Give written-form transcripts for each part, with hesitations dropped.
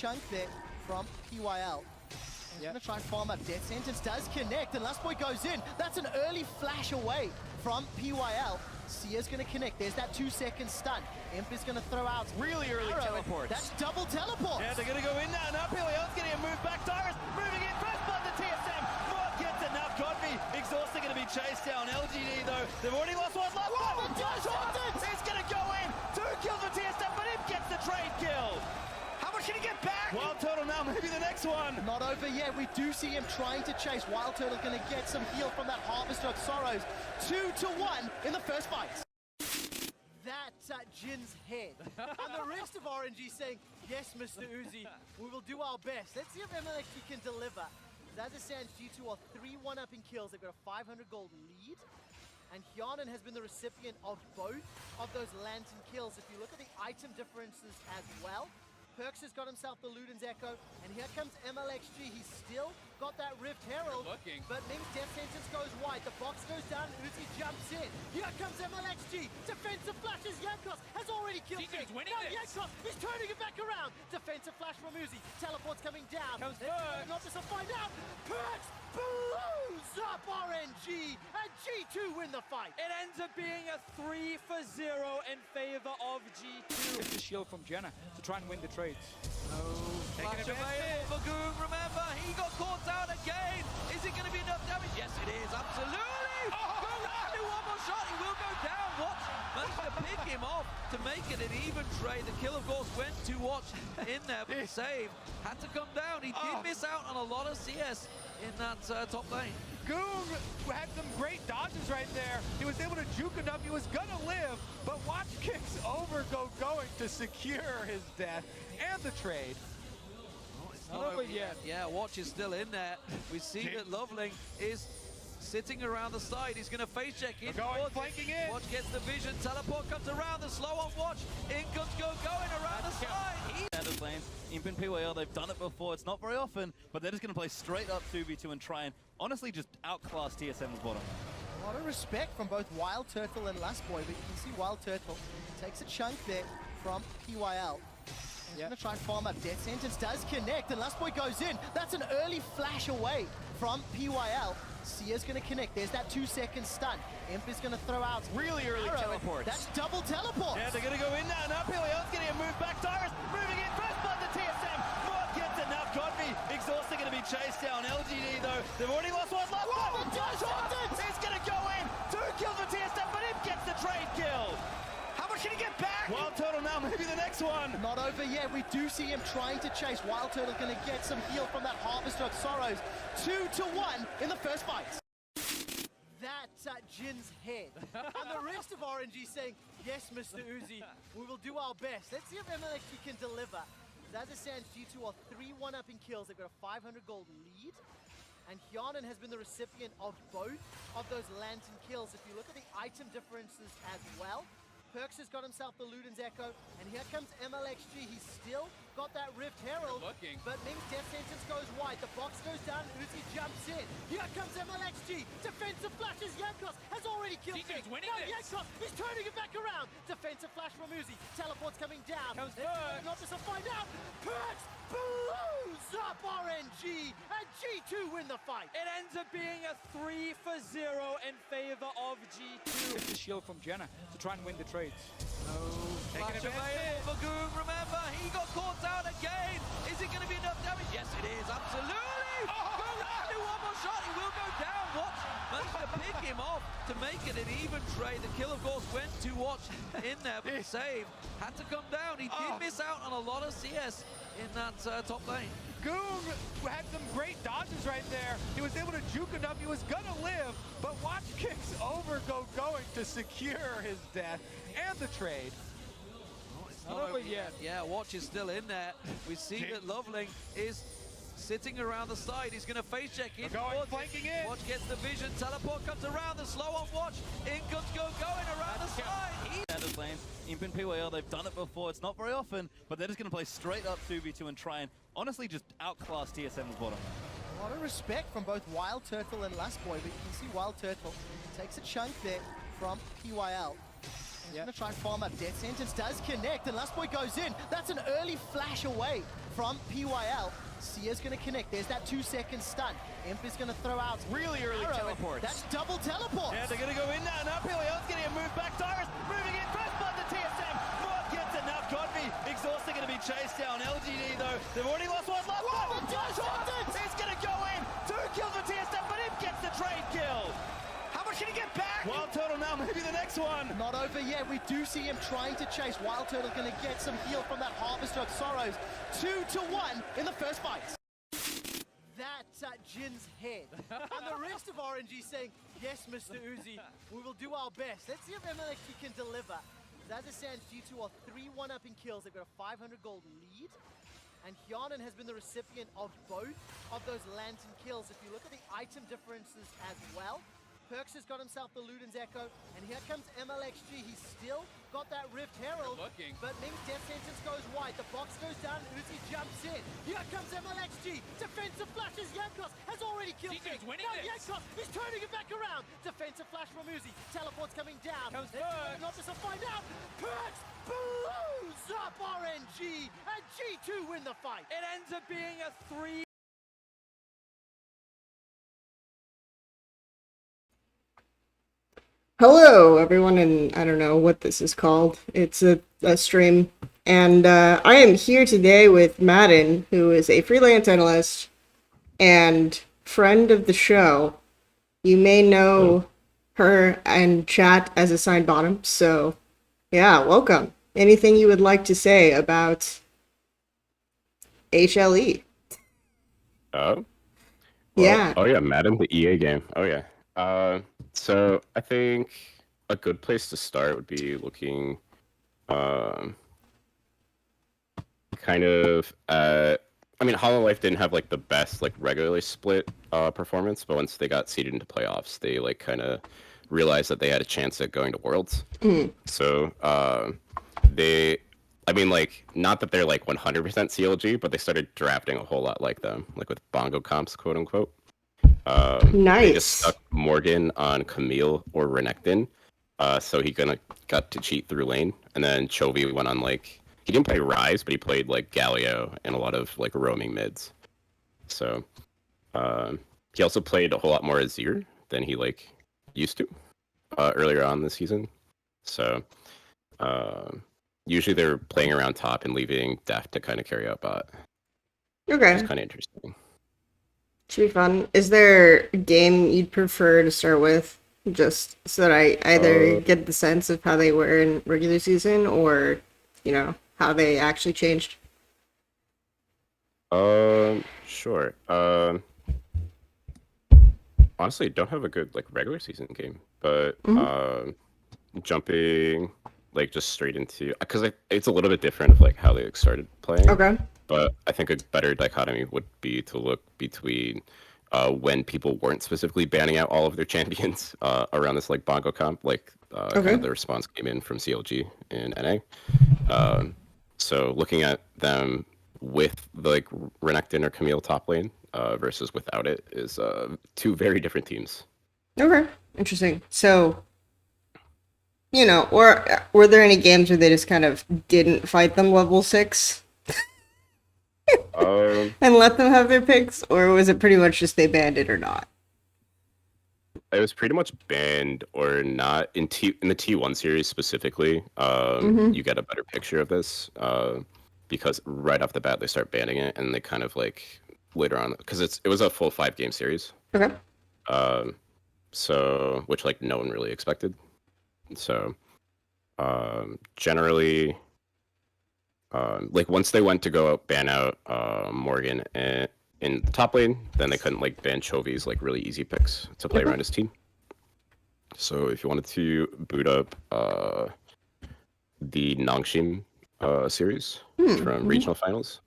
chunk there from PYL. He's going to try and farm up. Death Sentence does connect, and Last Boy goes in. That's an early flash away from PYL. Sia's going to connect. There's that 2-second stun. Imp is going to throw out really early teleports. That's double teleport. Yeah, they're going to go in now, and uphill. He's getting a move back. Tyrus moving in. First blood to TSM. Not gets enough. Godby exhausted, going to be chased down. LGD, though, they've already lost one. Last one. It's going to go in. 2 kills for TSM, but Imp gets the trade kill. How much can he get back? Wild Turtle now, maybe the next one. Not over yet. We do see him trying to chase. Wild Turtle going to get some heal from that Harvester of Sorrows. 2-1 in the first fight. That's Jin's head. And the rest of RNG saying, yes, Mr. Uzi, we will do our best. Let's see if MLXG can deliver. As it stands, G2 are 3-1 up in kills. They've got a 500 gold lead. And Hyanan has been the recipient of both of those Lantern kills. If you look at the item differences as well, Perks has got himself the Luden's Echo, and here comes MLXG. He's still got that Rift Herald, but Ming's Death Sentence goes wide. The box goes down, Uzi jumps in. Here comes MLXG. Defensive flashes. Jankos has already killed Ming. Now Jankos is turning it back around. Defensive flash from Uzi. Teleport's coming down. Not just to find out. Perks blows up RNG, and G2 win the fight. It ends up being a 3-0 in favor of G2. It's the shield from Jenna to try and win the trades. Taking advantage for Goong. Remember, he got caught out again. Is it going to be enough damage? Yes, it is. Absolutely. Goong do one more shot. He will go down. Watch managed to pick him off to make it an even trade. The kill, of course, went to Watch in there, but the save had to come down. He did miss out on a lot of CS in that top lane. Goong had some great dodges right there. He was able to juke enough. He was gonna live, but Watch kicks over going to secure his death and the trade. Not over yet. Yeah, Watch is still in there. We see that Loveling is sitting around the side. He's going to face check in. Flanking in. Watch gets the vision. Teleport comes around. The slow on Watch. In comes going around the side. Standard lanes, Imp and PYL, they've done it before. It's not very often, but they're just going to play straight up 2v2 and try and honestly just outclass TSM's bottom. A lot of respect from both Wild Turtle and Last Boy, but you can see Wild Turtle takes a chunk there from PYL. He's going to try and farm up. Death Sentence does connect, and Last Boy goes in. That's an early flash away from PYL. Sia's going to connect. There's that 2-second stun. Imp is going to throw out really early teleports. That's double teleport. Yeah, they're going to go in now, and uphill. He's getting a move back. Tyrus moving in. First blood to TSM. Not gets enough. Godby exhausted, going to be chased down. LGD, though, they've already lost one. Last one. It's going to go in. 2 kills for TSM, but Imp gets the trade kill. How much can he get back? Wild Turtle now, maybe the next one. Not over yet. We do see him trying to chase. Wild Turtle going to get some heal from that Harvester of Sorrows. 2-1 in the first fight. That's Jin's head. And the rest of RNG saying, yes, Mr. Uzi, we will do our best. Let's see if MLXG can deliver. As it stands, G2 are 3-1 up in kills. They've got a 500 gold lead. And Hyanan has been the recipient of both of those Lantern kills. If you look at the item differences as well, Perks has got himself the Luden's Echo, and here comes MLXG. He's still got that Rift Herald, but Ming's Death Sentence goes wide. The box goes down, Uzi jumps in. Here comes MLXG. Defensive flashes. Jankos has already killed Ming. Now Jankos is turning it back around. Defensive flash from Uzi. Teleport's coming down. Not just to find out. Perks blows up RNG, and G2 win the fight. It ends up being a 3-0 in favor of G2. It's the shield from Jenna to try and win the trades. Taking advantage for Goong. Remember, he got caught out again. Is it going to be enough damage? Yes, it is. Absolutely. Goong do one more shot. He will go down. Watch managed to pick him off to make it an even trade. The kill, of course, went to Watch in there, but the save had to come down. He did miss out on a lot of CS in that top lane. Goong had some great dodges right there. He was able to juke enough. He was gonna live, but Watch kicks over going to secure his death and the trade. Not over yet. Yeah, Watch is still in there. We see that Loveling is sitting around the side. He's going to face check in. Flanking in. Watch gets the vision. Teleport comes around. The slow on Watch. In comes going around the side. Standard lanes, Imp and PYL, they've done it before. It's not very often, but they're just going to play straight up 2v2 and try and honestly just outclass TSM's bottom. A lot of respect from both Wild Turtle and Last Boy, but you can see Wild Turtle takes a chunk there from PYL. He's going to try and farm up. Death Sentence does connect, and Last Boy goes in. That's an early flash away from PYL. Sia's going to connect. There's that 2-second stun. Imp is going to throw out Really early arrow. teleports. That's double teleport. Yeah, they're going to go in now. Now PYL's getting a move back. Tyrus moving in. First blood to TSM. Mod gets it now. Godby, exhausted, going to be chased down. LGD, though, they've already lost one. He's going to go in. 2 kills for TSM, but Imp gets the trade kill. How much can he get back? Wild Turtle now, maybe the next one. Not over yet. We do see him trying to chase. Wild Turtle going to get some heal from that Harvester of Sorrows. 2-1 in the first fight. That's Jin's head. And the rest of RNG saying, yes, Mr. Uzi, we will do our best. Let's see if MLXG can deliver. As it stands, G2 are 3-1 up in kills. They've got a 500 gold lead. And Hyanan has been the recipient of both of those Lantern kills. If you look at the item differences as well, Perks has got himself the Luden's Echo, and here comes MLXG. He's still got that Rift Herald, but maybe Death Sentence goes wide. The box goes down, Uzi jumps in. Here comes MLXG. Defensive flashes. Jankos has already killed him. Now Jankos is turning it back around. Defensive flash from Uzi. Teleport's coming down. Let's not just find out. Perks blows up RNG, and G2 win the fight. It ends up being a 3. Hello, everyone, and I don't know what this is called. It's a stream, and I am here today with Madden, who is a freelance analyst and friend of the show. You may know her and chat as Assigned Bottom, so yeah, welcome. Anything you would like to say about HLE? Oh? Yeah. Oh yeah, Madden, the EA game. Oh yeah. So I think a good place to start would be looking kind of I mean, Hololive didn't have like the best like regularly split performance, but once they got seeded into playoffs, they like kind of realized that they had a chance at going to Worlds. So I mean, like, not that they're like 100% CLG, but they started drafting a whole lot like them, like with bongo comps, quote unquote. Nice. They just stuck Morgan on Camille or Renekton, so he got to cheat through lane, and then Chovy went on like he didn't play Ryze, but he played like Galio and a lot of like roaming mids. So he also played a whole lot more Azir than he like used to earlier on this season. So usually they're playing around top and leaving Def to kind of carry out bot. Okay. It's kind of interesting. Should be fun. Is there a game you'd prefer to start with? Just so that I either get the sense of how they were in regular season or, you know, how they actually changed? Sure. Honestly, don't have a good like regular season game, but jumping like just straight into because it's a little bit different of like how they started playing. Okay. But I think a better dichotomy would be to look between when people weren't specifically banning out all of their champions around this like bongo comp, like kind of the response came in from CLG and NA. So looking at them with the, like Renekton or Camille top lane versus without it is 2 very different teams. Okay. Interesting. So, you know, or were there any games where they just kind of didn't fight them level 6? And let them have their picks, or was it pretty much just they banned it or not? It was pretty much banned or not. In the T1 series specifically, you get a better picture of this because right off the bat they start banning it, and they kind of like later on because it was a full 5-game series. Okay. So which like no one really expected. So generally. Like once they went to go out, ban out Morgan in the top lane, then they couldn't like ban Chovy's like really easy picks to play around his team. So if you wanted to boot up the Nongshim series from regional finals,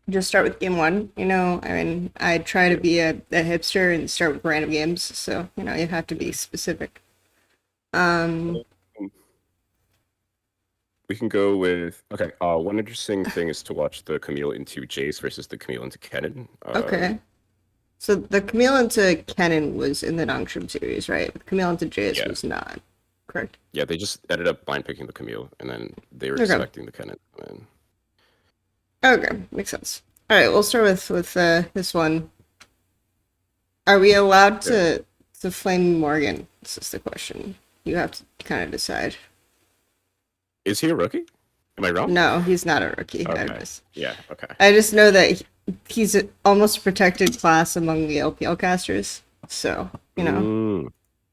Just start with game 1. You know, I mean, I try to be a hipster and start with random games, so you know you have to be specific. we can go with one interesting thing is to watch the Camille into Jace versus the Camille into Kennen. Okay. So the Camille into Kennen was in the Nongshim series, right? The Camille into Jace was not. Correct. Yeah, they just ended up blind picking the Camille, and then they were expecting the Kennen. Okay, makes sense. All right, we'll start with this one. Are we allowed to flame Morgan? This is the question. You have to kind of decide. Is he a rookie? Am I wrong? No, he's not a rookie. Okay. Yeah. Okay. I just know that he's almost a protected class among the LPL casters. So, you know,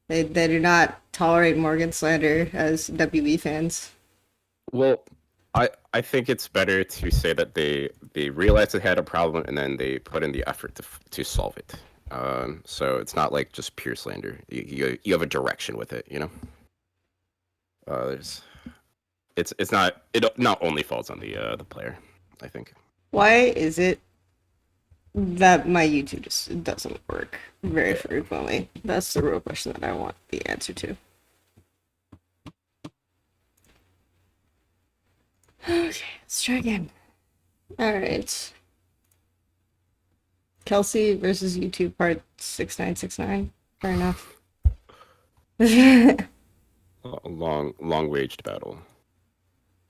they do not tolerate Morgan slander as WE fans. Well, I think it's better to say that they realized they had a problem and then they put in the effort to solve it. So it's not like just pure slander. You have a direction with it, you know. It's not only falls on the player, I think. Why is it that my YouTube just doesn't work very frequently? That's the real question that I want the answer to. Okay, let's try again. Alright. Kelsey versus YouTube part 6969. Fair enough. A long-waged battle.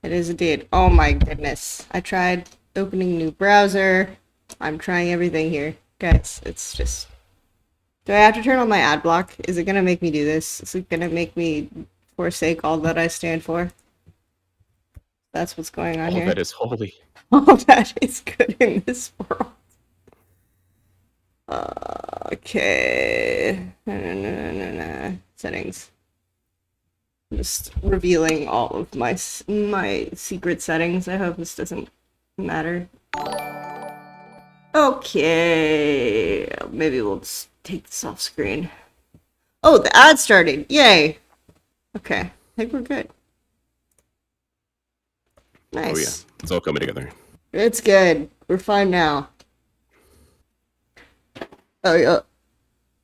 It is indeed. Oh my goodness. I tried opening new browser. I'm trying everything here. Guys, it's just... Do I have to turn on my ad block? Is it gonna make me do this? Is it gonna make me forsake all that I stand for? That's what's going on here. All that is holy. All that is good in this world. Okay. No. Settings. I'm just revealing all of my secret settings. I hope this doesn't matter. Okay. Maybe we'll just take this off screen. Oh, the ad started. Yay. Okay. I think we're good. Nice. Oh yeah, it's all coming together. It's good. We're fine now. Oh yeah.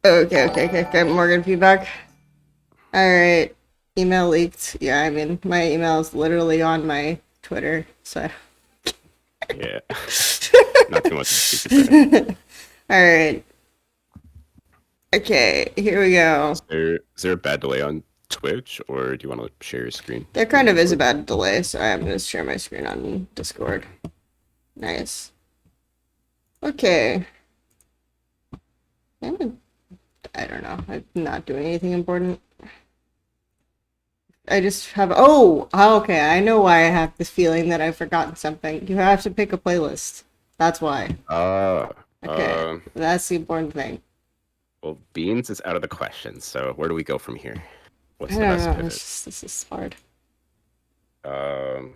Okay. Morgan feedback. Alright. Email leaked. Yeah, I mean, my email is literally on my Twitter, so. Yeah. Not too much to speak about. Alright. Okay, here we go. Is there a bad delay on Twitch, or do you want to share your screen? There kind of is a bad delay, so I'm going to share my screen on Discord. Nice. Okay. I don't know. I'm not doing anything important. I just have... Oh, okay. I know why I have this feeling that I've forgotten something. You have to pick a playlist. That's why. Okay. That's the important thing. Well, Beans is out of the question, so where do we go from here? What's I the don't best know. pivot? This is hard. Um.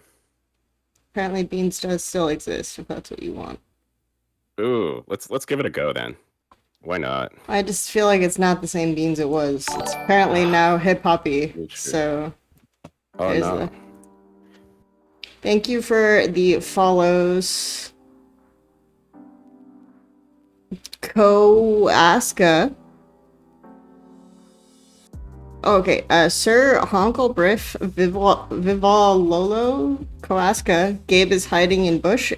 Apparently Beans does still exist, if that's what you want. Ooh, let's give it a go then. Why not? I just feel like it's not the same Beans it was. It's apparently now hip-hoppy, so... Oh no. Thank you for the follows. Koaska. Okay, Sir Honkle Briff Vivalolo Koaska. Gabe is hiding in bush.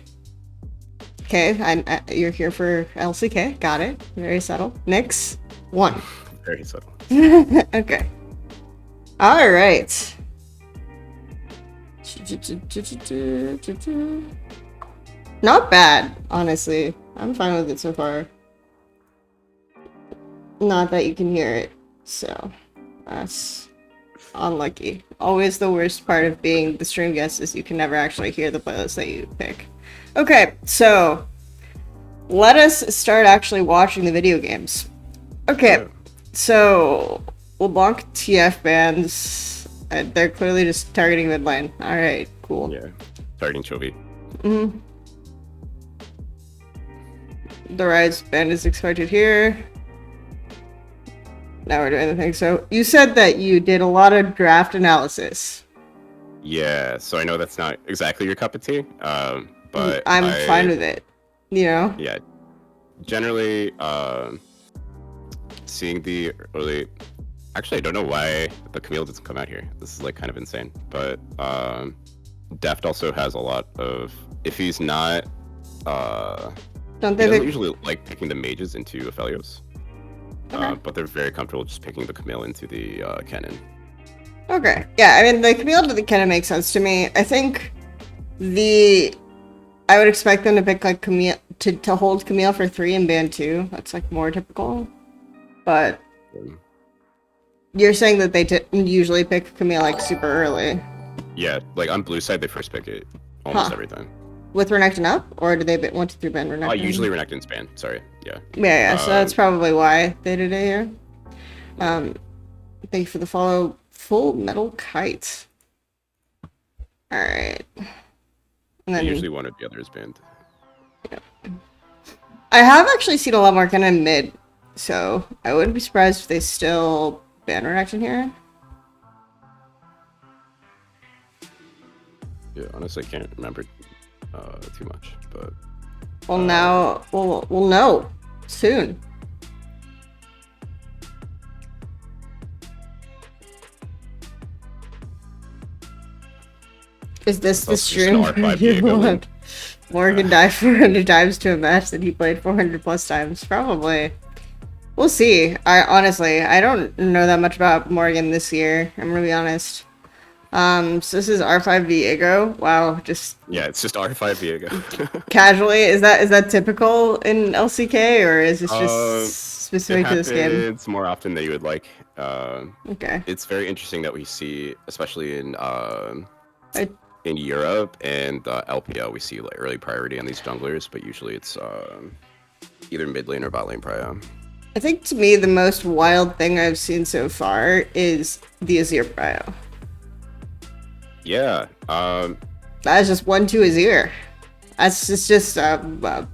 Okay, you're here for LCK. Got it. Very subtle. Nix. 1. Very subtle. Okay. Alright. Not bad, honestly. I'm fine with it so far. Not that you can hear it, so that's unlucky. Always the worst part of being the stream guest is you can never actually hear the playlist that you pick. Okay, so let us start actually watching the video games. Okay, so LeBlanc TF bands. They're clearly just targeting mid lane. Alright, cool. Yeah, targeting Chovy. Mm-hmm. The Rise band is expected here. Now we're doing the thing. So, you said that you did a lot of draft analysis. Yeah, so I know that's not exactly your cup of tea, but I'm fine with it, you know? Yeah. Generally, seeing the early... Actually, I don't know why the Camille doesn't come out here. This is like kind of insane. But Deft also has a lot of... If he's not... Don't they they usually like picking the mages into Aphelios. Okay. But they're very comfortable just picking the Camille into the Cannon. Okay. Yeah, I mean, the Camille to the Cannon makes sense to me. I think I I would expect them to pick like Camille to hold Camille for 3 and ban 2. That's like more typical. But you're saying that they usually pick Camille like super early. Yeah, like on blue side, they first pick it almost every time. With Renekton up, or do they 1 to 3 ban Renekton? Usually Renekton's ban. Sorry, yeah. Yeah, so that's probably why they did it here. Thank you for the follow. Full Metal Kite. All right. And then Usually one or the other is banned. Yeah. I have actually seen a lot more kind of mid, so I wouldn't be surprised if they still ban Renekton here. Yeah, honestly, I can't remember too much, but Well, now we'll know soon. Is this the stream where you want Morgan die 400 times to a match that he played 400 plus times? Probably. We'll see. I don't know that much about Morgan this year. I'm really honest. So this is R5 Viego. Wow, just yeah, it's just R5 Viego. Casually, is that typical in LCK, or is this just specific to this game? It's more often than you would like. Okay. It's very interesting that we see, especially in Europe and LPL, we see like early priority on these junglers, but usually it's either mid lane or bot lane prio. I think to me the most wild thing I've seen so far is the Azir prio. Yeah. That's just 1-2 Azir. That's just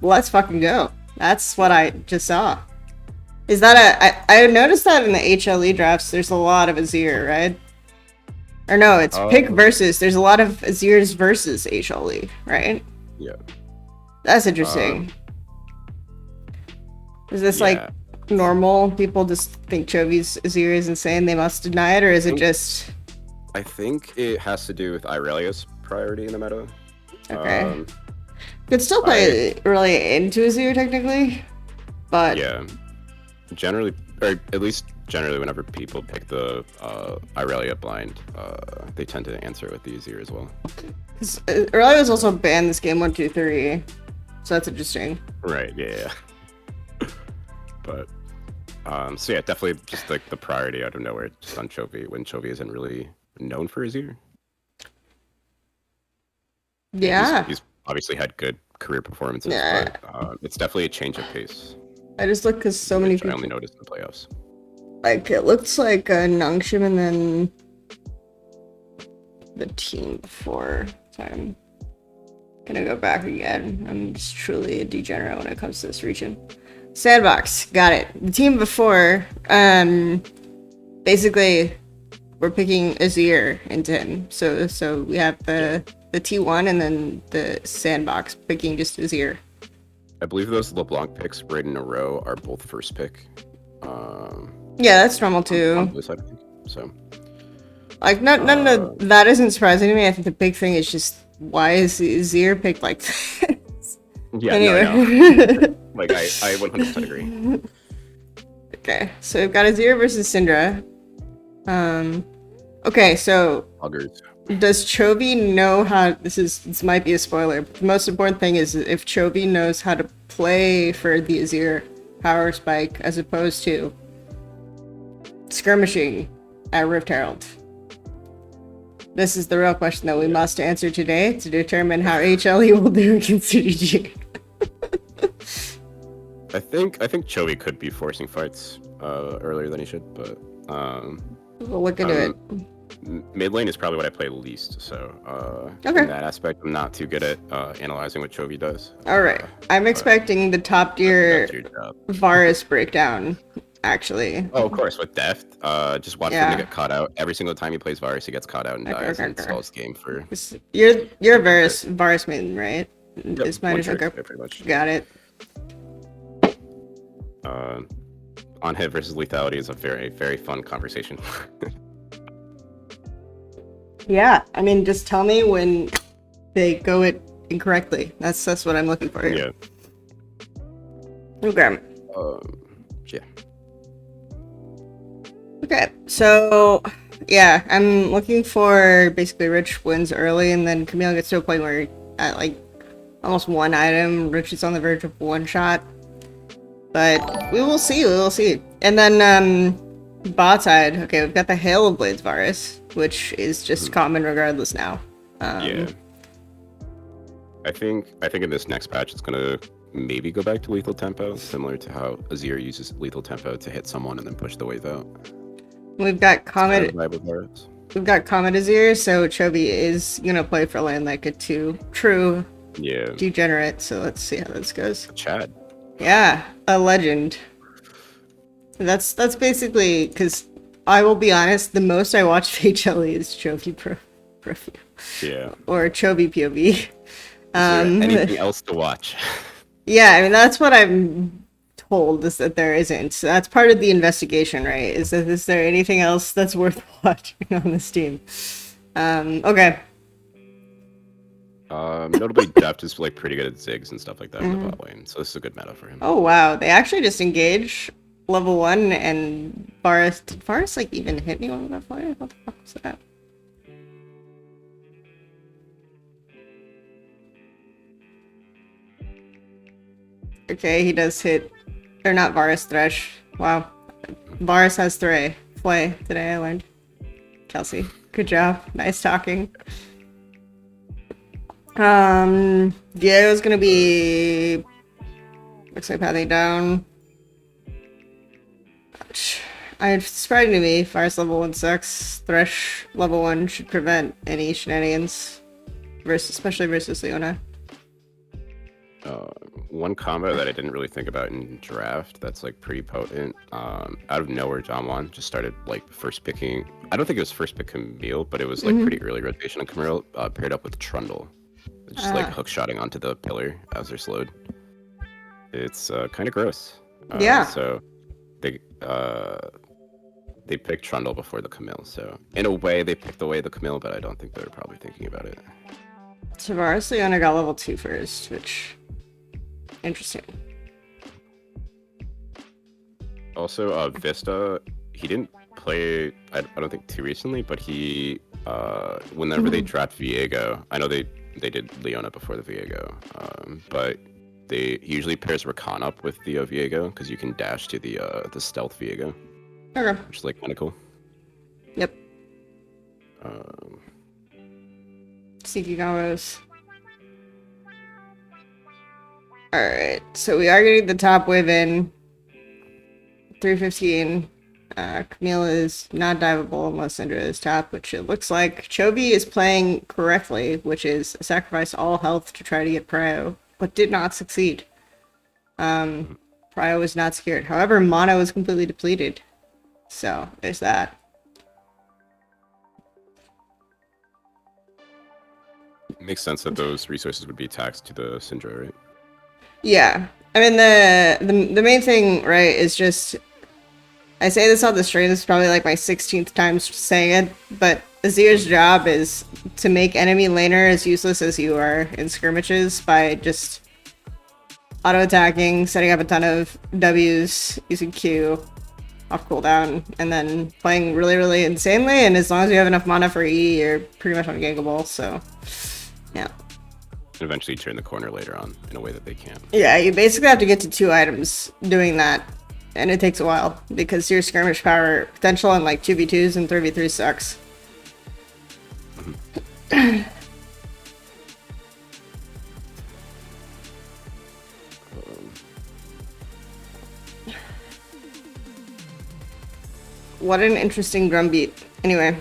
let's fucking go. That's what I just saw. Is that I noticed that in the HLE drafts there's a lot of Azir, right? Or no, it's pick versus. There's a lot of Azir's versus HLE, right? Yeah. That's interesting. Is this like normal? People just think Chovy's Azir is insane, they must deny it, or is it just... I think it has to do with Irelia's priority in the meta. Okay. Could still play really into Azir technically, but... Yeah. Generally, or at least generally whenever people pick the Irelia blind, they tend to answer with the Azir as well. Irelia was also banned this game 1, 2, 3, so that's interesting. Right, yeah. But, so yeah, definitely just like the priority out of nowhere just on Chovy, when Chovy isn't really known for Azir. Yeah. He's obviously had good career performances, but it's definitely a change of pace. I just look because so many people... I only noticed in the playoffs. Like, it looks like Nongshim and then the team before. Sorry, I'm gonna go back again. I'm just truly a degenerate when it comes to this region. Sandbox, got it. The team before, basically, we're picking Azir into him. So we have the T1 and then the Sandbox picking just Azir. I believe those LeBlanc picks right in a row are both first pick. Yeah, that's normal too. On this side, I think. So, like, none of that isn't surprising to me. I think the big thing is just why is Azir picked like this? Yeah, anyway. No. Like, I 100% agree. Okay, so we've got Azir versus Syndra. Okay, so Augers. does Chovy know how... This might be a spoiler, but the most important thing is if Chovy knows how to play for the Azir power spike as opposed to skirmishing at Rift Herald. This is the real question that we must answer today to determine how HLE will do against CDG. I think Chovy could be forcing fights earlier than he should, but We'll look into it. Mid lane is probably what I play least, so in that aspect, I'm not too good at analyzing what Chovy does. All right, I'm expecting the top tier Varus breakdown. Actually. Oh, of course, with Deft. Just watch him get caught out. Every single time he plays Varus, he gets caught out and dies and stalls the game for... You're a Varus main, right? Yep, Is my pretty much. Got it. On hit versus lethality is a very, very fun conversation. Yeah, I mean, just tell me when they go it incorrectly. That's what I'm looking for here. Yeah. Okay. Yeah. Okay, so yeah, I'm looking for basically Rich wins early, and then Camille gets to a point where at like almost one item. Rich is on the verge of one shot. But we will see, we will see. And then, bot side, okay, we've got the Hail of Blades virus, which is just common regardless now. Yeah. I think in this next patch it's gonna maybe go back to lethal tempo, similar to how Azir uses lethal tempo to hit someone and then push the wave out. We've got Comet. Kind of We've got Comet Azir, so Chovy is gonna play for lane like a true degenerate. So let's see how this goes. Chad. Yeah, a legend. That's basically, because I will be honest, the most I watch of HLE is Chovy Profile. Yeah. Or Chovy POV. Is there anything else to watch? Yeah, I mean, that's what I'm told, is that there isn't. So that's part of the investigation, right? Is there anything else that's worth watching on this team? Okay. Notably, Deft is like pretty good at zigs and stuff like that in the bot lane, so this is a good meta for him. Oh wow, they actually just engage level 1 and Varus. Did Varus like even hit anyone with that fire? What the fuck was that? Okay, he does hit. Or not Varus, Thresh. Wow. Varus has Flay today, I learned. Kelsey, good job. Nice talking. Diego's gonna be... Looks like pathing down. It's surprising to me. Varus level 1 sucks. Thresh level 1 should prevent any shenanigans. Especially versus Leona. One combo that I didn't really think about in draft that's like pretty potent. Out of nowhere, Jamwan just started like first picking. I don't think it was first pick Camille, but it was like pretty early rotation on Camille, paired up with Trundle, just like hook shotting onto the pillar as they're slowed. It's kind of gross. Yeah. So they picked Trundle before the Camille. So in a way, they picked away the Camille, but I don't think they're probably thinking about it. So Varus Leona got level 2 first, which... Interesting. Also, Vista, he didn't play, I don't think too recently, but he, whenever they draft Viego, I know they did Leona before the Viego, but he usually pairs Rakan up with the Viego, because you can dash to the stealth Viego. Okay. Which is like kind of cool. Yep. Sneaky combos. Alright, so we are getting the top wave in. 315. Camille is not diveable unless Syndra is top, which it looks like. Chovy is playing correctly, which is sacrifice all health to try to get Prio, but did not succeed. Prio was not scared. However, mana was completely depleted. So, there's that. It makes sense that those resources would be taxed to the Syndra, right? Yeah, I mean the main thing, right, is just, I say this on the stream, this is probably like my 16th time saying it, but Azir's job is to make enemy laner as useless as you are in skirmishes by just auto-attacking, setting up a ton of W's, using Q, off cooldown, and then playing really, really insanely, and as long as you have enough mana for E, you're pretty much ungankable, so, yeah. Eventually turn the corner later on in a way that they can't. Yeah, you basically have to get to 2 items doing that, and it takes a while because your skirmish power potential on like 2v2s and 3v3 sucks. What an interesting drum beat. Anyway.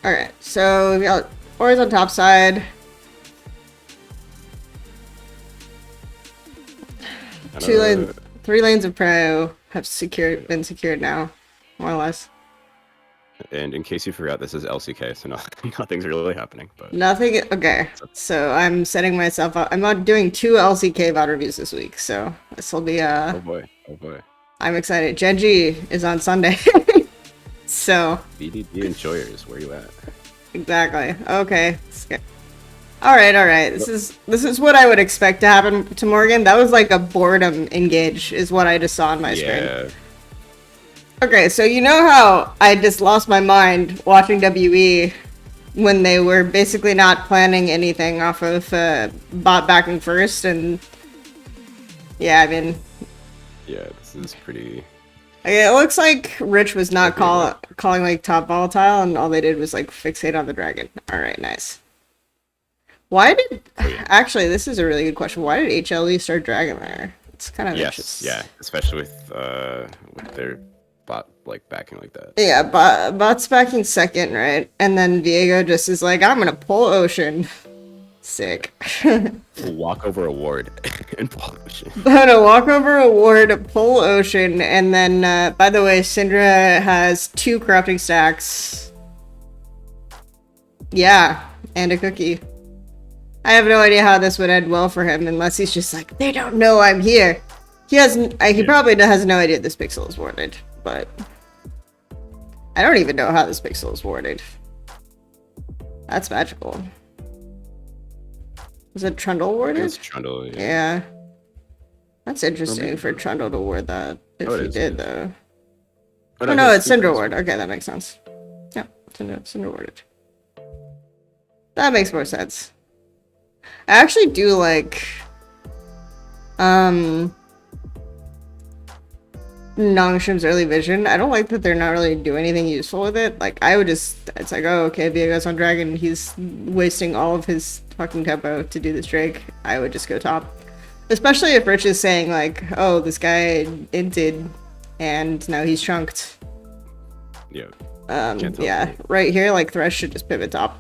Alright, so we got Ors on top side. 3 lanes of Prio have been secured now, more or less. And in case you forgot, this is LCK, so nothing's really happening. But nothing. Okay, so I'm setting myself up. I'm not doing 2 LCK VOD reviews this week, so this will be oh boy. I'm excited. Genji is on Sunday, so. BDD enjoyers, where you at? Exactly. Okay. All right. This is what I would expect to happen to Morgan. That was like a boredom engage, is what I just saw on my screen. Okay, so you know how I just lost my mind watching WE when they were basically not planning anything off of bot backing first, and yeah, I mean, Yeah, this is pretty. it looks like Rich was not calling like top volatile, and all they did was like fixate on the dragon. All right, nice. Why did actually? This is a really good question. Why did HLE start dragon there? It's kind of interesting. Yeah, especially with their bot like backing like that. Yeah, bot's backing second, right? And then Viego just is like, I'm gonna pull Ocean. Sick. Walk over a ward and pull Ocean. I'm gonna walk over a ward, pull Ocean, and then, by the way, Syndra has 2 crafting stacks. Yeah, and a cookie. I have no idea how this would end well for him unless he's just like, they don't know I'm here. He probably has no idea this pixel is warded, but I don't even know how this pixel is warded. That's magical. Was it Trundle warded? It's Trundle, yeah. Yeah. That's interesting for Trundle to ward that, if he did, though. Oh, no, it's Syndra ward. Okay, that makes sense. Yeah, Syndra warded. That makes more sense. I actually do like Nongshim's early vision. I don't like that they're not really doing anything useful with it. Like, I would just, it's like, oh, okay, Viego's on Dragon, he's wasting all of his fucking tempo to do this Drake. I would just go top. Especially if Rich is saying, like, oh, this guy inted, and now he's chunked. Yeah. Yeah, right here, like, Thresh should just pivot top.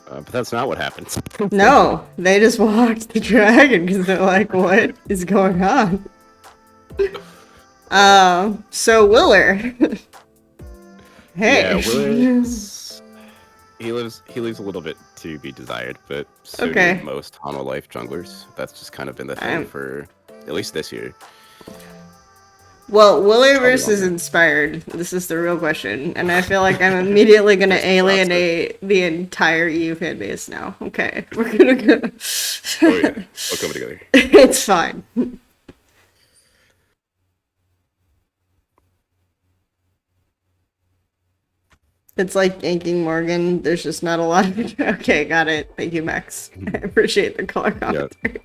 But that's not what happens. No, they just walked the dragon because they're like, what is going on? So Willer. Hey. Yeah, Willer, he leaves a little bit to be desired, but so do most Hano Life junglers. That's just kind of been the thing for at least this year. Well, Willer versus Inspired. This is the real question, and I feel like I'm immediately gonna alienate the entire EU fan base now. Okay, we're gonna go. Oh yeah, we'll come together. It's fine. It's like yanking Morgan. There's just not a lot of it. Okay, got it. Thank you, Max. I appreciate the color commentary.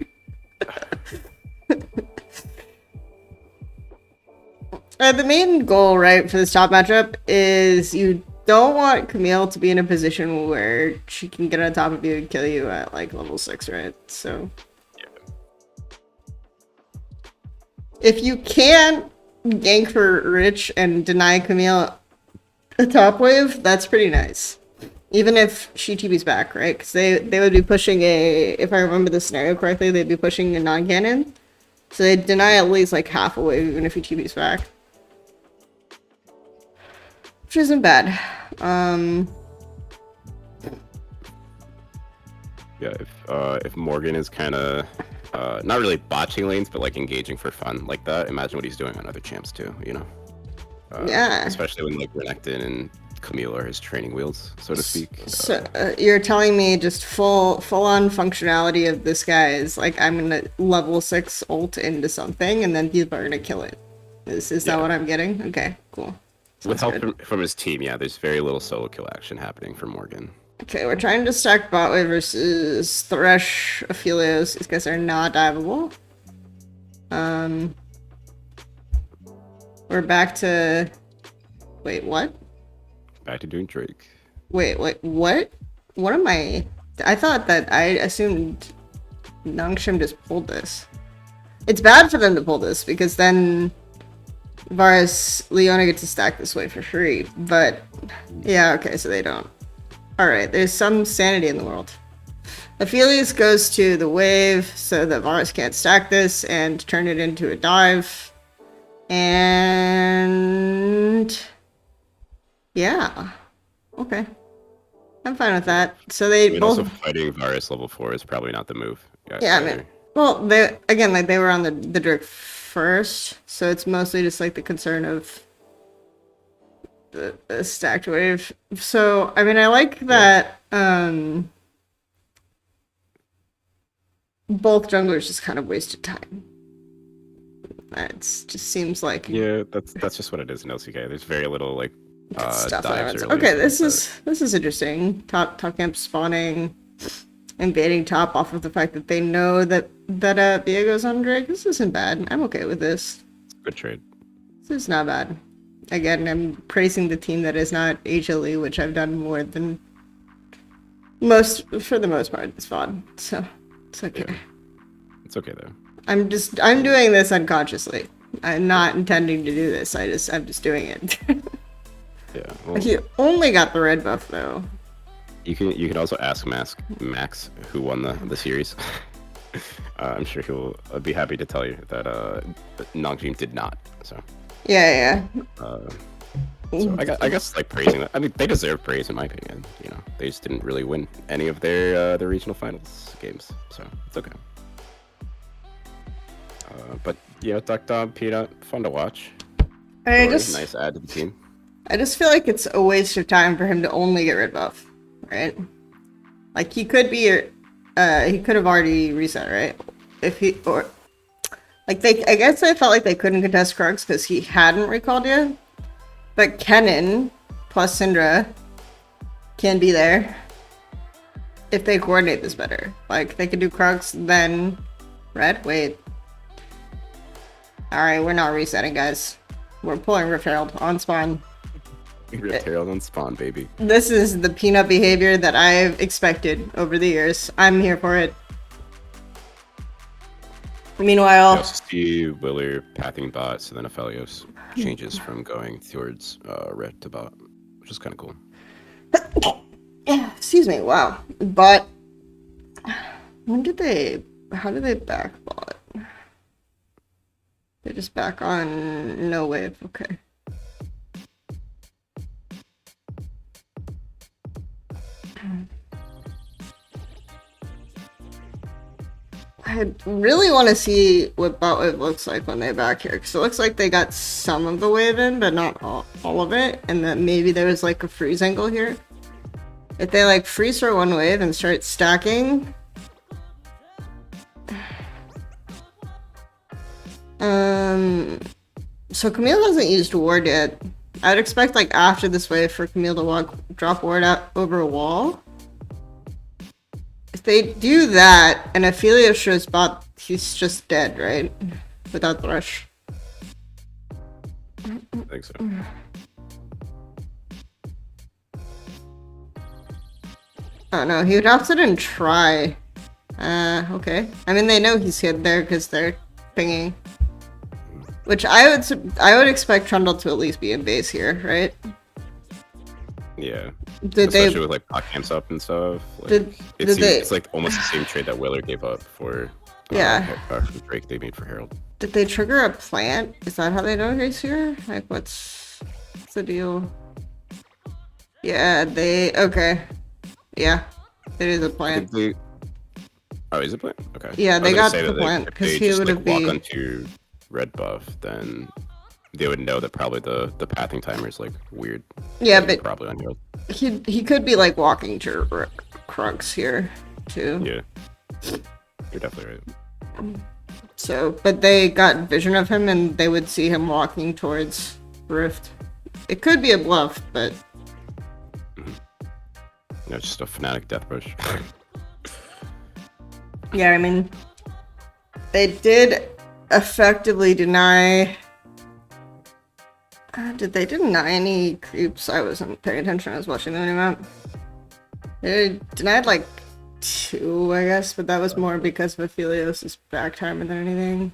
The main goal, right, for this top matchup is you don't want Camille to be in a position where she can get on top of you and kill you at, like, level 6, right? So... if you can't gank for Rich and deny Camille a top wave, that's pretty nice. Even if she TP's back, right? Because they would be pushing a... if I remember the scenario correctly, they'd be pushing a non-cannon. So they'd deny at least, like, half a wave even if he TP's back. Which isn't bad. Yeah, if Morgan is kind of not really botching lanes, but like engaging for fun like that, imagine what he's doing on other champs too. You know. Yeah. Especially when like Renekton and Camille are his training wheels, so to speak. So you're telling me just full on functionality of this guy is like, I'm gonna level 6 ult into something and then people are gonna kill it. Is that what I'm getting? Okay, cool. With help from his team, yeah, there's very little solo kill action happening for Morgan. Okay, we're trying to stack bot wave versus Thresh, Aphelios. These guys are not diveable. We're back to... wait, what? Back to doing Drake. Wait, what? What am I... I thought that I assumed Nongshim just pulled this. It's bad for them to pull this, because then Varus, Leona get to stack this way for free. But, yeah, okay, so they don't. Alright, there's some sanity in the world. Aphelios goes to the wave so that Varus can't stack this and turn it into a dive. And... yeah. Okay. I'm fine with that. So they both... also fighting Varus level 4 is probably not the move. Yeah, I mean... well, they... again, like, they were on the Drake first, so it's mostly just, like, the concern of the stacked wave. So, I mean, I like that, both junglers just kind of wasted time. It just seems like Yeah, that's just what it is in LCK. There's very little like stuff dives happens. early. Okay, this is interesting. Top camp spawning, invading top off of the fact that they know that Viego's on Drake. This isn't bad. I'm okay with this. Good trade. This is not bad. Again, I'm praising the team that is not HLE, which I've done more than for the most part, this VOD. So it's okay. Yeah. It's okay though. I'm doing this unconsciously. I'm not intending to do this. I'm just doing it. Yeah. Well, He only got the red buff though. you can also ask Max who won the series. I'm sure he'll be happy to tell you that Nongteam did not. So. Yeah. So I guess like praising that. I mean, they deserve praise in my opinion. You know, they just didn't really win any of their regional finals games, so it's okay. But yeah, Duck Dog, Peanut, fun to watch. Nice add to the team. I just feel like it's a waste of time for him to only get red buff, right? Like he could have already reset, right? I guess I felt like they couldn't contest Krugs because he hadn't recalled yet. But Kennen plus Syndra can be there if they coordinate this better. Like they could do Krugs, then red. Wait. Alright, we're not resetting, guys. We're pulling Rift Herald on spawn. Rift Herald on spawn, baby. This is the Peanut behavior that I've expected over the years. I'm here for it. Meanwhile, You also see Willer pathing bot, so then Aphelios changes from going towards red to bot, which is kind of cool. excuse me, wow. But how did they back bot? They just back on no wave, okay. I really want to see what bot wave looks like when they back here, because it looks like they got some of the wave in, but not all of it, and that maybe there was like a freeze angle here. If they like freeze for one wave and start stacking, so Camille hasn't used ward yet. I'd expect like after this wave for Camille to drop ward out over a wall. If they do that and Aphelios shows bot, he's just dead, right? Without the rush. I think so. Oh no, he would have to then try. Okay. I mean, they know he's hid there because they're pinging. Which I would expect Trundle to at least be in base here, right? Yeah. Especially with like pot camps up and stuff. Like, it's like almost the same trade that Willer gave up for Drake they made for Herald. Did they trigger a plant? Is that how they know he's here? Like what's the deal? Yeah, okay. Yeah. It is a plant. Oh, is it plant? Okay. Yeah, they got the plant because he would have walk onto red buff, then they would know that probably the pathing timer is like weird. Yeah, but probably on Herald. He could be like walking to Krugs here too. Yeah. You're definitely right. So, but they got vision of him and they would see him walking towards Rift. It could be a bluff, but No, it's just a Fnatic death push. yeah, I mean, they did effectively deny. Did they deny any creeps? I wasn't paying attention. I was watching the map. They denied like 2, I guess, but that was more because of Aphelios' back timer than anything.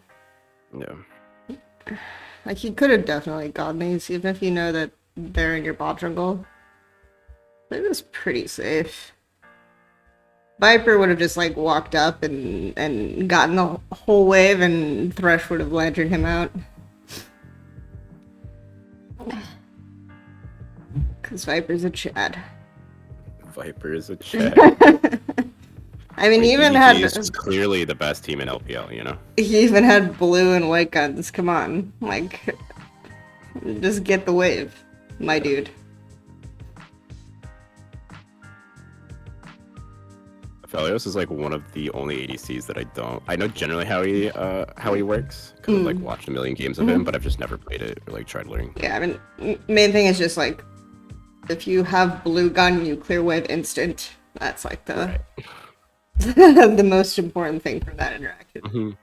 Yeah. Like, he could have definitely gotten these, even if you know that they're in your bot jungle. It was pretty safe. Viper would have just, like, walked up and gotten the whole wave, and Thresh would have lanterned him out. Because Viper's a Chad. Viper is a Chad. I mean, he even EDG had... is clearly the best team in LPL, you know? He even had blue and white guns. Come on. Like, just get the wave, my dude. Felios is like one of the only ADCs that I don't. I know generally how he works because I've like watched a million games of him, but I've just never played it or like tried learning. Yeah, I mean, main thing is just like if you have blue gun, you clear wave instant. That's like the the most important thing for that interaction.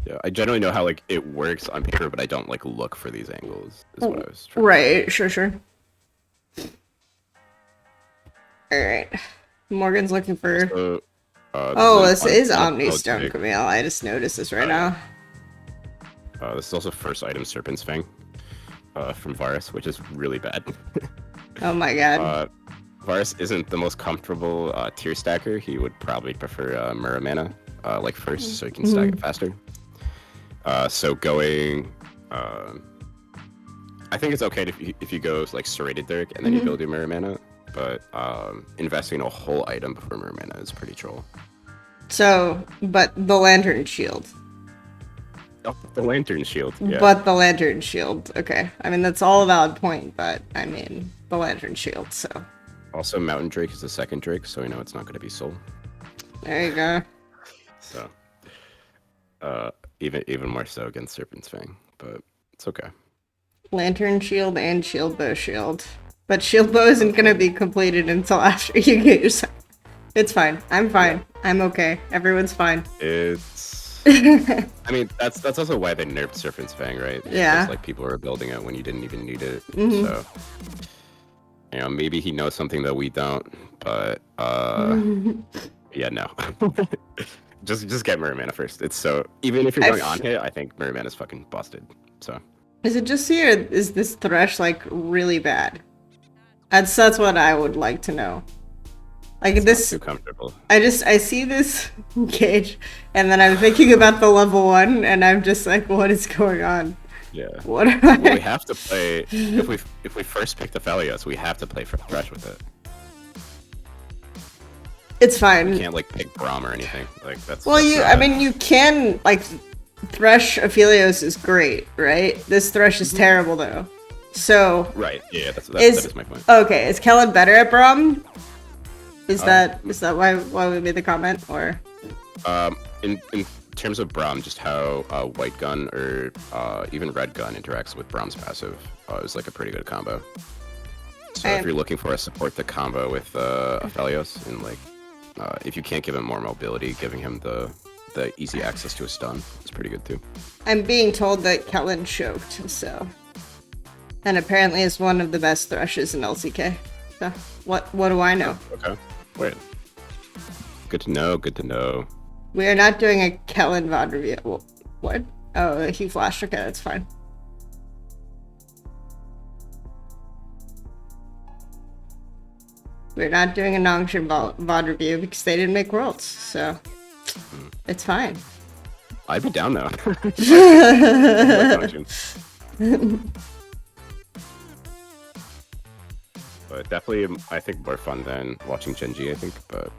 Yeah, I generally know how like it works on paper, but I don't like look for these angles. Is what I was trying Right, sure. Alright. Morgan's looking for... So, this is Omni Stone Camille. I just noticed this right now. This is also first item Serpent's Fang from Varus, which is really bad. Oh my god. Varus isn't the most comfortable tier stacker. He would probably prefer Muramana like first, so he can stack it faster. So going... I think it's okay if you go like Serrated Dirk and then you build your Muramana. But investing a whole item before Muramana is pretty troll. So, but the Lantern Shield. Oh, the Lantern Shield, yeah. But the Lantern Shield, okay. I mean, that's all a valid point, but I mean, the Lantern Shield, so. Also, Mountain Drake is the second Drake, so we know it's not going to be Soul. There you go. So, even more so against Serpent's Fang, but it's okay. Lantern Shield and Shield Bow Shield. But Shield Bow isn't gonna be completed until after you get your... It's fine. I'm fine. I'm okay. Everyone's fine. It's... I mean, that's also why they nerfed Serpent's Fang, right? Yeah. Because, like, people were building it when you didn't even need it. So, you know, maybe he knows something that we don't, but, yeah, no. just get Muramana first. It's so... Even if you're going on hit, I think Muramana's fucking busted, so... Is it just here, or is this Thresh, like, really bad? That's what I would like to know. Like it's this, not too comfortable. I see this gauge, and then I'm thinking about the level 1, and I'm just like, what is going on? Yeah. What am I? Well, we have to play if we first pick the Felios, we have to play for Thresh with it. It's fine. You can't like pick Braum or anything. Like that's. Well, that's I mean, you can like Thresh Aphelios is great, right? This Thresh is terrible though. So right, yeah, that is my point. Okay, is Kellen better at Braum? Is that why we made the comment, or? In terms of Braum, just how White Gun or even Red Gun interacts with Braum's passive is like a pretty good combo. So if you're looking for a support the combo with Aphelios, and like if you can't give him more mobility, giving him the easy access to a stun is pretty good too. I'm being told that Kellen choked, so. And apparently is one of the best Threshes in LCK. So, what do I know? Okay. Wait. Good to know, good to know. We are not doing a Kellen VOD review. What? Oh, he flashed. Okay, that's fine. We're not doing a Nongshin VOD review because they didn't make Worlds, so it's fine. I'd be down now. But definitely, I think more fun than watching Genji, I think, but...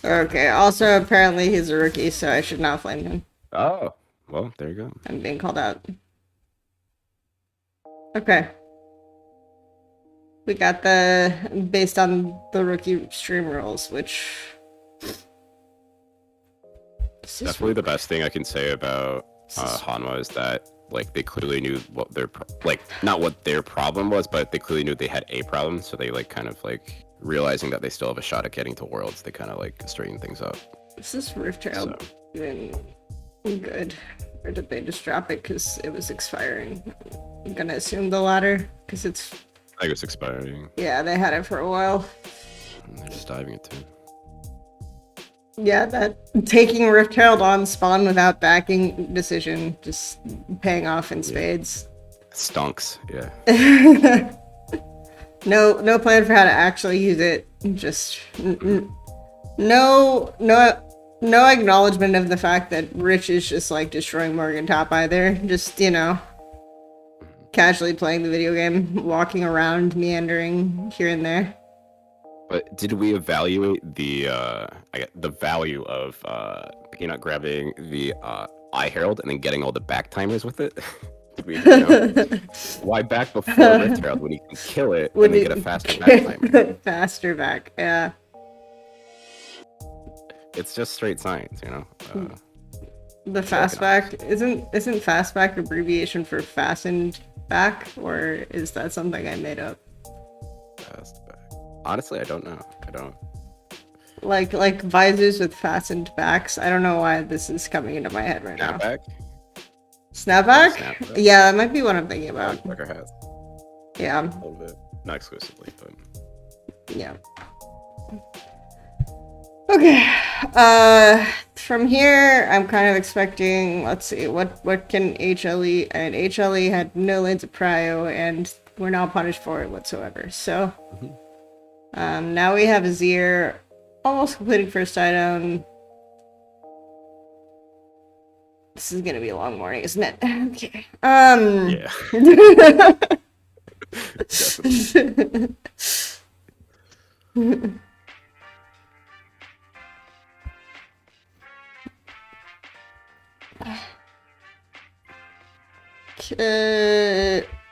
Okay, also, apparently he's a rookie, so I should not flame him. Oh, well, there you go. I'm being called out. Okay. We got based on the rookie stream rules, which... Definitely the best thing I can say about Hanwha is that, like, they clearly knew what their, not what their problem was, but they clearly knew they had a problem, so they, like, kind of, like, realizing that they still have a shot at getting to Worlds, they kind of, like, straighten things up. Is this Riftchild even good? Or did they just drop it because it was expiring? I'm gonna assume the latter, because it's... I think it's expiring. Yeah, they had it for a while. And they're just diving it, too. Yeah, that taking Riftchild on spawn without backing decision just paying off in spades. Stonks, yeah. No plan for how to actually use it. Just no acknowledgement of the fact that Rich is just like destroying Morgan top either. Just, you know, casually playing the video game, walking around, meandering here and there. But did we evaluate the value of Peanut grabbing the Eye Herald and then getting all the back timers with it? Why back before Rift Herald when you can kill it and then get a faster back timer? Faster back, yeah. It's just straight science, The fastback isn't fastback abbreviation for fastened back, or is that something I made up? Fastback. Honestly, I don't know. I don't. Like visors with fastened backs. I don't know why this is coming into my head right Snapback? now. Snapback? Snapback? Yeah, that might be what I'm thinking about. Tucker has Yeah. a little bit, not exclusively, but Yeah. Okay. From here, I'm kind of expecting. Let's see. What can HLE? And HLE had no lanes of prio, and we're not punished for it whatsoever. So, now we have Azir almost completing first item. This is gonna be a long morning, isn't it? Okay. yeah. Definitely.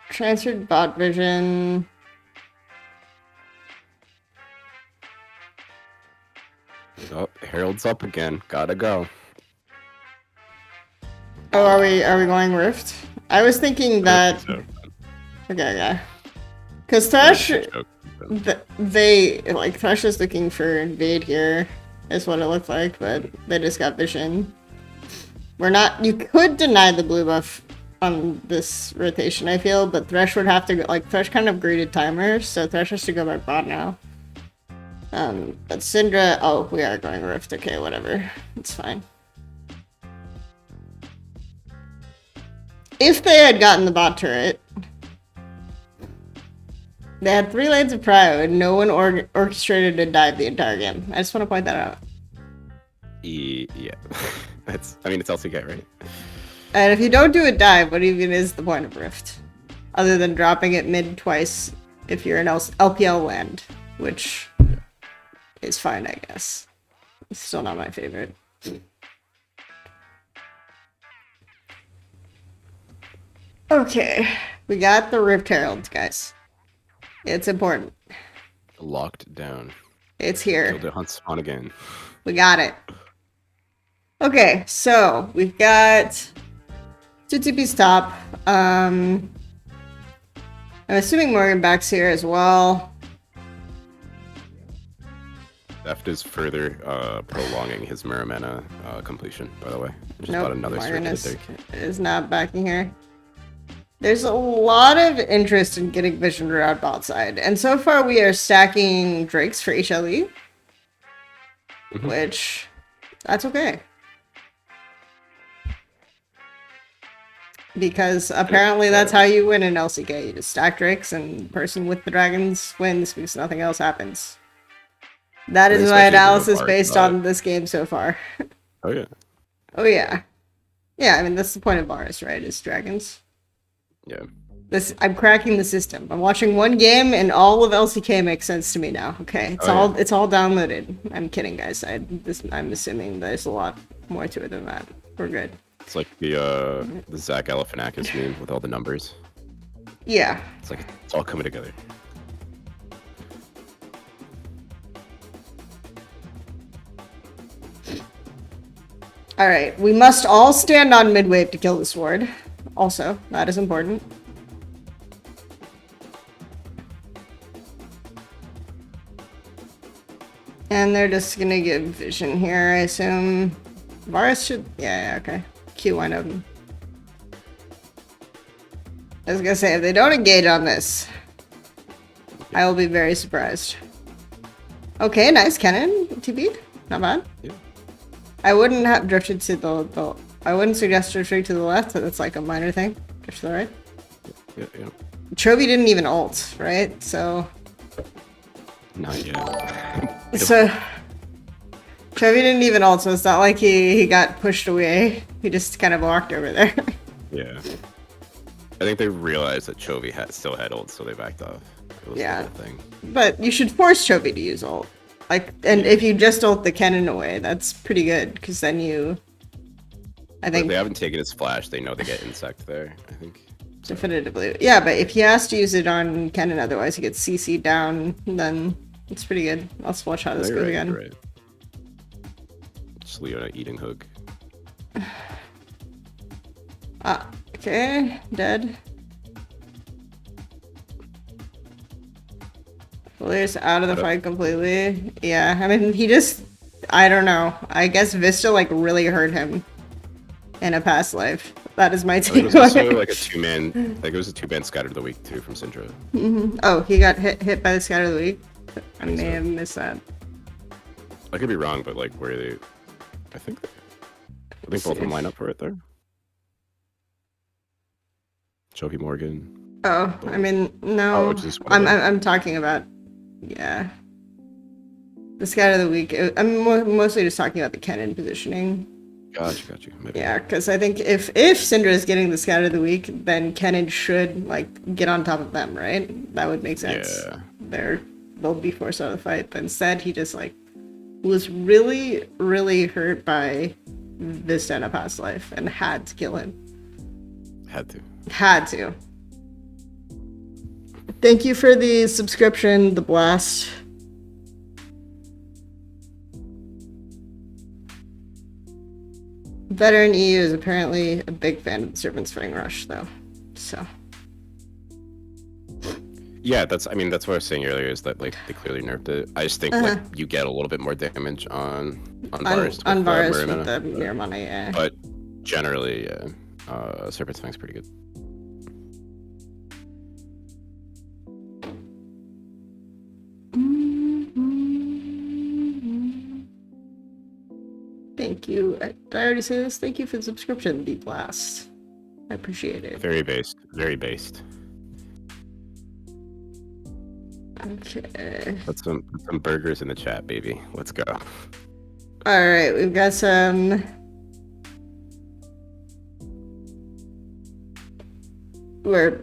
Transferred bot vision. Oh, Herald's up again. Gotta go. Oh, are we going Rift? I was thinking that. So, Okay, yeah. Because Thresh, joke. Thresh is looking for invade here, is what it looked like, but they just got vision. We're not. You could deny the blue buff on this rotation, I feel, but Thresh would have to go. Like Thresh kind of greeted timers, so Thresh has to go back bot now. But Syndra. Oh, we are going Rift. Okay, whatever. It's fine. If they had gotten the bot turret, they had 3 lanes of prio and no one orchestrated a dive the entire game. I just want to point that out. Yeah. It's LCK, right? And if you don't do a dive, what even is the point of Rift? Other than dropping it mid twice if you're in LPL land, which is fine, I guess. It's still not my favorite. Okay, we got the Rift Herald, guys. It's important. Locked down. It's here. Kill the hunt spawn again. We got it. Okay, so we've got 2 TPs top. I'm assuming Morgan back's here as well. Theft is further prolonging his mirror mana completion, by the way. Just Nope, about another Morgan circuit is not backing here. There's a lot of interest in getting vision around bot side, and so far we are stacking Drakes for HLE, which, that's okay. Because apparently that's how you win in LCK. You just stack Drakes and the person with the dragons wins because nothing else happens. That is my analysis based on this game so far. Oh yeah. Oh yeah. Yeah, I mean that's the point of bars, right? Is dragons. Yeah. I'm cracking the system. I'm watching one game and all of LCK makes sense to me now. Okay, it's all downloaded. I'm kidding, guys. I'm assuming there's a lot more to it than that. We're good. It's like the Zach Galifianakis meme with all the numbers. Yeah. It's like it's all coming together. All right, we must all stand on mid wave to kill the sword. Also, that is important. And they're just gonna give vision here, I assume. Varus should, yeah, okay. Q wind up. I was gonna say, if they don't engage on this, I will be very surprised. Okay, nice cannon, TP, not bad. Yeah. I wouldn't have drifted to the I wouldn't suggest drifting to the left, so that's like a minor thing. Drift to the right. Yeah. Chovy didn't even ult, right? So. Not yet. So. Chovy didn't even ult, so it's not like he got pushed away. He just kind of walked over there. Yeah. I think they realized that Chovy still had ult, so they backed off. It was Yeah. the thing. But you should force Chovy to use ult. Like, and if you just ult the cannon away, that's pretty good, because then you... I think... If they haven't taken his flash, they know they get insect there, I think. Definitively. Yeah, but if he has to use it on Kennen, otherwise he gets CC'd down, then it's pretty good. Let's watch how this goes again. You're right. Just Leona eating hook. Okay, dead. Valier's out of the fight completely. Yeah, I mean, he just, I don't know. I guess Vista, like, really hurt him in a past life. That is my take. It was also like a two-man, like it was a two-man scatter of the week, too, from Syndra. Oh, he got hit by the scatter of the week? I may have missed that. I could be wrong, but, like, where they, I think both of them line up for it there. Jovi Morgan. Oh, I mean, no. I'm talking about, yeah. The scatter of the week. I'm mostly just talking about the Kennen positioning. Got you. Maybe. Yeah, because I think if Syndra is getting the scatter of the week, then Kennen should, like, get on top of them, right? That would make sense. Yeah. They'll be forced out of the fight, but instead he just, like, was really, really hurt by Vista in a past life and had to kill him. Had to. Thank you for the subscription, The Blast. Veteran EU is apparently a big fan of the Serpent's Fang Rush, though. So. Yeah, that's what I was saying earlier, is that, like, they clearly nerfed it. I just think, like, you get a little bit more damage on Varus. On Varus with the Mirror Money, yeah. But generally, yeah, Serpent's Fang's pretty good. Thank you. Did I already say this? Thank you for the subscription, The Blast. I appreciate it. Very based. Very based. Okay. Put some burgers in the chat, baby. Let's go. Alright, we've got some... We're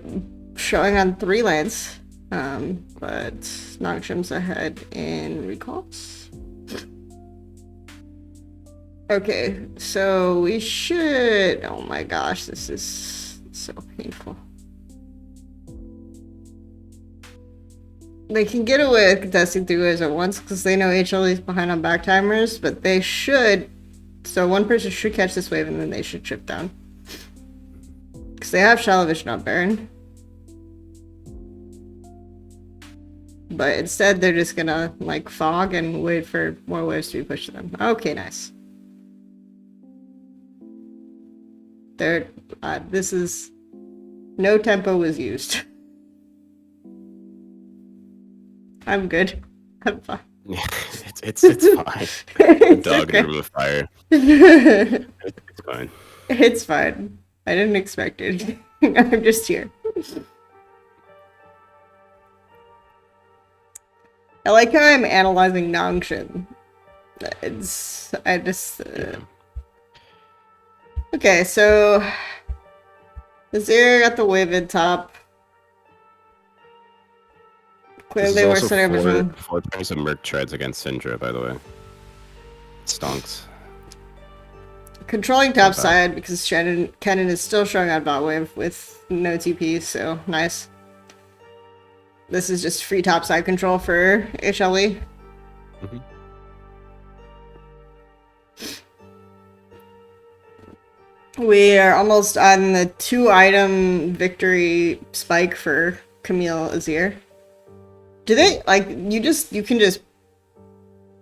showing on 3 lanes, but Nongshim's ahead in recalls. Okay, so we should... Oh my gosh, this is so painful. They can get away with contesting 3 waves at once because they know HLE is behind on back timers, but they should... So one person should catch this wave and then they should chip down. Because they have Shallow Vision on Baron. But instead they're just gonna, like, fog and wait for more waves to be pushed to them. Okay, nice. This is... No tempo was used. I'm good. I'm fine. Yeah, it's fine. The dog in the room of fire. It's fine. It's fine. I didn't expect it. I'm just here. I like how I'm analyzing Nongshim. Okay, so Azir got the wave in top. Clearly we're setting up vision. 4 turns of Merc treads against Syndra, by the way. Stonks. Controlling top side because Kennen is still showing on bot wave with no TP, so nice. This is just free top side control for HLE. We are almost on the 2-item victory spike for Camille Azir. Do they, like, you can just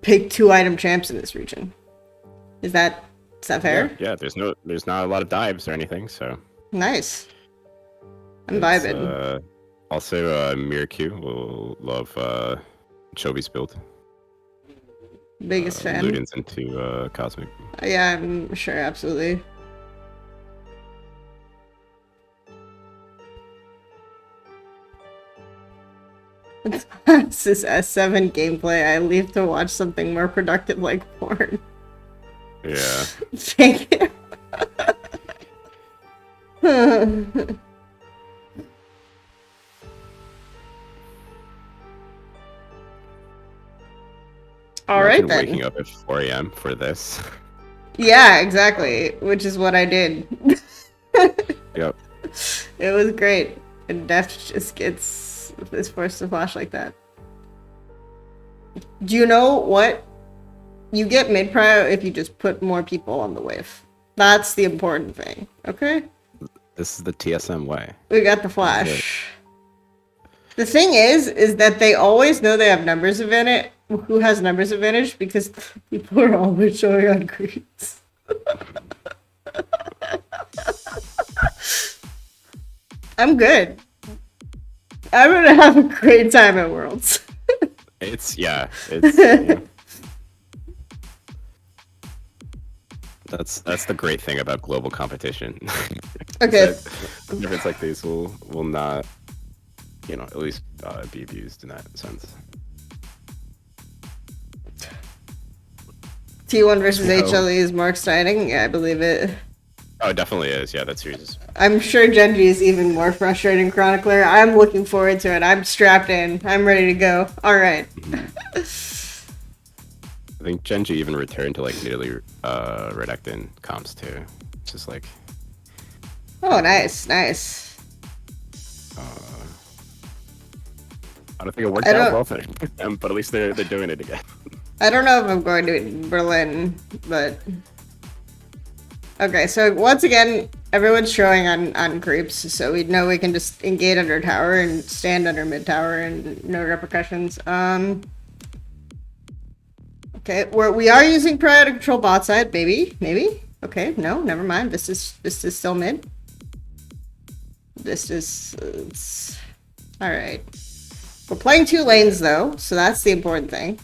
pick 2-item champs in this region? Is that fair? Yeah, there's not a lot of dives or anything, so. Nice. I'm vibing. Also, Mirku will love Chobi's build. Biggest fan. Luden's into Cosmic. Yeah, I'm sure, absolutely. This is S7 gameplay. I leave to watch something more productive like porn. Yeah. Thank you. Alright then. Waking up at 4 AM for this. Yeah, exactly. Which is what I did. Yep. It was great. And Deft just is forced to flash like that. Do you know what? You get mid prio if you just put more people on the wave. That's the important thing, okay? This is the TSM way. We got the flash. The thing is that they always know they have numbers advantage. Who has numbers advantage? Because people are always showing on creeps. I'm good. I'm gonna have a great time at Worlds. Yeah. That's the great thing about global competition. Okay. Difference like these will not, at least be abused in that sense. T1 versus HLE is more exciting. Yeah, I believe it. Oh, it definitely is. Yeah, that series is. I'm sure Genji is even more frustrating, Chronicler. I'm looking forward to it. I'm strapped in. I'm ready to go. All right. I think Genji even returned to like nearly Redactin comps too. It's just like. Oh, nice. I don't think it worked out well for them, but at least they're doing it again. I don't know if I'm going to Berlin, but okay. So once again, everyone's showing on creeps, so we know we can just engage under tower and stand under mid tower and no repercussions. Okay, we are using prio to control bot side, maybe. Okay, no, never mind. This is still mid. This is all right. We're playing 2 lanes though, so that's the important thing.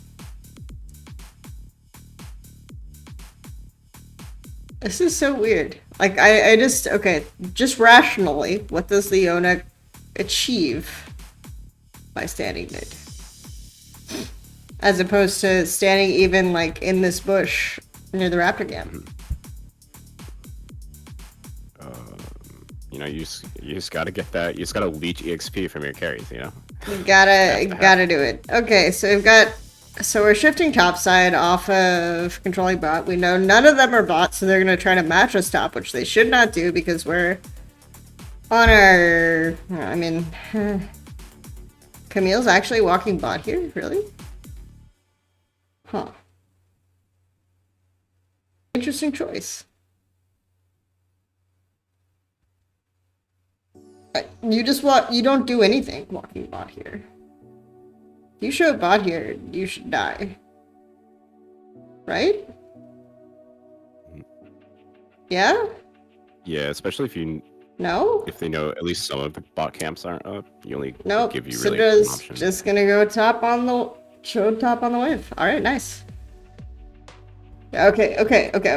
This is so weird. Like, I just, okay, just rationally, what does Leona achieve by standing mid? As opposed to standing even, like, in this bush near the Raptor camp. You just gotta get that, you just gotta leech EXP from your carries, You gotta do it. Okay, so we're shifting top side off of controlling bot. We know none of them are bots, so they're gonna try to match us top, which they should not do because we're on our, Camille's actually walking bot here? Really? Huh. Interesting choice. You don't do anything walking bot here. You show bot here, you should die. Right? Yeah? Yeah, especially if you... No? If they know at least some of the bot camps aren't up, you only give you really Sydra's one option. just gonna go top on the wave. Alright, nice. Okay.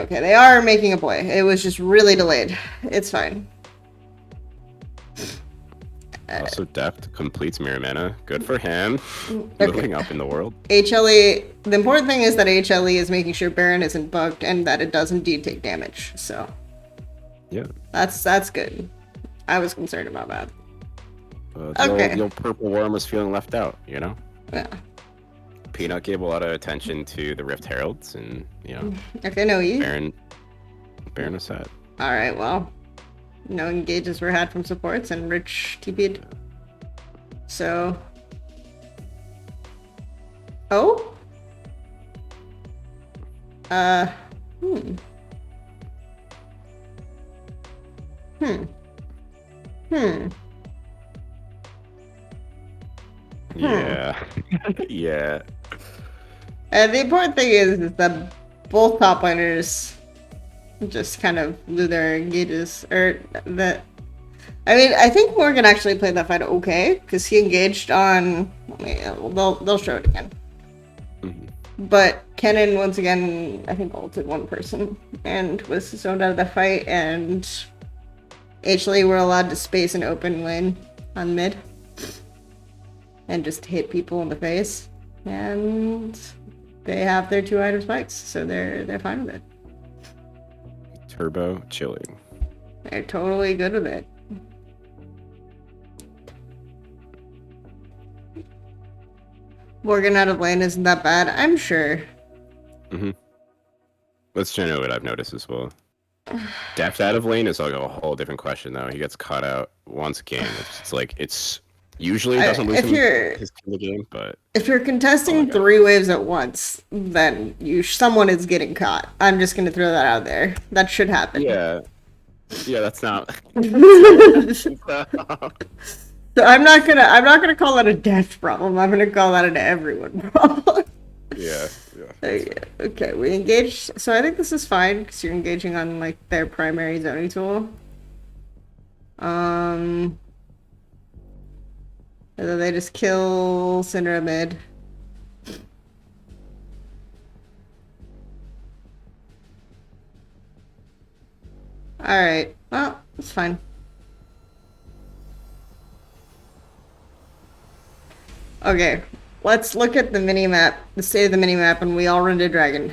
They are making a play. It was just really delayed. It's fine. Also, Deft completes Mirror Mana. Good for him. Okay. Moving up in the world. HLE, the important thing is that HLE is making sure Baron isn't bugged and that it does indeed take damage. So, yeah, that's good. I was concerned about that. The old purple worm was feeling left out, Yeah. Peanut gave a lot of attention to the Rift Heralds, and Okay, no E. Baron was set. All right, well. No engages were had from supports and Rich TP'd. So. Oh? Yeah. Yeah. And the important thing is that both top laners just kind of blew their engages, I think Morgan actually played that fight okay because he engaged on. They'll show it again. But Kennen once again, I think ulted one person and was zoned out of the fight, and HLE were allowed to space an open lane on mid and just hit people in the face, and they have their 2 item spikes, so they're fine with it. Turbo chilling. They're totally good with it. Morgan out of lane isn't that bad, I'm sure. That's generally what I've noticed as well. Deft out of lane is like a whole different question, though. He gets caught out once a game. It's like it's usually doesn't lose him his kill the game, but if you're contesting 3 waves at once, then someone is getting caught. I'm just gonna throw that out there. That should happen. Yeah, that's not. So I'm not gonna call that a Deft problem. I'm gonna call that an everyone problem. Yeah. Okay, we engage. So I think this is fine because you're engaging on like their primary zoning tool. And then they just kill Syndra mid. Alright, well, it's fine. Okay, let's look at the mini-map, the state of the mini-map, and we all run to Dragon.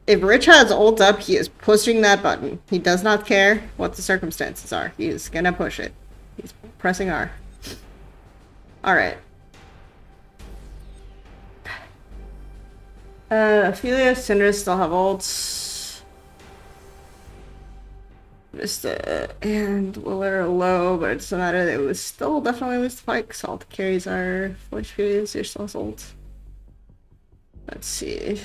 If Rich has ult up, he is pushing that button. He does not care what the circumstances are. He is gonna push it. He's pressing R. Alright. Ophelia, Syndra still have ults. And Willer are low, but it doesn't matter. They would still definitely lose the fight because all the carries are full HP. You're still ult. Let's see.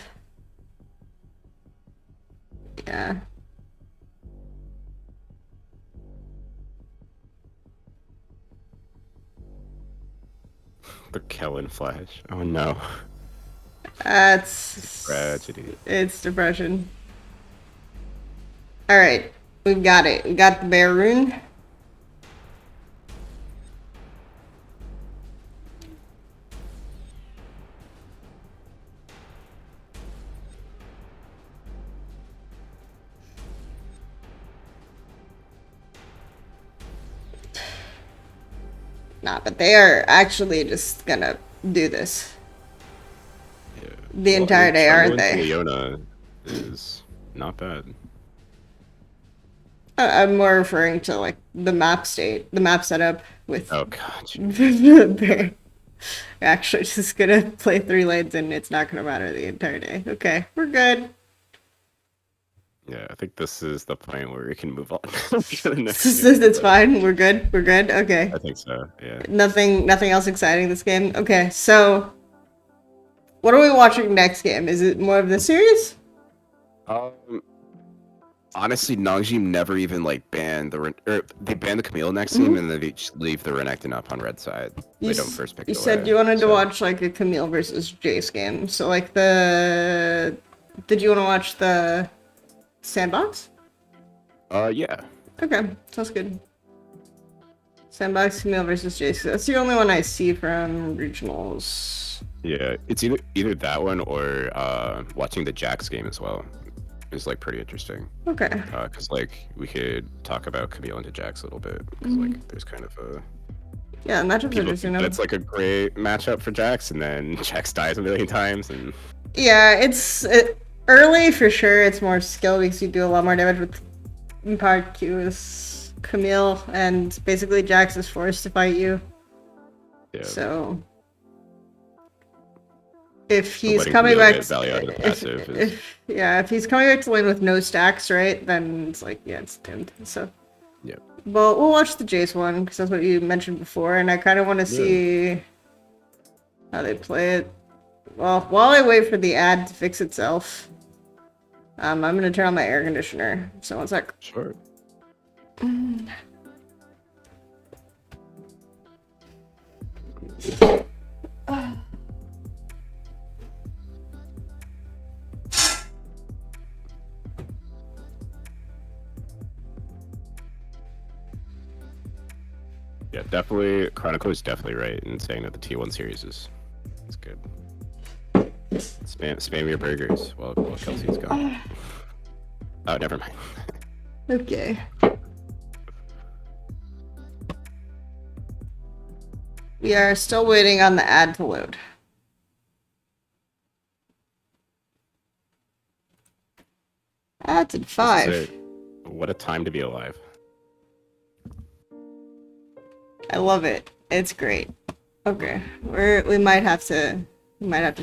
Yeah. The Kellen flash. Oh no. That's tragedy. It's depression. Alright. We've got it. We got the bear rune. Nah, but they are actually just gonna do this. Yeah. The entire day, aren't they? Leona is not bad. I'm more referring to like the map state, the map setup with. Oh god. They're actually just gonna play 3 lanes and it's not gonna matter the entire day. Okay, we're good. Yeah, I think this is the point where we can move on. It's fine. We're good. We're good. Okay. I think so. Yeah. Nothing else exciting this game. Okay, so what are we watching next game? Is it more of the series? Honestly, Nangjim never even like banned they banned the Camille next team and then they just leave the Renekton up on red side. They don't first pick it away. You said you wanted to watch like a Camille versus Jace game. So like did you want to watch the Sandbox? Yeah. Okay, sounds good. Sandbox Camille versus Jace. That's the only one I see from regionals. Yeah, it's either that one or watching the Jax game as well. Is like pretty interesting. Okay. Because like we could talk about Camille into Jax a little bit because like there's kind of a matchups interesting. It's like a great matchup for Jax, and then Jax dies a million times, and yeah, it's early for sure. It's more skill because you do a lot more damage with Empowered Q is Camille, and basically Jax is forced to fight you. Yeah. So if he's coming back, if he's coming back to lane with no stacks, right, then it's like, yeah, it's doomed. So, yeah. Well, we'll watch the Jace one because that's what you mentioned before, and I kind of want to see how they play it. Well, while I wait for the ad to fix itself, I'm gonna turn on my air conditioner. So one sec. Sure. Yeah, definitely. Chronicle is definitely right in saying that the T1 series is good. Spam your burgers while Kelsey's gone. Oh, never mind. Okay. We are still waiting on the ad to load. That's at 5. What a time to be alive. I love it. It's great. Okay, we might have to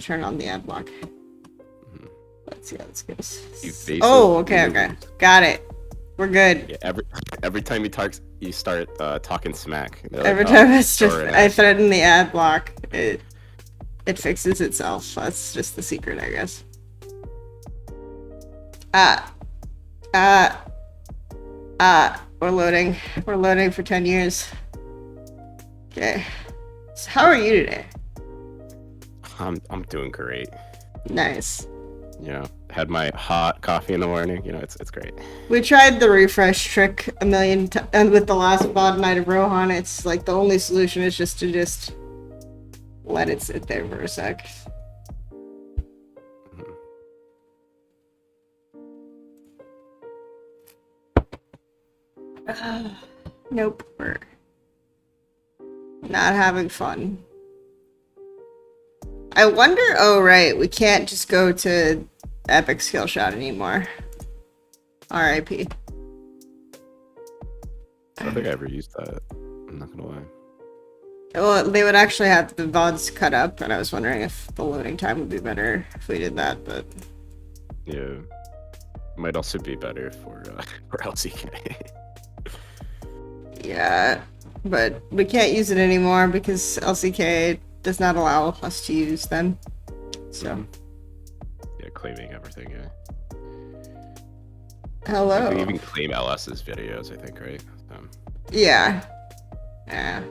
turn on the ad block. Let's see how this goes. Evasive Oh, okay, okay. maneuvers. Got it. We're good. Yeah, every time you start talking smack. they're Every like, time "Oh, I threaten the ad block, it fixes itself. That's just the secret, I guess. We're loading. We're loading for 10 years. Okay. So how are you today? I'm doing great. Nice. You know, had my hot coffee in the morning. You know, it's great. We tried the refresh trick a million times, and with the last VOD Night of Rohan, it's like the only solution is just to let it sit there for a sec. Nope, we're not having fun. I wonder, oh right, we can't just go to Epic Skill Shot anymore. RIP. I don't think I ever used that. I'm not gonna lie. Well, they would actually have the VODs cut up, and I was wondering if the loading time would be better if we did that, but... Yeah. Might also be better for LCK. Yeah, but we can't use it anymore because LCK does not allow us to use them. So. Yeah, claiming everything, yeah. Hello. You can even claim LS's videos, I think, right? Yeah. Yeah.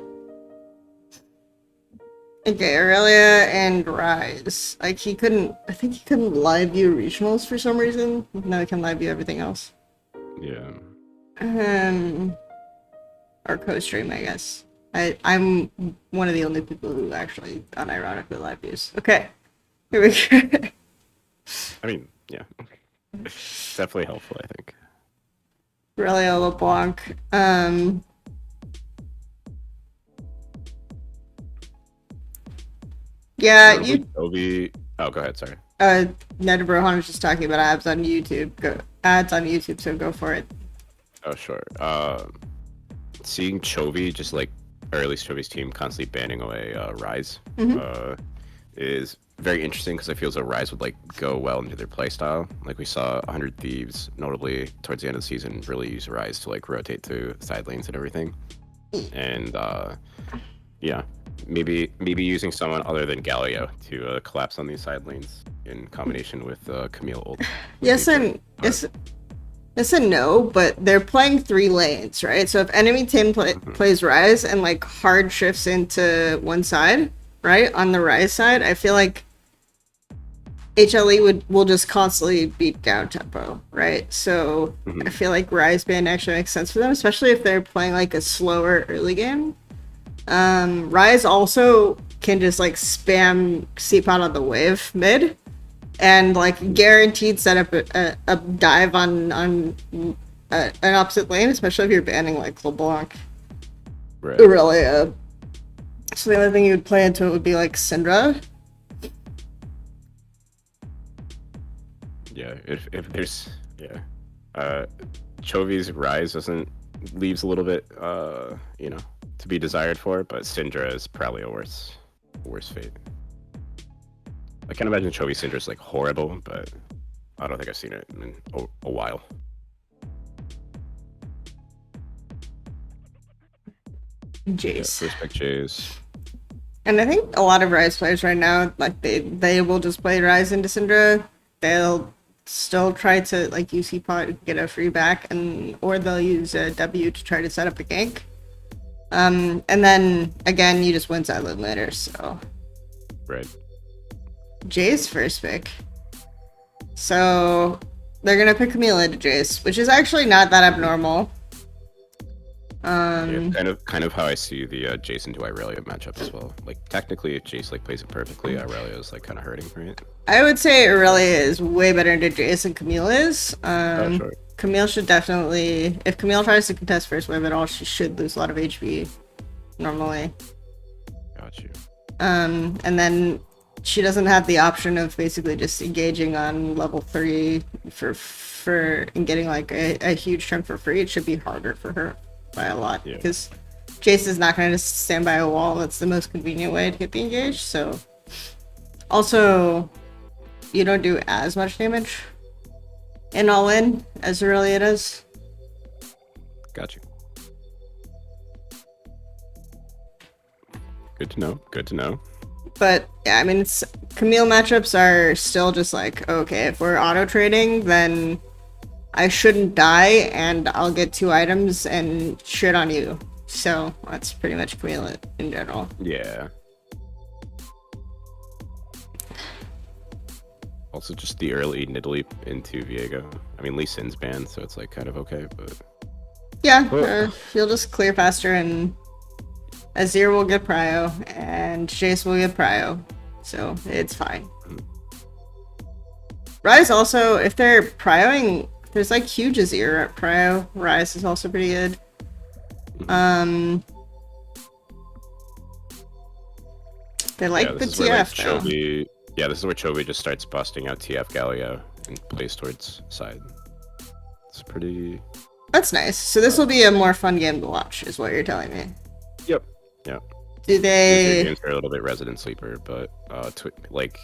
Okay, Aurelia and Rise. Like, I think he couldn't live view regionals for some reason. Now he can live view everything else. Yeah. Or co-stream, I guess. I'm one of the only people who actually unironically live views. Okay. Here we go. I mean, yeah. It's definitely helpful, I think. Aurelia LeBlanc. Yeah, you... Obi... Oh, go ahead, sorry. Ned Brohan was just talking about ads on YouTube. Ads on YouTube, so go for it. Oh, sure. Seeing Chovy just like, or at least Chovy's team constantly banning away Rise is very interesting because I feel as though Rise would like go well into their playstyle. Like we saw 100 Thieves, notably towards the end of the season, really use Rise to like rotate to side lanes and everything. And yeah, maybe using someone other than Galio to collapse on these side lanes in combination with Camille ult. Yes and no, but they're playing 3 lanes, right? So if enemy team plays Rise and like hard shifts into one side, right, on the Rise side, I feel like HLE will just constantly beat down tempo, right? So I feel like Rise ban actually makes sense for them, especially if they're playing like a slower early game. Rise also can just like spam C-Pod on the wave mid and like guaranteed set up a dive on an opposite lane, especially if you're banning like LeBlanc. Right. Aurelia. So the only thing you would play into it would be like Syndra. Yeah, if there's Chovy's Rise leaves a little bit you know, to be desired for, but Syndra is probably a worse fate. I can't imagine Chovy Syndra's like horrible, but I don't think I've seen it in a while. Jace. Yeah, respect Jace. And I think a lot of Rise players right now, like they will just play Rise into Syndra. They'll still try to like use C-Pod, get a free back, or they'll use a W to try to set up a gank. And then again, you just win side lane later. So. Right. Jace first pick. So they're gonna pick Camille into Jace, which is actually not that abnormal. Yeah, kind of how I see the Jace into Irelia matchup as well. Like technically, if Jace like plays it perfectly, Irelia is like kind of hurting, right? I would say Aurelia is way better into Jace than Camille is. Sure. Camille should definitely, if Camille tries to contest first wave at all, she should lose a lot of HP normally. Got you. And then she doesn't have the option of basically just engaging on level 3 and getting like a huge chunk for free. It should be harder for her by a lot because Jace is not going to just stand by a wall. That's the most convenient way to get the engage. So also you don't do as much damage in all-in as Aurelia does. Got you. Good to know. Good to know. But yeah, I mean, Camille matchups are still just like, okay, if we're auto trading, then I shouldn't die and I'll get 2 items and shit on you. So that's pretty much Camille in general. Yeah. Also, just the early Nidalee into Viego. I mean, Lee Sin's banned, so it's like kind of okay, but yeah, you'll just clear faster, and Azir will get prio, and Jace will get prio, so it's fine. Ryze also, if they're prioing, there's like huge Azir at prio. Ryze is also pretty good. They like the TF though. Yeah, this is where Chovy just starts busting out TF Galio and plays towards side. It's pretty... That's nice. So this will be a more fun game to watch, is what you're telling me. Yep. Yep. Do they... Games are a little bit resident sleeper, but like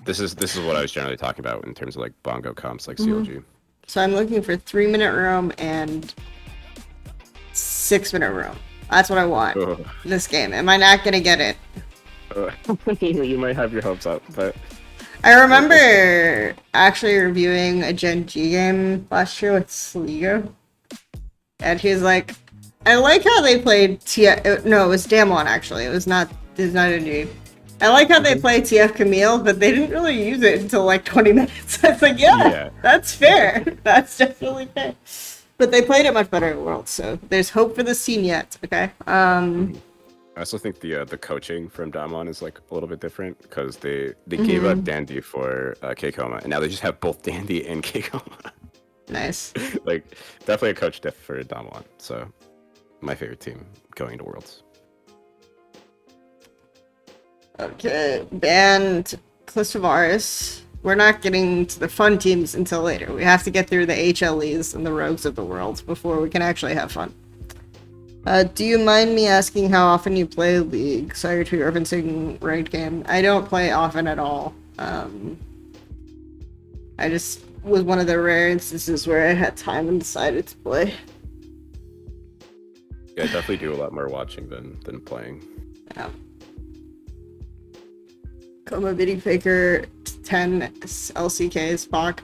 this is what I was generally talking about in terms of like bongo comps like CLG. So I'm looking for 3-minute roam and 6-minute roam. That's what I want. This game. Am I not gonna get it? You might have your hopes up, but I remember actually reviewing a Gen G game last year with Sligo, and he was like, "I like how they played TF." No, it was Damwon actually. It was not a G. I like how they play TF Camille, but they didn't really use it until like 20 minutes. I was like, yeah, that's fair. That's definitely fair. But they played it much better in Worlds, so there's hope for the scene yet. Okay. I also think the coaching from Damwon is like a little bit different because they gave up Dandy for K-Coma, and now they just have both Dandy and K-Coma. Nice. Like definitely a coach diff for Damwon. So my favorite team going into Worlds. Okay, banned Clistavaris. We're not getting to the fun teams until later. We have to get through the HLEs and the rogues of the world before we can actually have fun. Do you mind me asking how often you play League? Sorry to referencing ranked game. I don't play often at all. I just was one of the rare instances where I had time and decided to play. Yeah, I definitely do a lot more watching than playing. Yeah. Coma Biddy Faker 10 LCK Spock.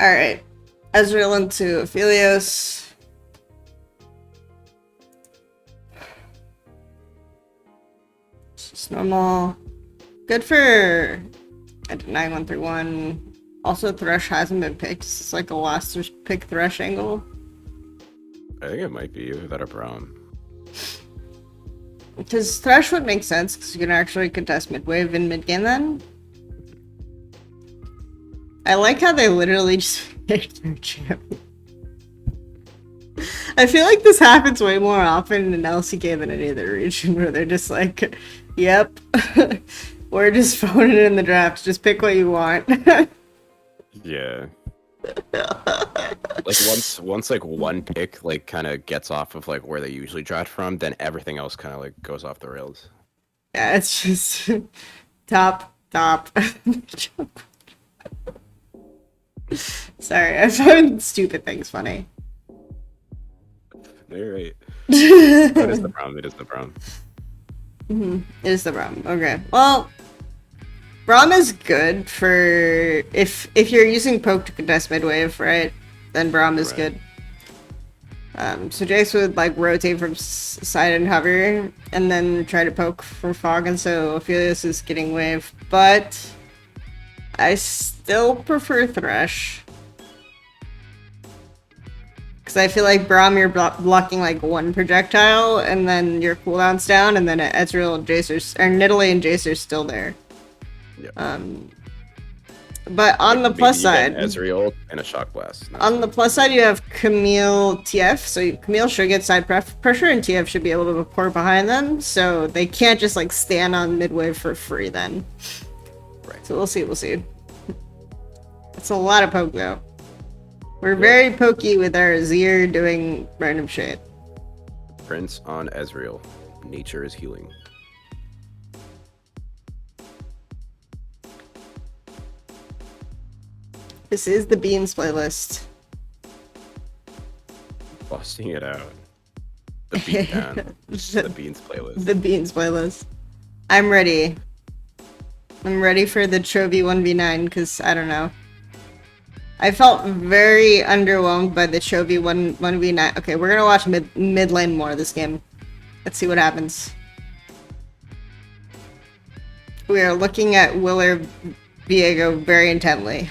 Alright. Ezreal into Aphelios. Just normal. Good for a 9131. Also, Thresh hasn't been picked. It's like a last pick Thresh angle. I think it might be either that or Braum. Because Thresh would make sense, because you can actually contest mid-wave in mid-game then. I like how they literally just picked their champion. I feel like this happens way more often in LCK than any other region, where they're just like, yep, we're just phoning it in the draft, just pick what you want. Yeah. Like once like one pick like kind of gets off of like where they usually draft from, then everything else kind of like goes off the rails. Yeah, it's just top. Sorry, I find stupid things funny. You're right. It is the problem. It is the problem. It is the problem. Okay. Well, Braum is good for if you're using poke to contest midwave, right? Then Braum is good. So Jace would like rotate from side and hover, and then try to poke for fog, and so Aphelios is getting wave. But I still prefer Thresh. Because I feel like Braum, you're blocking like one projectile, and then your cooldown's down, and then Ezreal and Jace or Nidalee and Jace are still there. Yeah. But on the plus side, Ezreal and a shock blast. On the plus side, you have Camille TF, so Camille should get side pressure, and TF should be able to pour behind them, so they can't just like stand on midwave for free then. Right. So we'll see. It's a lot of poke though. We're very pokey with our Azir doing random shit. Prince on Ezreal. Nature is healing. This is the Beans playlist. Busting it out. The beatdown. The Beans playlist. The Beans playlist. I'm ready. I'm ready for the Chovy 1v9 because I don't know. I felt very underwhelmed by the Chovy 1v9. Okay, we're gonna watch mid lane more this game. Let's see what happens. We are looking at Willer Viego very intently.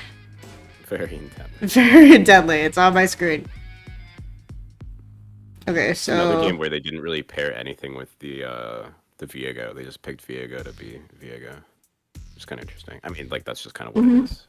Very intense. Very intently. It's on my screen. Okay, so Another game where they didn't really pair anything with the Viego. They just picked Viego to be Viego. It's kind of interesting. I mean, like, that's just kind of what it is.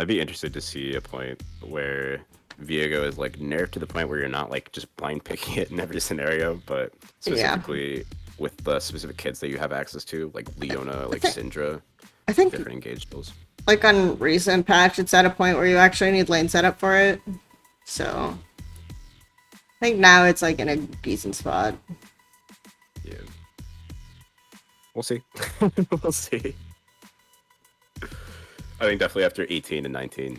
I'd be interested to see a point where Viego is like nerfed to the point where you're not like just blind picking it in every scenario, but specifically with the specific kids that you have access to, like Leona, like Syndra, I think different engage tools. Like on recent patch, it's at a point where you actually need lane setup for it. So I think now it's like in a decent spot. Yeah. We'll see. We'll see. I think definitely after 18 and 19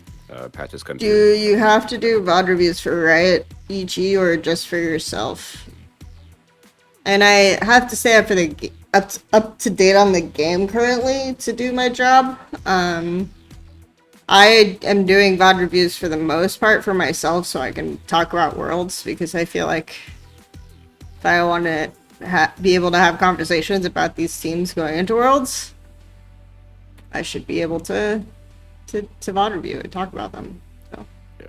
patches come through. Do you have to do VOD reviews for Riot EG or just for yourself? And I have to say, for the up to date on the game currently to do my job, I am doing VOD reviews for the most part for myself, so I can talk about Worlds, because I feel like if I want to be able to have conversations about these teams going into Worlds, I should be able to VOD review and talk about them. So. Yeah.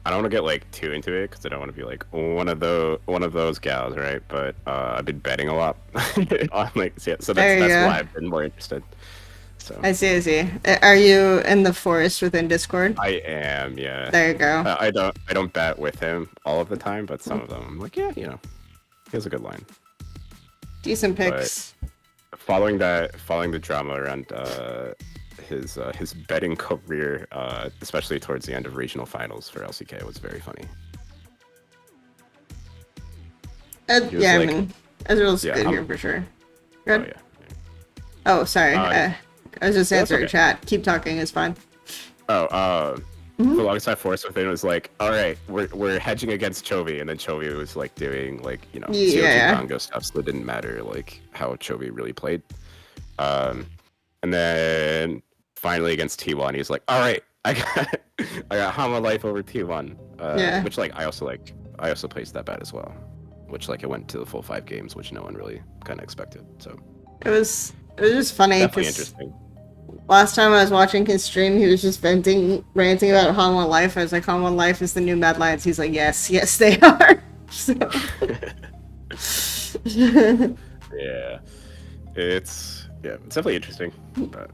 I don't want to get like too into it because I don't want to be like one of those gals, right? But I've been betting a lot on like so that's why I've been more interested. So I see. Are you in the forest within Discord? I am, yeah. There you go. I don't bet with him all of the time, but some of them I'm like, yeah, you know, he has a good line. Decent picks. But following the drama around his betting career, especially towards the end of regional finals for LCK, was very funny. Yeah, I mean, Ezreal's good here for sure. Good. Oh, yeah. Oh, sorry. I was just answering chat. Keep talking, it's fine. The longest I forced with it was like, all right, we're hedging against Chovy, and then Chovy was like doing like, you know, COG Congo stuff, so it didn't matter like how Chovy really played. And then finally against T1, he's like, all right, I got Hama Life over T1. Which like I also placed that bet as well. Which like it went to the full 5 games, which no one really kind of expected. So it was just funny. Definitely interesting. Last time I was watching his stream, he was just ranting about Hanwha Life. I was like, Hanwha Life is the new Mad Lions. He's like, yes, they are. So. Yeah, it's definitely interesting. But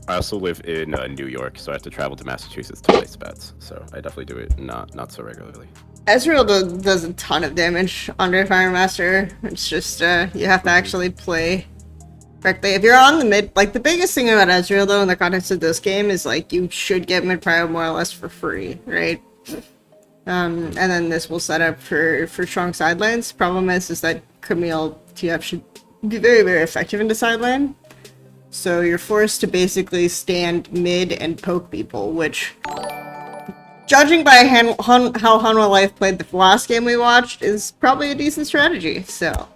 I also live in New York, so I have to travel to Massachusetts to place bets. So I definitely do it not so regularly. Ezreal does a ton of damage under Fire Master. It's just you have to actually play correctly. If you're on the mid, like the biggest thing about Ezreal though in the context of this game is like you should get mid prio more or less for free, right? And then this will set up for strong side lanes. Problem is that Camille TF should be very, very effective into side lane. So you're forced to basically stand mid and poke people, which, judging by how Hanwha Life played the last game we watched, is probably a decent strategy. So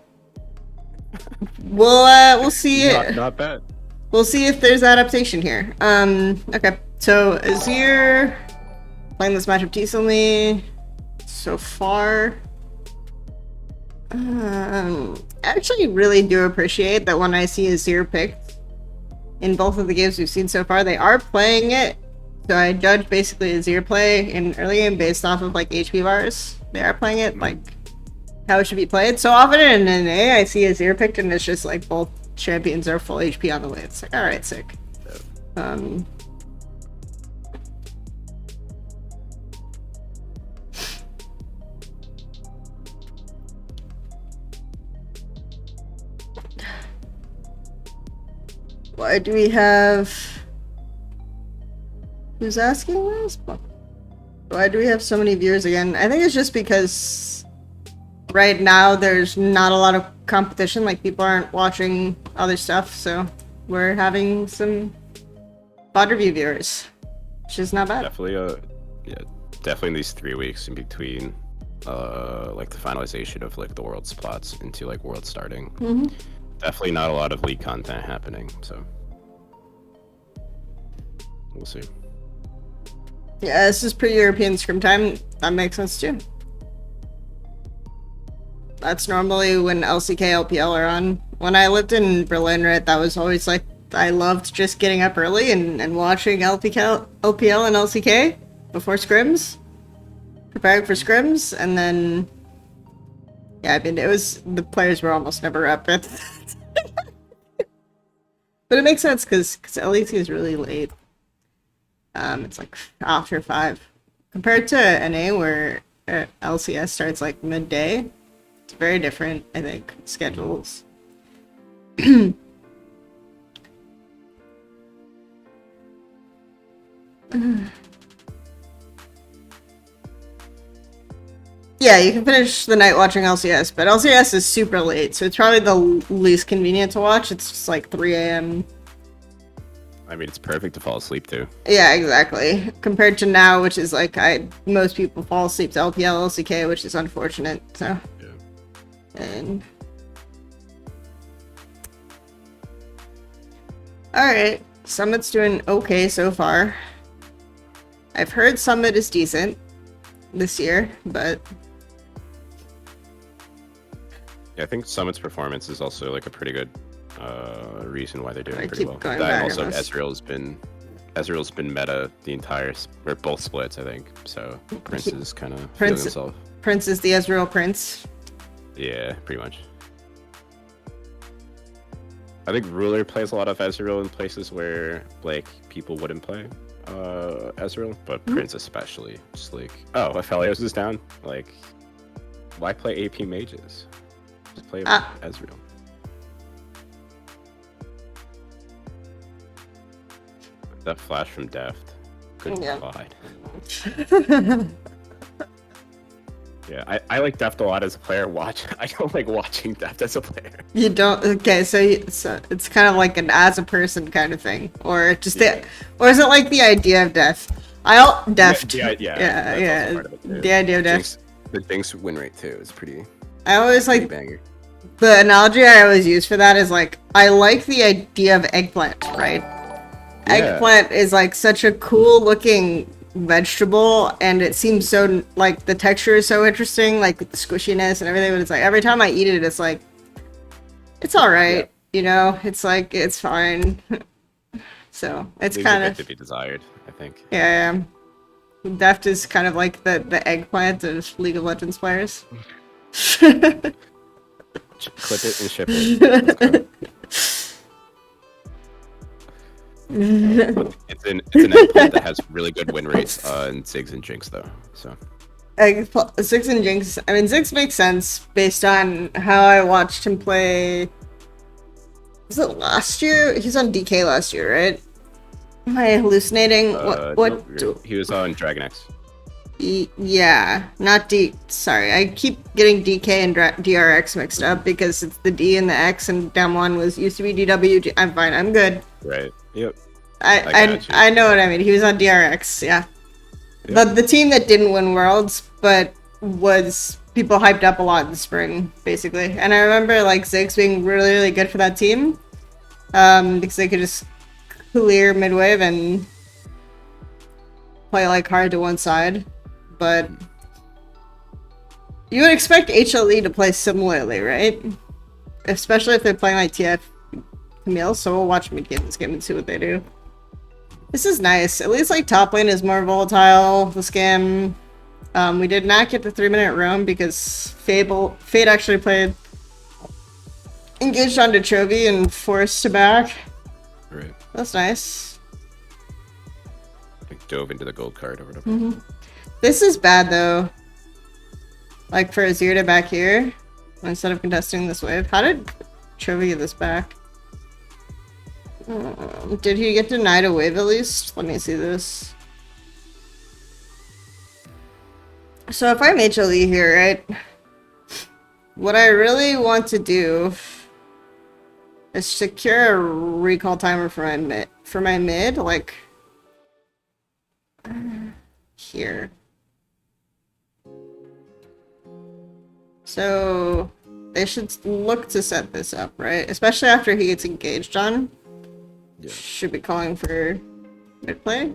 we'll see. Not bad. We'll see if there's adaptation here. Okay, so Azir playing this matchup decently so far. I actually really do appreciate that when I see Azir picked in both of the games we've seen so far, they are playing it. So I judge basically Azir play in early game based off of like HP bars. They are playing it like how it should be played. So often in an A, I see Azir picked and it's just like both champions are full HP on the way. It's like, alright, sick. Why do we have Who's asking this? Why do we have so many viewers again? I think it's just because right now there's not a lot of competition. Like, people aren't watching other stuff, so we're having some VOD review viewers, which is not bad. Definitely, yeah, definitely in these 3 weeks in between, like the finalization of like the world spots into like world starting. Definitely not a lot of league content happening, so we'll see. Yeah, this is pre-European scrim time. That makes sense too. That's normally when LCK, LPL are on. When I lived in Berlin, right, that was always like, I loved just getting up early and watching LPL and LCK before scrims, preparing for scrims, and then, yeah, I mean, it was, the players were almost never up at but it makes sense because LEC is really late. It's like after 5. Compared to NA where LCS starts like midday, it's very different, I think, schedules. Yeah, you can finish the night watching LCS, but LCS is super late, so it's probably the least convenient to watch. It's just like 3 a.m. I mean, it's perfect to fall asleep to. Yeah, exactly. Compared to now, which is like, most people fall asleep to LPL, LCK, which is unfortunate, so. Yeah. And... Alright, Summit's doing okay so far. I've heard Summit is decent this year, but... Yeah, I think Summit's performance is also like a pretty good reason why they're doing pretty well. That and also Ezreal's been meta the entire, or both splits, I think. So Prince is kind of feeling himself. Prince is the Ezreal Prince. Yeah, pretty much. I think Ruler plays a lot of Ezreal in places where like people wouldn't play Ezreal, but Prince especially. Just like, oh, Aphelios is down. Like, why play AP mages? Just play Ezreal. That flash from Deft. Good God. Yeah, I like Deft a lot as a player. I don't like watching Deft as a player. You don't? Okay, so it's kind of like an as a person kind of thing, or just or is it like the idea of Deft? Deft. Yeah. The idea of Deft. The Jinx win rate too is pretty. I always like banger. The analogy I always use for that is like, I like the idea of eggplant, right? Yeah. Eggplant is like such a cool looking vegetable, and it seems so, like, the texture is so interesting, like with the squishiness and everything, but it's like every time I eat it, it's like, it's alright, you know? It's like, it's fine. So it's kind of to be desired, I think. Yeah. Deft is kind of like the eggplant of League of Legends players. Clip it and ship it. It's an eggplant that has really good win rates in Ziggs and Jinx though. So Ziggs and Jinx. I mean, Ziggs makes sense based on how I watched him play. Was it last year? He was on DK last year, right? Am I hallucinating? What? No, he was on Dragon X. Yeah, not D. Sorry, I keep getting DK and DRX mixed up because it's the D and the X, and down one used to be DW. I'm fine. I'm good. Right. Yep. I know what I mean. He was on DRX. Yeah. Yep. The team that didn't win Worlds, but was people hyped up a lot in the spring, basically. And I remember like Ziggs being really, really good for that team, because they could just clear mid wave and play like hard to one side. But you would expect HLE to play similarly, right? Especially if they're playing like TF Camille, so we'll watch mid game this game and see what they do. This is nice. At least like top lane is more volatile this game. We did not get the 3-minute roam because Fade actually played engaged onto Chovy and forced to back. Right. That's nice. Like dove into the gold card or whatever. This is bad though. Like for Azir to back here instead of contesting this wave. How did Chovy get this back? Did he get denied a wave at least? Let me see this. So if I'm HLE here, right? What I really want to do is secure a recall timer for my mid, like here. So they should look to set this up, right? Especially after he gets engaged on. Yeah. Should be calling for mid play.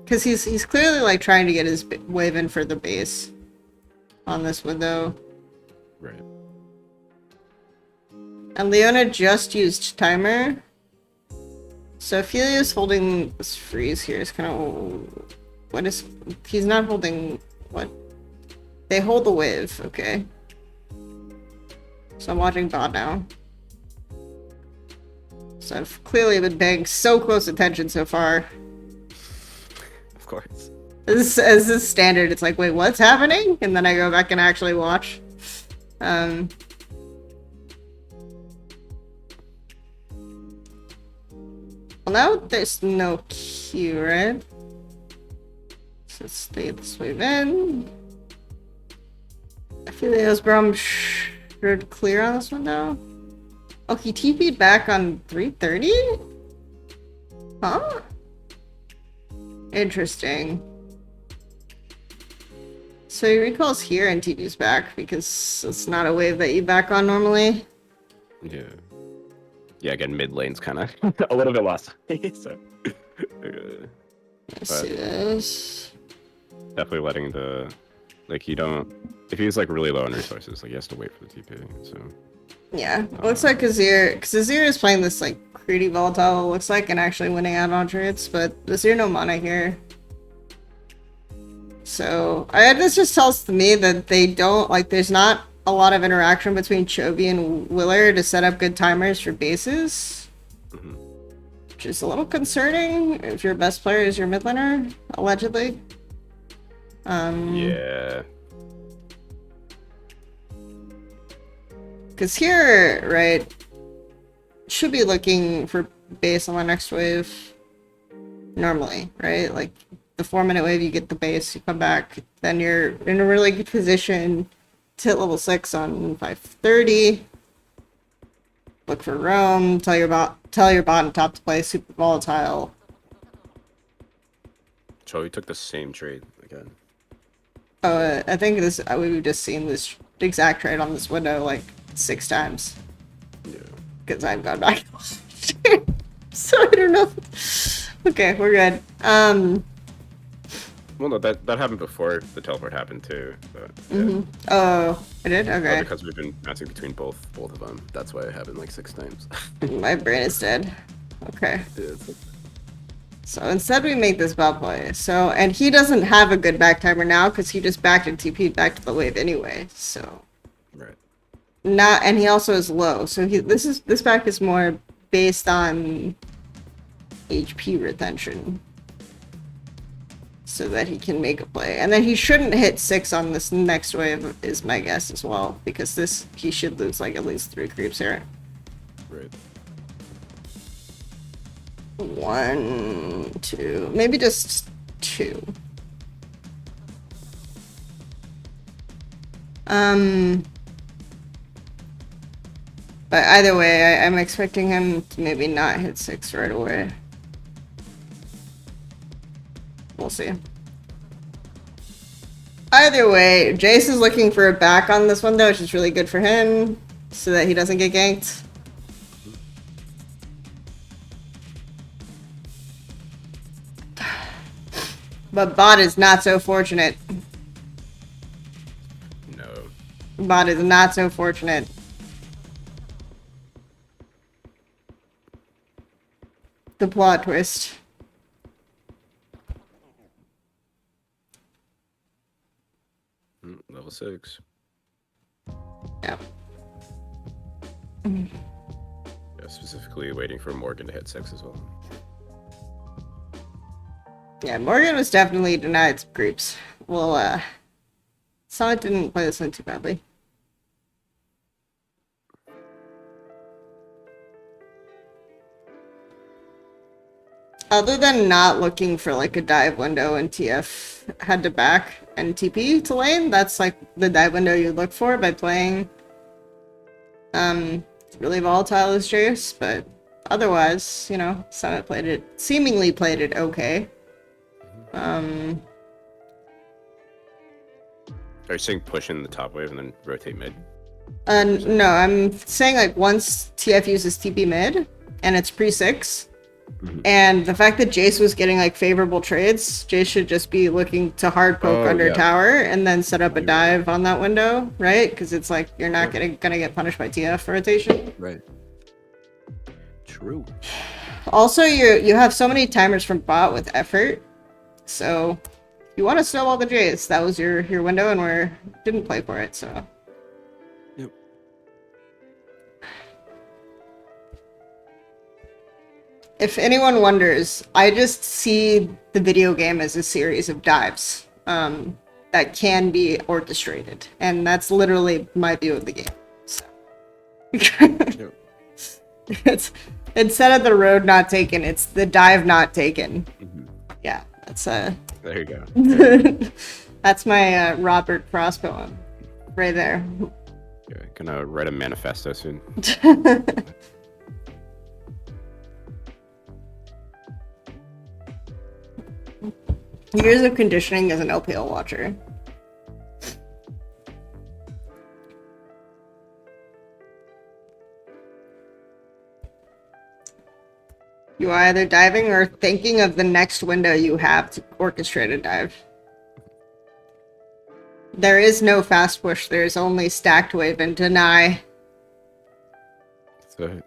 Because he's clearly like trying to get his wave in for the base on this window. Right. And Leona just used timer. So if Helios holding this freeze here is kind of... What is... He's not holding... What? They hold the wave, okay. So I'm watching bot now. So I've clearly been paying so close attention so far. Of course. As this standard, it's like, wait, what's happening? And then I go back and actually watch. Well, now there's no Q, right? So let's stay this wave in. I feel like Osbrom should clear on this one now. Oh, he TP'd back on 330? Huh? Interesting. So he recalls here and TP's back because it's not a wave that you back on normally. Yeah. Yeah, again, mid lane's kind of a little bit lost. So, Let's see this. definitely letting the, like, you don't, if he's like really low on resources, like he has to wait for the TP. So Yeah, it looks like Azir, because Azir is playing this like pretty volatile, looks like, and actually winning out on trades, but Azir no mana here. So, this just tells me that they don't, like, there's not a lot of interaction between Chovy and Willer to set up good timers for bases. Which is a little concerning if your best player is your mid laner, allegedly. yeah. Because here, right, should be looking for base on the next wave. Normally, right? Like, the 4-minute wave, you get the base, you come back, then you're in a really good position to hit level 6 on 530. Look for roam, tell your bot and top to play super volatile. So he took the same trade again. Oh, I think this, we've just seen this exact trade on this window like 6 times. Yeah. Because I've gone back. So I don't know. Okay, we're good. Well, no, that happened before the teleport happened too. But, yeah. Oh, I did? Okay. Because we've been bouncing between both of them. That's why it happened like 6 times. My brain is dead. Okay. Yeah, it's So instead we make this bot play. So, and he doesn't have a good back timer now because he just backed and TP'd back to the wave anyway. So. right. Not, and he also is low. So this back is more based on HP retention. So that he can make a play. And then he shouldn't hit 6 on this next wave is my guess as well. Because he should lose like at least 3 creeps here. Right. 1, 2, maybe just 2. But either way, I'm expecting him to maybe not hit 6 right away. We'll see. Either way, Jace is looking for a back on this window, which is really good for him, so that he doesn't get ganked. But bot is not so fortunate. No. Bot is not so fortunate. The plot twist. Level 6. Yeah. Yeah, specifically waiting for Morgan to hit 6 as well. Yeah, Morgan was definitely denied some creeps. Well, Sonic didn't play this one too badly. Other than not looking for like a dive window and TF had to back and TP to lane, that's like the dive window you look for by playing really volatile as Jace, but otherwise, you know, Summit seemingly played it okay. Are you saying push in the top wave and then rotate mid? No, I'm saying like once TF uses TP mid and it's pre-6, and the fact that Jace was getting like favorable trades, Jace should just be looking to hard poke under tower and then set up a dive on that window, right? Because it's like you're not gonna get punished by TF for rotation. Right. True. Also, you have so many timers from bot with effort, so if you want to snowball the Jace, that was your window, and we didn't play for it, so. If anyone wonders, I just see the video game as a series of dives that can be orchestrated, and that's literally my view of the game. So. It's instead of the road not taken, it's the dive not taken. Yeah, that's There you go. that's my Robert Frost poem right there. Yeah, gonna write a manifesto soon. Years of conditioning as an LPL watcher. You are either diving or thinking of the next window you have to orchestrate a dive. There is no fast push, there is only stacked wave and deny. So,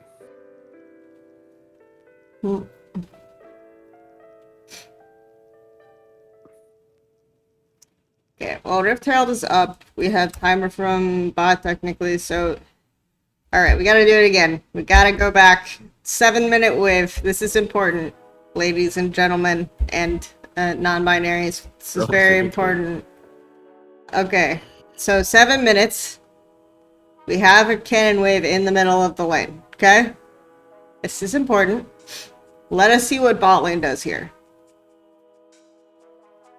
Okay, well, Rift Herald is up. We have timer from bot technically, so... Alright, we gotta do it again. We gotta go back. 7-minute wave. This is important, ladies and gentlemen, and non-binaries. This is very important. Okay, so 7 minutes. We have a cannon wave in the middle of the lane, okay? This is important. Let us see what bot lane does here.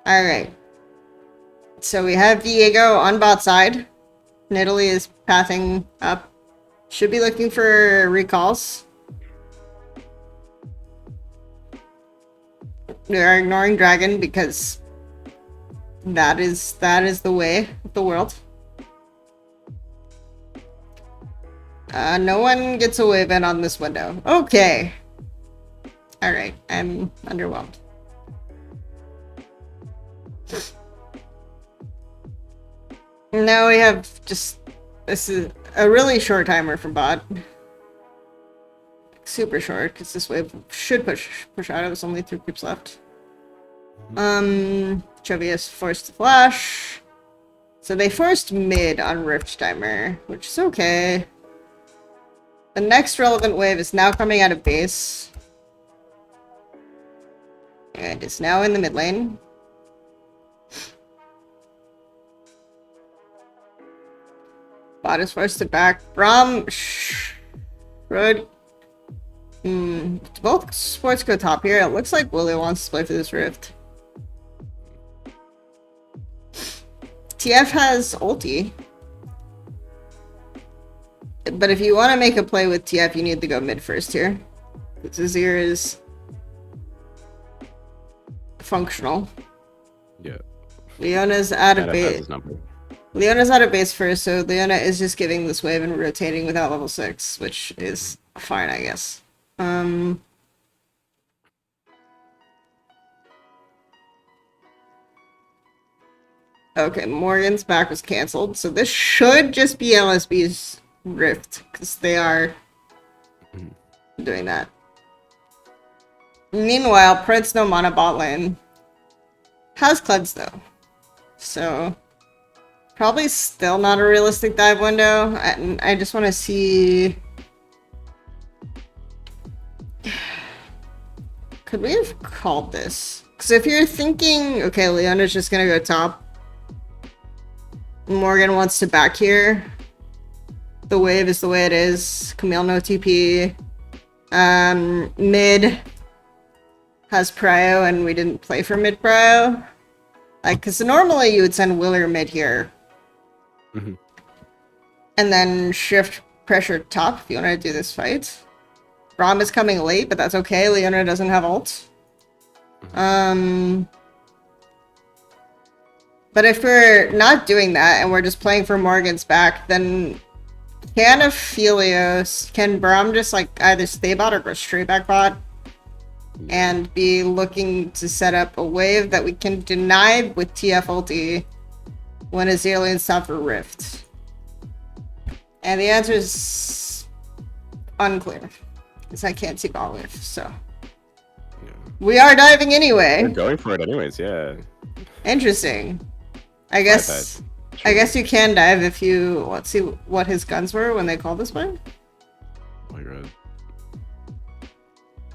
Alright. So we have Diego on bot side. Nidalee is pathing up. Should be looking for recalls. We are ignoring Dragon because that is the way of the world. No one gets a wave in on this window. Okay. Alright, I'm underwhelmed. Now we have just... This is a really short timer from bot. Super short, because this wave should push out. There's only 3 creeps left. Chovy is forced to flash. So they forced mid on Rift timer, which is okay. The next relevant wave is now coming out of base. And is now in the mid lane. Bot is forced to back. Braum. Road. Both sports go top here. It looks like Willie wants to play for this Rift. TF has ulti. But if you want to make a play with TF, you need to go mid first here. Azir is functional. Yeah. Leona's out of base. Leona's out of base first, so Leona is just giving this wave and rotating without level 6, which is fine, I guess. Okay, Morgan's back was cancelled, so this should just be LSB's Rift, because they are doing that. Meanwhile, Prince no mana bot lane has cleanse though, so probably still not a realistic dive window. I just want to see. Could we have called this? Because if you're thinking, okay, Leona's just gonna go top, Morgan wants to back here. The wave is the way it is. Camille no TP. Mid. has prio and we didn't play for mid prio. Like, because normally you would send Willer mid here. And then shift pressure top if you want to do this fight. Braum is coming late, but that's okay. Leona doesn't have ult. But if we're not doing that and we're just playing for Morgan's back, then can Braum just like either stay bot or go straight back bot and be looking to set up a wave that we can deny with TF ulti when Azirion's stop for Rift? And the answer is unclear, because I can't see ball wave, so. We are diving anyway. We're going for it anyways, yeah. Interesting. I guess you can dive if you, let's see what his guns were when they called this one. White, red.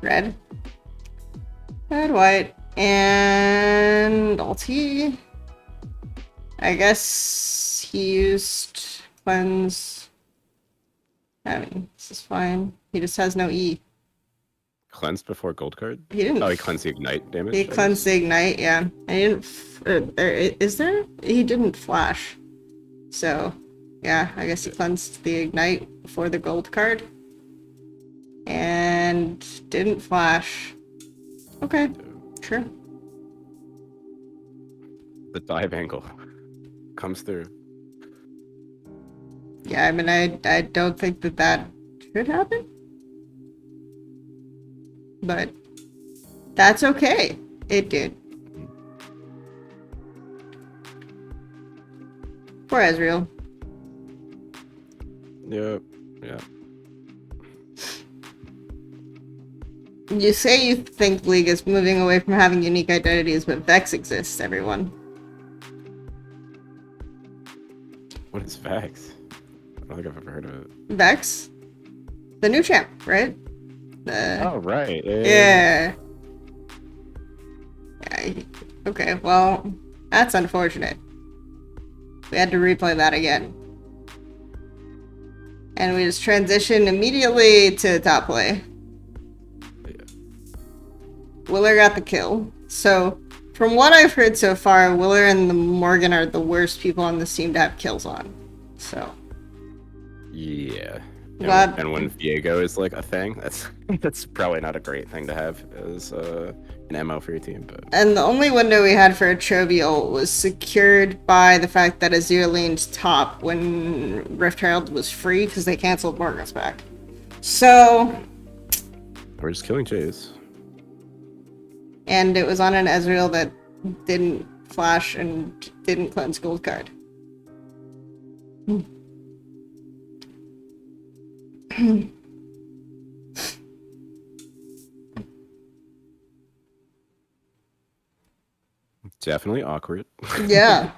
Red. Red, white, and ulti. I guess he used cleanse. I mean, this is fine. He just has no E. Cleansed before gold card? He didn't. Oh, he cleansed the ignite damage? He cleansed the ignite, yeah. And he didn't. Is there? He didn't flash. So, yeah, I guess he cleansed the ignite before the gold card. And didn't flash. Okay, sure. The dive angle comes through. Yeah, I mean, I don't think that should happen. But that's okay. It did. For Ezreal. Yep. Yeah. You say you think League is moving away from having unique identities, but Vex exists, everyone. What is Vex? I don't think I've ever heard of it. Vex? The new champ, right? Oh, right. Yeah. Okay, well, that's unfortunate. We had to replay that again. And we just transitioned immediately to top play. Yeah. Willer got the kill. So, from what I've heard so far, Willer and the Morgan are the worst people on this team to have kills on. So. Yeah. But, and when Viego is like a thing, that's probably not a great thing to have as an MO for your team. But and the only window we had for a Chovy ult was secured by the fact that Azir leaned top when Rift Herald was free because they canceled Morgan's back. So. we're just killing Jays. And it was on an Ezreal that didn't flash and didn't cleanse gold card. Definitely awkward. Yeah.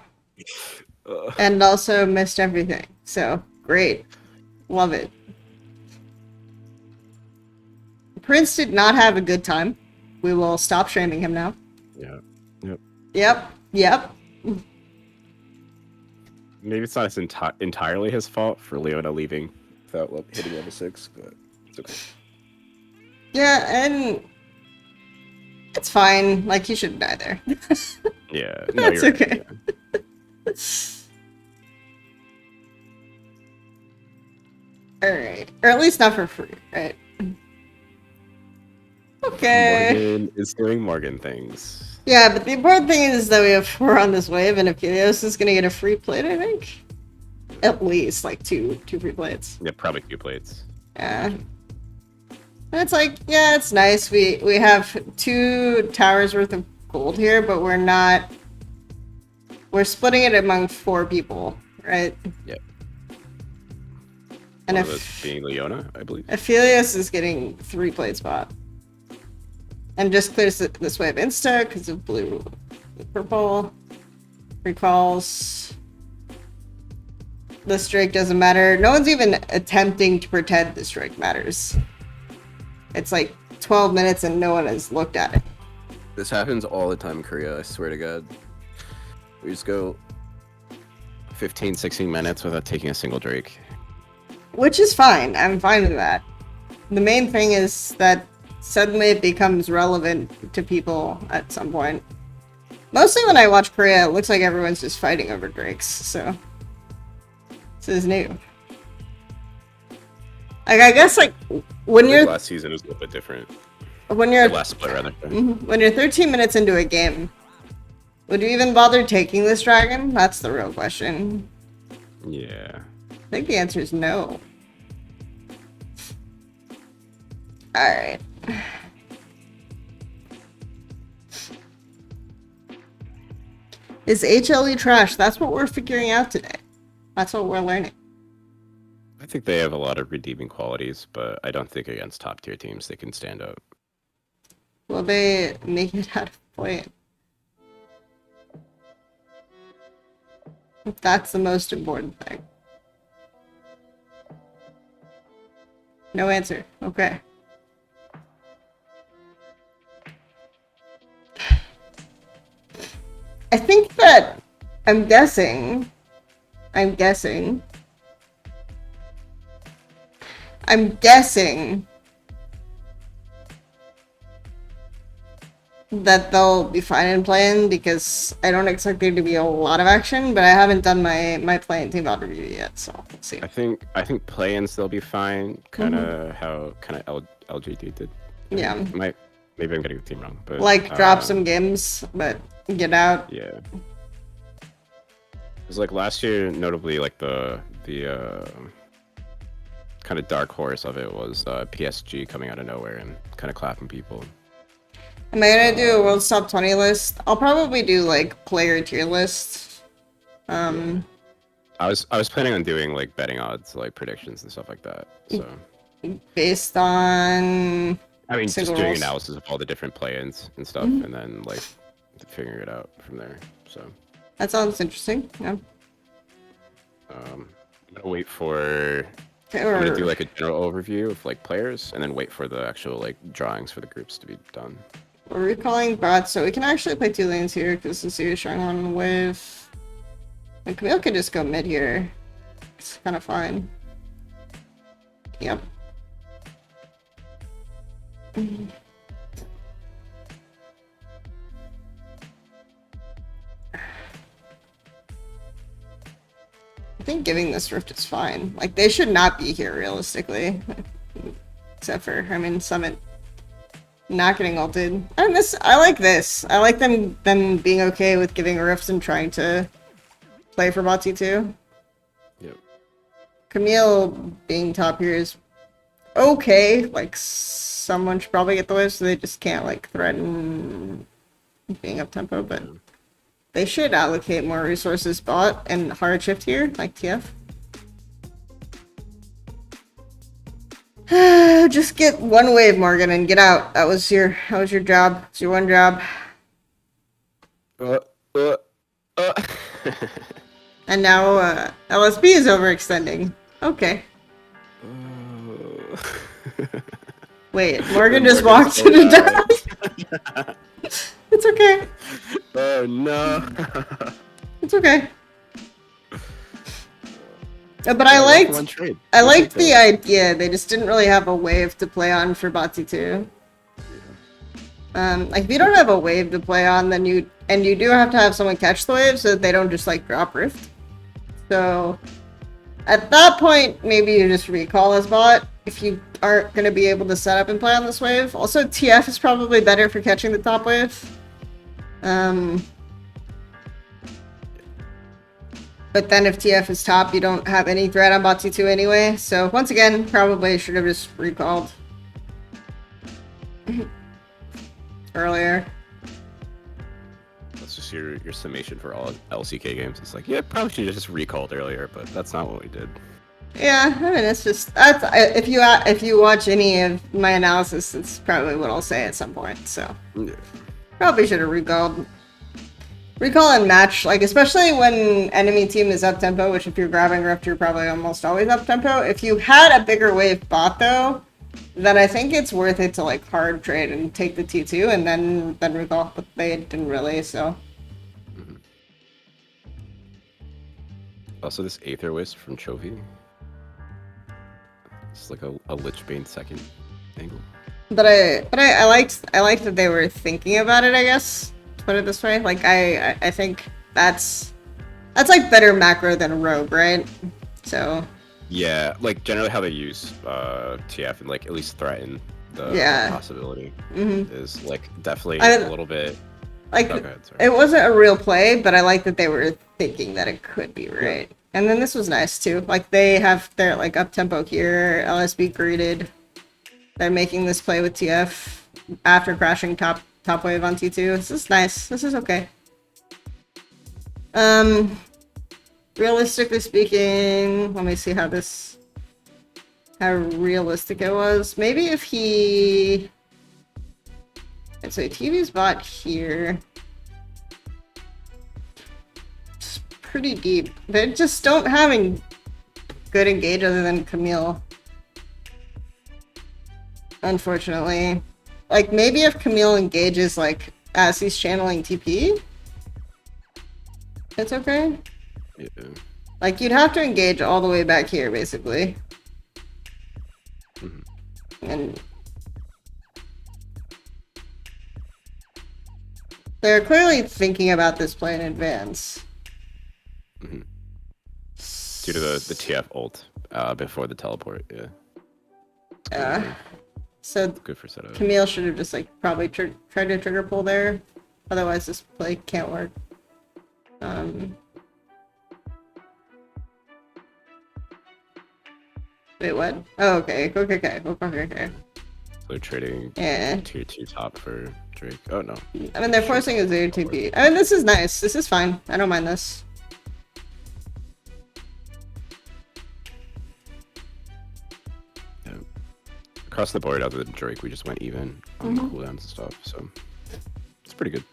And also missed everything. So, great. Love it. Prince did not have a good time. We will stop shaming him now. Yeah. Yep. Yep. Maybe it's not entirely his fault for Leona leaving without hitting level 6, but it's okay. Yeah, and it's fine. Like, he shouldn't die there. Yeah. No, that's okay. Yeah. Alright. Or at least not for free, right? Okay. Morgan is doing Morgan things. Yeah, but the important thing is that we have 4 on this wave, and Helios is gonna get a free plate, I think. At least, like, two free plates. Yeah, probably 2 plates. Yeah. And it's like, yeah, it's nice. We have 2 towers worth of gold here, but we're not... We're splitting it among 4 people, right? Yep. And One of those being Leona, I believe. Helios is getting 3 plate spot. And just clears this wave insta because of blue, purple. Recalls. This Drake doesn't matter. No one's even attempting to pretend this Drake matters. It's like 12 minutes and no one has looked at it. This happens all the time in Korea, I swear to God. We just go 15, 16 minutes without taking a single Drake. Which is fine. I'm fine with that. The main thing is that suddenly it becomes relevant to people at some point. Mostly when I watch Korea, it looks like everyone's just fighting over drakes, so this is new. Like, I guess, like, when you're... last season was a little bit different. When you're... Last split, rather. When you're 13 minutes into a game, would you even bother taking this dragon? That's the real question. Yeah. I think the answer is no. Alright. Is HLE trash? That's what we're figuring out today. That's what we're learning. I think they have a lot of redeeming qualities, but I don't think against top tier teams they can stand up. Will they make it out of point? That's the most important thing. No answer. Okay. I think that I'm guessing that they'll be fine in playing because I don't expect there to be a lot of action, but I haven't done my playing team VOD review yet, so let's see. I think play-ins they'll be fine, kind of how LGD did. Yeah. Maybe I'm getting the team wrong, but like drop some games, but get out. Yeah. It was like last year, notably like the kind of dark horse of it was PSG coming out of nowhere and kind of clapping people. Am I gonna do a World's Top 20 list? I'll probably do like player tier list. I was planning on doing like betting odds, like predictions and stuff like that. So based on I mean, just doing rules. analysis of all the different play-ins and stuff, and then like figuring it out from there. So that sounds interesting. Yeah. I'm gonna wait for. I'm gonna do like a general overview of like players, and then wait for the actual like drawings for the groups to be done. We're recalling bots, so we can actually play 2 lanes here because the series showing on with. And Camille could just go mid here. It's kind of fine. Yep. I think giving this rift is fine. Like, they should not be here realistically. Except for, I mean, Summit not getting ulted. And I like this. I like them being okay with giving rifts and trying to play for bot T2. Yep. Camille being top here is okay. Like, someone should probably get the wave so they just can't, like, threaten being up tempo, but they should allocate more resources bot and hard shift here, like TF. Just get one wave, Morgan, and get out. That was your job. It's your one job. And now LSB is overextending. Okay. Wait, Morgan just walked to the death. It's okay. Oh no. It's okay. But I liked the idea. They just didn't really have a wave to play on for Batsy 2. Like if you don't have a wave to play on, then you do have to have someone catch the wave so that they don't just like drop rift. So at that point, maybe you just recall as bot if you aren't going to be able to set up and play on this wave. Also, TF is probably better for catching the top wave. But then if TF is top, you don't have any threat on bot T2 anyway. So once again, probably should have just recalled earlier. That's just your summation for all LCK games. It's like, yeah, probably should have just recalled earlier, but that's not what we did. Yeah, I mean, it's just if you watch any of my analysis, it's probably what I'll say at some point. So Yeah. probably should have recalled. Recall and match, like especially when enemy team is up tempo, which if you're grabbing rift, you're probably almost always up tempo. If you had a bigger wave bot though, then I think it's worth it to like hard trade and take the T2 and then recall, but they didn't really, so. Also, this Aether Wisp from Chovy. It's like a Lichbane second angle. But I liked that they were thinking about it, I guess, to put it this way. Like I think that's like better macro than rogue, right? So yeah, like generally how they use TF and like at least threaten the possibility is like definitely a little bit like it wasn't a real play, but I like that they were thinking that it could be, right? Yeah. And then this was nice too. Like they have their like up tempo here, LSB greeted. They're making this play with TF after crashing top wave on T2. This is nice. This is okay. Realistically speaking, let me see how realistic it was. Maybe if he... Let's say TV's bot here. It's pretty deep. They just don't have good engage other than Camille. Unfortunately. Like, maybe if Camille engages, like, as he's channeling TP, it's okay. Yeah. Like, you'd have to engage all the way back here, basically. And they're clearly thinking about this play in advance. Due to the TF ult before the teleport, yeah. Yeah. So good for setup. Camille should have just like probably tried to trigger pull there. Otherwise this play can't work. Wait, what? Oh, okay. Okay. So they're trading tier 2 top for Drake. Oh no. I mean, they're forcing a 0-2-B. I mean, this is nice. This is fine. I don't mind this. Across the board, other than Drake, we just went even on the cooldowns and stuff, so it's pretty good.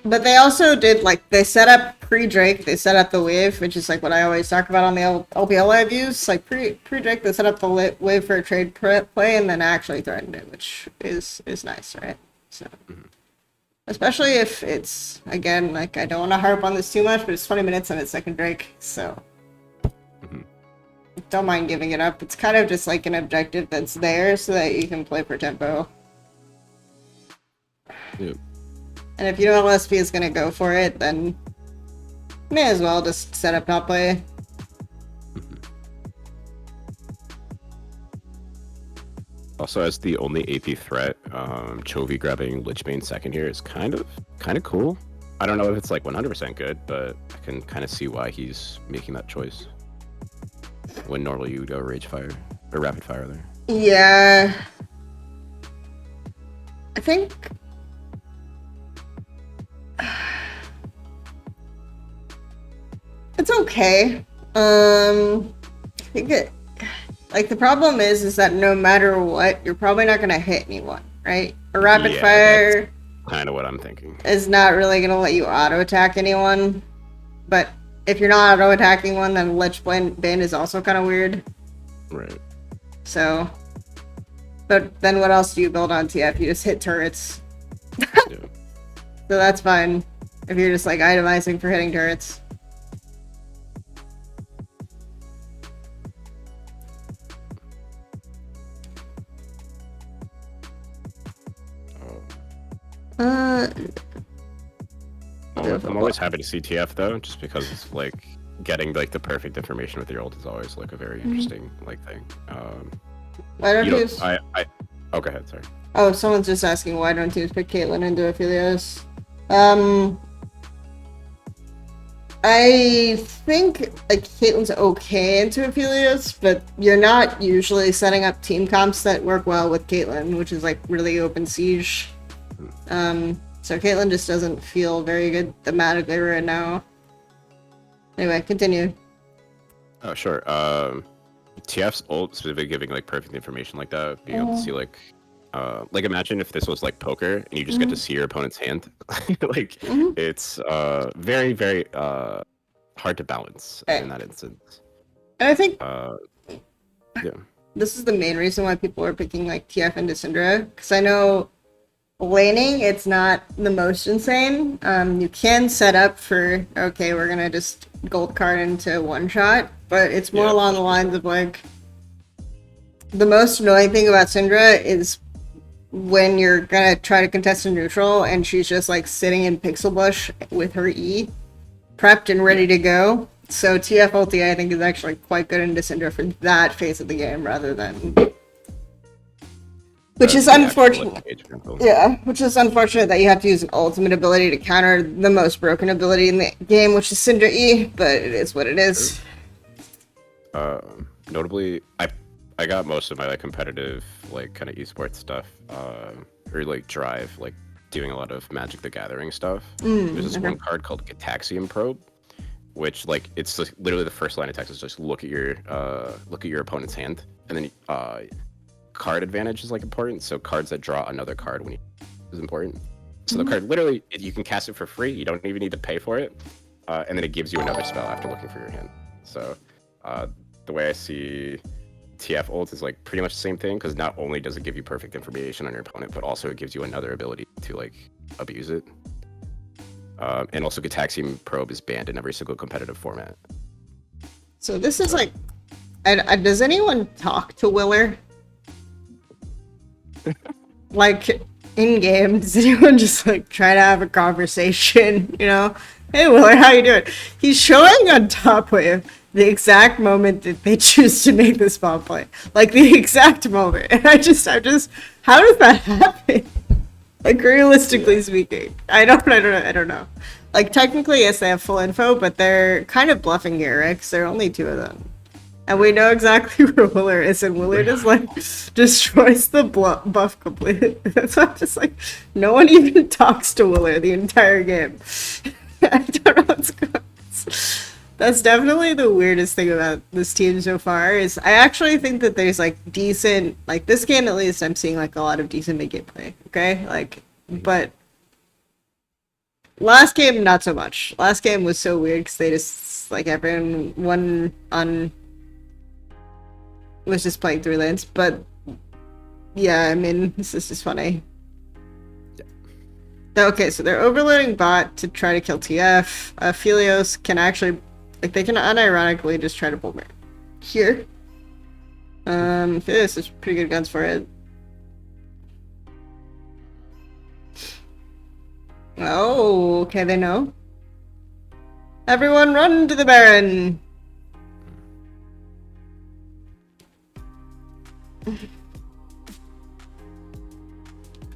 But they also did, like, they set up pre-Drake, they set up the wave, which is, like, what I always talk about on the LPL I've used. Like, pre-Drake, they set up the wave for a trade play and then actually threatened it, which is nice, right? So... Especially if it's, again, like, I don't want to harp on this too much, but it's 20 minutes and it's second Drake, so... Don't mind giving it up. It's kind of just like an objective that's there so that you can play for tempo. Yep. And if you know LSP is going to go for it, then may as well just set up top play. Also, as the only AP threat, Chovy grabbing Lichbane second here is kind of cool. I don't know if it's like 100% good, but I can kind of see why he's making that choice. When normally you would go Rage Fire, or Rapid Fire there. Yeah. I think... It's okay. I think it... Like, the problem is that no matter what, you're probably not going to hit anyone, right? A rapid fire... kind of what I'm thinking. ...is not really going to let you auto-attack anyone. But if you're not auto-attacking one, then Lich Bane is also kind of weird. Right. So... But then what else do you build on TF? You just hit turrets. Yeah. So that's fine. If you're just, like, itemizing for hitting turrets. I'm always happy to see TF though, just because it's like getting like the perfect information with your ult is always like a very interesting like thing. Why don't you? Oh, go ahead. Sorry. Oh, someone's just asking why don't teams pick Caitlyn into Aphelios? I think like Caitlyn's okay into Aphelios, but you're not usually setting up team comps that work well with Caitlyn, which is like really open siege. So Caitlyn just doesn't feel very good thematically right now. Anyway, continue. Oh, sure. TF's ult specifically giving like perfect information like that, being able to see like imagine if this was like poker and you just get to see your opponent's hand. Like it's very, very hard to balance in that instance. And I think yeah. this is the main reason why people are picking like TF into Syndra, because I know laning, it's not the most insane. You can set up for, okay, we're gonna just gold card into one shot, but it's more along the lines of like, the most annoying thing about Syndra is when you're gonna try to contest a neutral and she's just like sitting in pixel bush with her E prepped and ready to go. So TF ulti I think is actually quite good into Syndra for that phase of the game rather than, which is unfortunate. Yeah, which is unfortunate that you have to use an ultimate ability to counter the most broken ability in the game, which is Syndra E, but it is what it is. Notably, I got most of my like competitive like kind of esports stuff, or like drive, like doing a lot of Magic the Gathering stuff. There's this one card called Gataxium Probe, which like it's like, literally the first line of text is just look at your opponent's hand, and then card advantage is like important. So cards that draw another card when you is important. So the card literally you can cast it for free. You don't even need to pay for it, and then it gives you another spell after looking for your hand. So the way I see TF ult is like pretty much the same thing, because not only does it give you perfect information on your opponent, but also it gives you another ability to like abuse it. And also Gataxium Probe is banned in every single competitive format. So this is like, does anyone talk to Willer? Like in game, does anyone just like try to have a conversation? You know, hey Willer, how you doing? He's showing on top wave the exact moment that they choose to make the spawn play, like the exact moment, and I'm just, how does that happen? Like realistically speaking, I don't know. Like technically, yes, they have full info, but they're kind of bluffing here, right? Because there are only two of them, and we know exactly where Willer is, and Willer just like destroys the buff completely. That's why I'm just like, no one even talks to Willer the entire game. I don't know what's going on. That's definitely the weirdest thing about this team so far, is I actually think that there's like decent, like this game at least, I'm seeing like a lot of decent mid-game play, okay? Like, but last game, not so much. Last game was so weird because they just, like everyone was just playing 3 lanes, but yeah, I mean, this is just funny. Okay, so they're overloading bot to try to kill TF. Phelios can actually, like, they can unironically just try to pull me here. Phelios has pretty good guns for it. Oh, okay, they know. Everyone run to the Baron!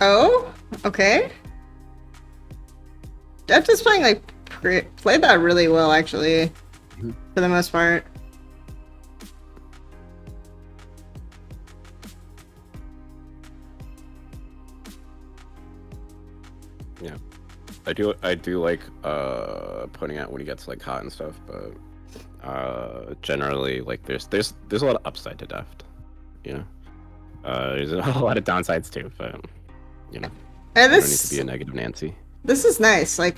Oh, okay. Jeff is playing like played that really well actually, for the most part. Yeah, I do like putting out when he gets like hot and stuff, but generally like there's a lot of upside to Deft, you know. There's a lot of downsides too, but you know, And you don't need to be a negative Nancy. This is nice. Like,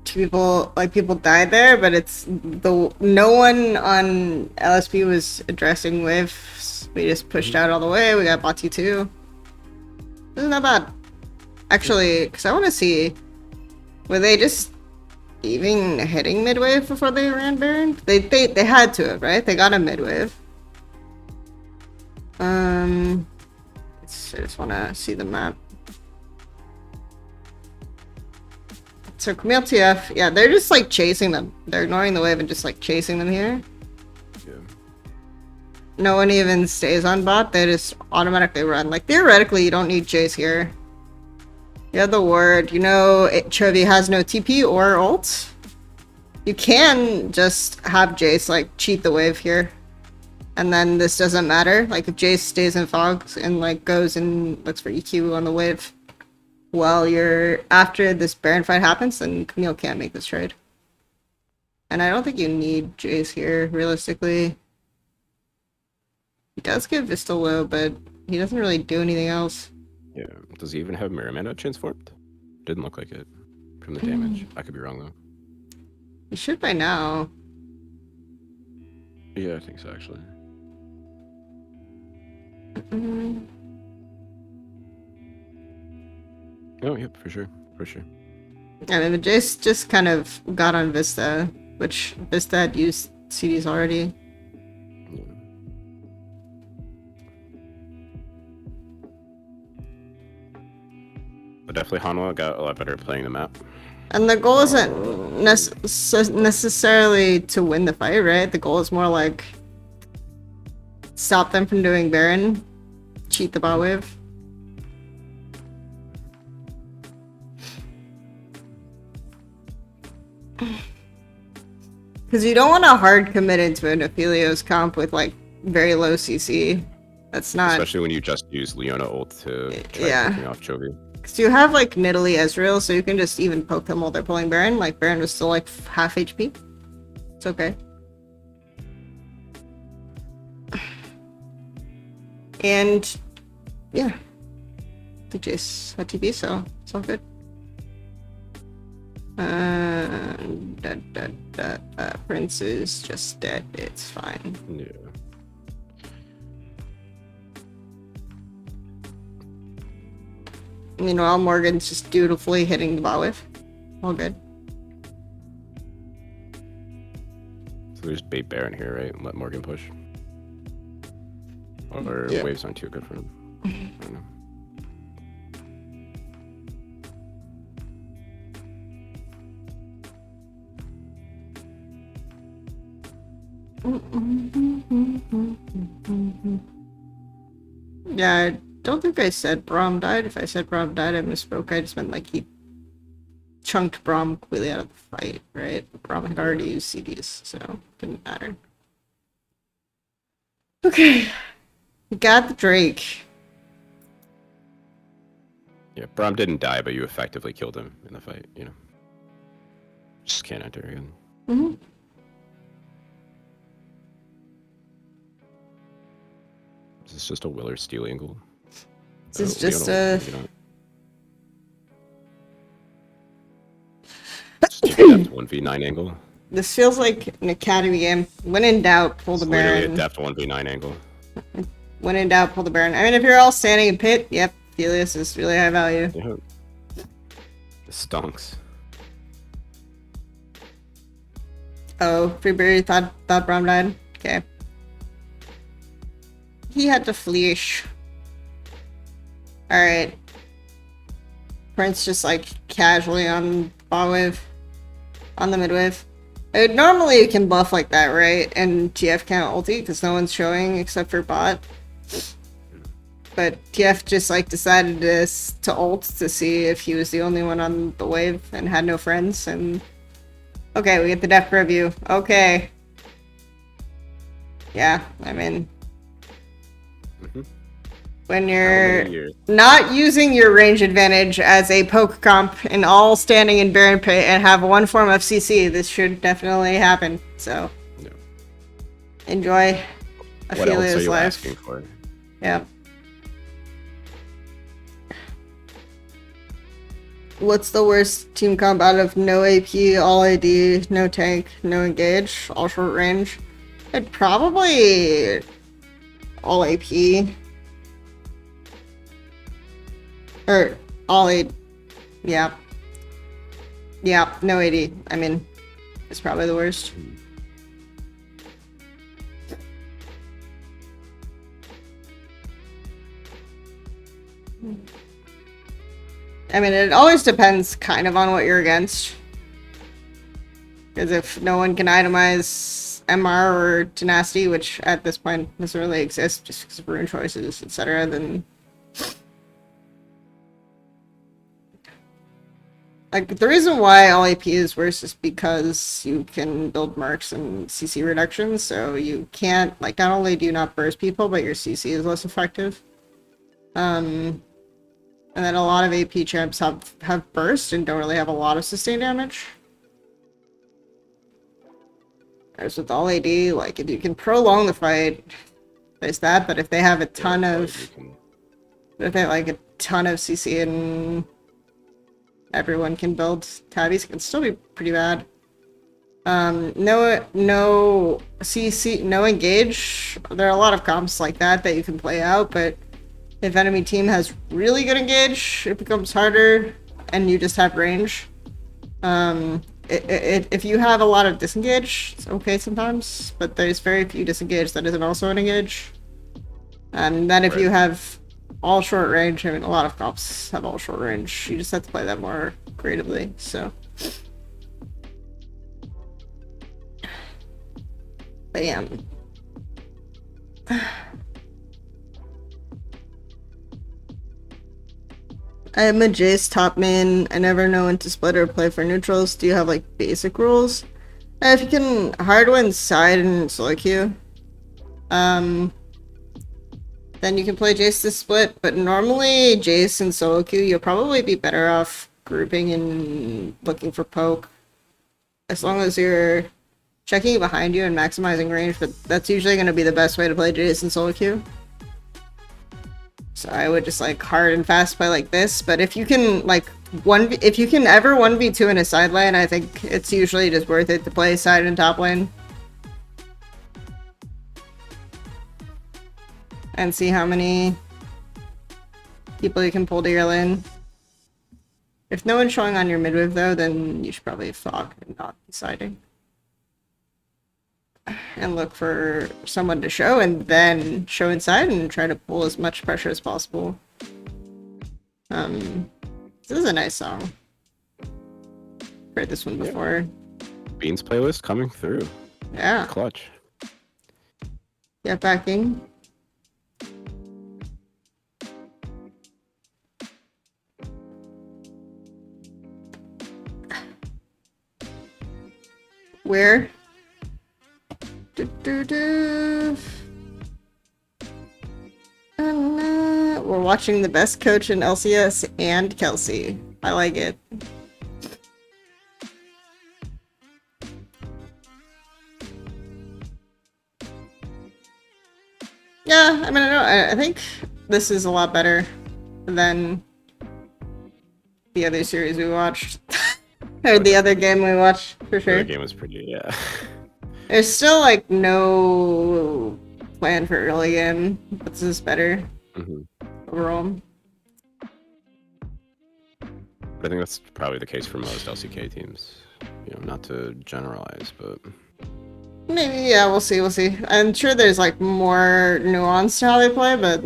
people died there, but it's no one on LSP was addressing whiffs. We just pushed out all the way. We got bot T2. Isn't that bad? Actually, because I want to see, were they just even hitting midwave before they ran Baron? They had to have, right? They got a midwave. I just want to see the map. So Camille TF, yeah, they're just like chasing them. They're ignoring the wave and just like chasing them here. Yeah. No one even stays on bot, they just automatically run. Like theoretically, you don't need Jace here. You have the ward, you know Chovy has no TP or ult. You can just have Jace like cheat the wave here. And then this doesn't matter. Like if Jace stays in fogs and like goes and looks for EQ on the wave, while you're after this Baron fight happens, then Camille can't make this trade. And I don't think you need Jace here, realistically. He does get Vista low, but he doesn't really do anything else. Yeah. Does he even have Mirror Mana transformed? Didn't look like it from the damage. I could be wrong though. He should by now. Yeah, I think so actually. Oh, yep, for sure, for sure. I mean, Jace just kind of got on Vista, which Vista had used CDs already. Yeah. But definitely Hanwha got a lot better at playing the map. And the goal isn't necessarily to win the fight, right? The goal is more like stop them from doing Baron, cheat the bot wave. Because you don't want to hard commit into an Aphelios comp with like very low CC. That's not. Especially when you just use Leona ult to try picking off Chovy. Because you have like Nidalee Ezreal, so you can just even poke them while they're pulling Baron. Like Baron was still like half HP. It's okay. And yeah, the Jace had TP, so it's all good. Prince is just dead. It's fine. Yeah. Meanwhile, Morgan's just dutifully hitting the bot wave. All good. So we just bait Baron here, right? And let Morgan push. Or waves aren't too good for him. I don't know. Yeah, I don't think I said Braum died. If I said Braum died, I misspoke. I just meant like he chunked Braum completely out of the fight, right? Braum had already used CDs, so it didn't matter. Okay. We got the Drake. Yeah, Braum didn't die, but you effectively killed him in the fight, you know. Just can't enter again. Mm-hmm. Is this just a Willer steal angle? This is just a... Just a deft 1v9 angle. This feels like an academy game. When in doubt, pull the Baron. Literally a deft 1v9 angle. When in doubt, pull the Baron. I mean, if you're all standing in pit, yep, Helios is really high value. Yeah. It stonks. Oh, Freeberry thought Braum died? Okay. He had to fleesh. Alright. Prince just like casually on bot wave. On the mid wave. Normally you can buff like that, right? And TF can't ulti because no one's showing except for bot. But TF just like decided to ult to see if he was the only one on the wave and had no friends. And okay, we get the depth review. Okay. Yeah, I mean, when you're not using your range advantage as a poke comp and all standing in Baron Pit and have one form of CC, this should definitely happen. So, enjoy Aphelios life. Yeah. What's the worst team comp out of no AP, all AD, no tank, no engage, all short range? I'd probably all AP. Or all AD. Yeah. Yeah, no AD. I mean, it's probably the worst. I mean, it always depends kind of on what you're against. Because if no one can itemize MR or Tenacity, which at this point doesn't really exist just because of rune choices, etc., then... Like, the reason why all AP is worse is because you can build marks and CC reductions, so you can't, like, not only do you not burst people, but your CC is less effective. And then a lot of AP champs have burst and don't really have a lot of sustained damage. Whereas with all AD, like, if you can prolong the fight, there's that, but if they have a ton of... If they have, like, a ton of CC and everyone can build tabbies, it can still be pretty bad. No CC, no engage. There are a lot of comps like that you can play out, but If enemy team has really good engage, it becomes harder, and you just have range. If you have a lot of disengage, it's okay sometimes, but there's very few disengage that isn't also an engage. And then if you have all short range, I mean, a lot of comps have all short range. You just have to play that more creatively, so. Bam. I'm a Jace top main. I never know when to split or play for neutrals. Do you have like basic rules? If you can hard win side and solo queue, then you can play Jace to split. But normally Jace and solo queue, you'll probably be better off grouping and looking for poke. As long as you're checking behind you and maximizing range, but that's usually going to be the best way to play Jace and solo queue. So I would just like hard and fast play like this, but if you can like if you can ever 1v2 in a side lane, I think it's usually just worth it to play side and top lane. And see how many people you can pull to your lane. If no one's showing on your mid wave though, then you should probably fog and not deciding. And look for someone to show, and then show inside and try to pull as much pressure as possible. This is a nice song. Heard this one before. Beans playlist coming through. Yeah. Clutch. Yeah, backing. Where? We're watching the best coach in LCS and Kelsey. I like it. Yeah, I mean, I think this is a lot better than the other series we watched. Or the other game we watched, for sure. The game was pretty, yeah. There's still, like, no plan for early game. This is better overall. But I think that's probably the case for most LCK teams. You know, not to generalize, but... Maybe, yeah, we'll see, we'll see. I'm sure there's, like, more nuance to how they play, but...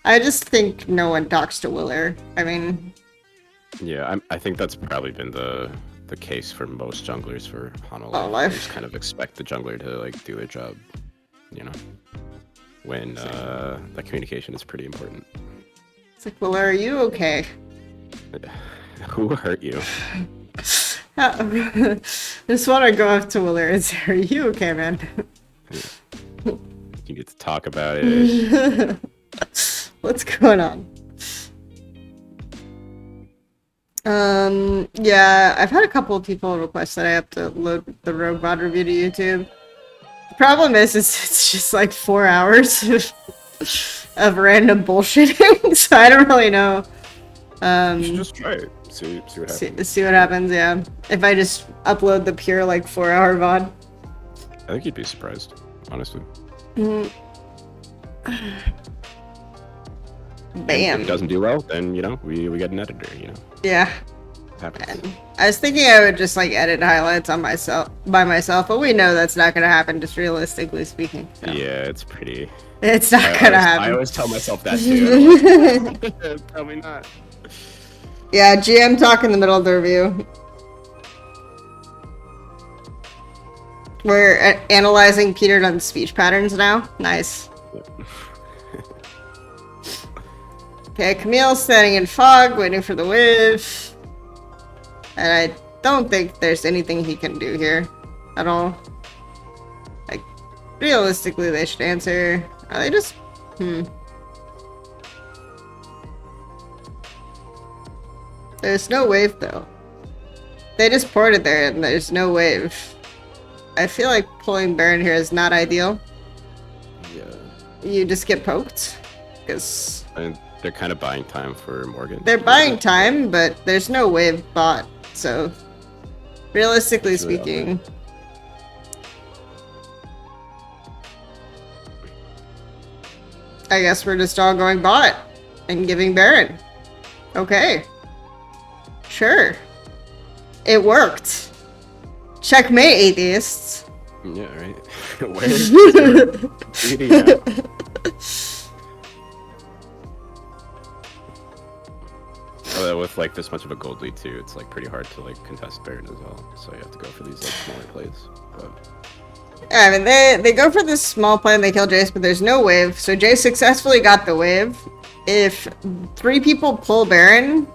I just think no one talks to Willer. I mean... Yeah, I think that's probably been the case for most junglers for Honolulu. Oh, life. They just kind of expect the jungler to like do their job, you know, when that communication is pretty important. It's like, Willer, are you okay? Who hurt you? I just want to go up to Willer and say, are you okay, man? You get to talk about it. What's going on? Yeah, I've had a couple of people request that I have to load the Rogue VOD review to YouTube. The problem is it's just like 4 hours of random bullshitting, so I don't really know. You should just try it. See what happens. See what happens, yeah. If I just upload the pure like 4-hour VOD. I think you'd be surprised, honestly. Bam. If it doesn't do well, then you know we get an editor. You know. Yeah. Happens. I was thinking I would just like edit highlights on by myself, but we know that's not gonna happen. Just realistically speaking. So. Yeah, it's pretty. It's not gonna happen. I always tell myself that too. Probably not. Yeah, GM talk in the middle of the review. We're analyzing Peter Dunn's speech patterns now. Nice. Yep. Okay, Camille's standing in fog, waiting for the whiff. And I don't think there's anything he can do here at all. Like, realistically, they should answer. Are they just... There's no wave, though. They just ported there, and there's no wave. I feel like pulling Baron here is not ideal. Yeah. You just get poked. Because... They're kind of buying time for Morgan. They're buying time, but there's no wave bot, so... Realistically speaking... I guess we're just all going bot and giving Baron. Okay. Sure. It worked. Checkmate, atheists. Yeah, right. Where's eating at? With like this much of a gold lead too, it's like pretty hard to like contest Baron as well. So you have to go for these like smaller plays. But... yeah, I mean they go for this small play and they kill Jace, but there's no wave. So Jace successfully got the wave. If 3 people pull Baron,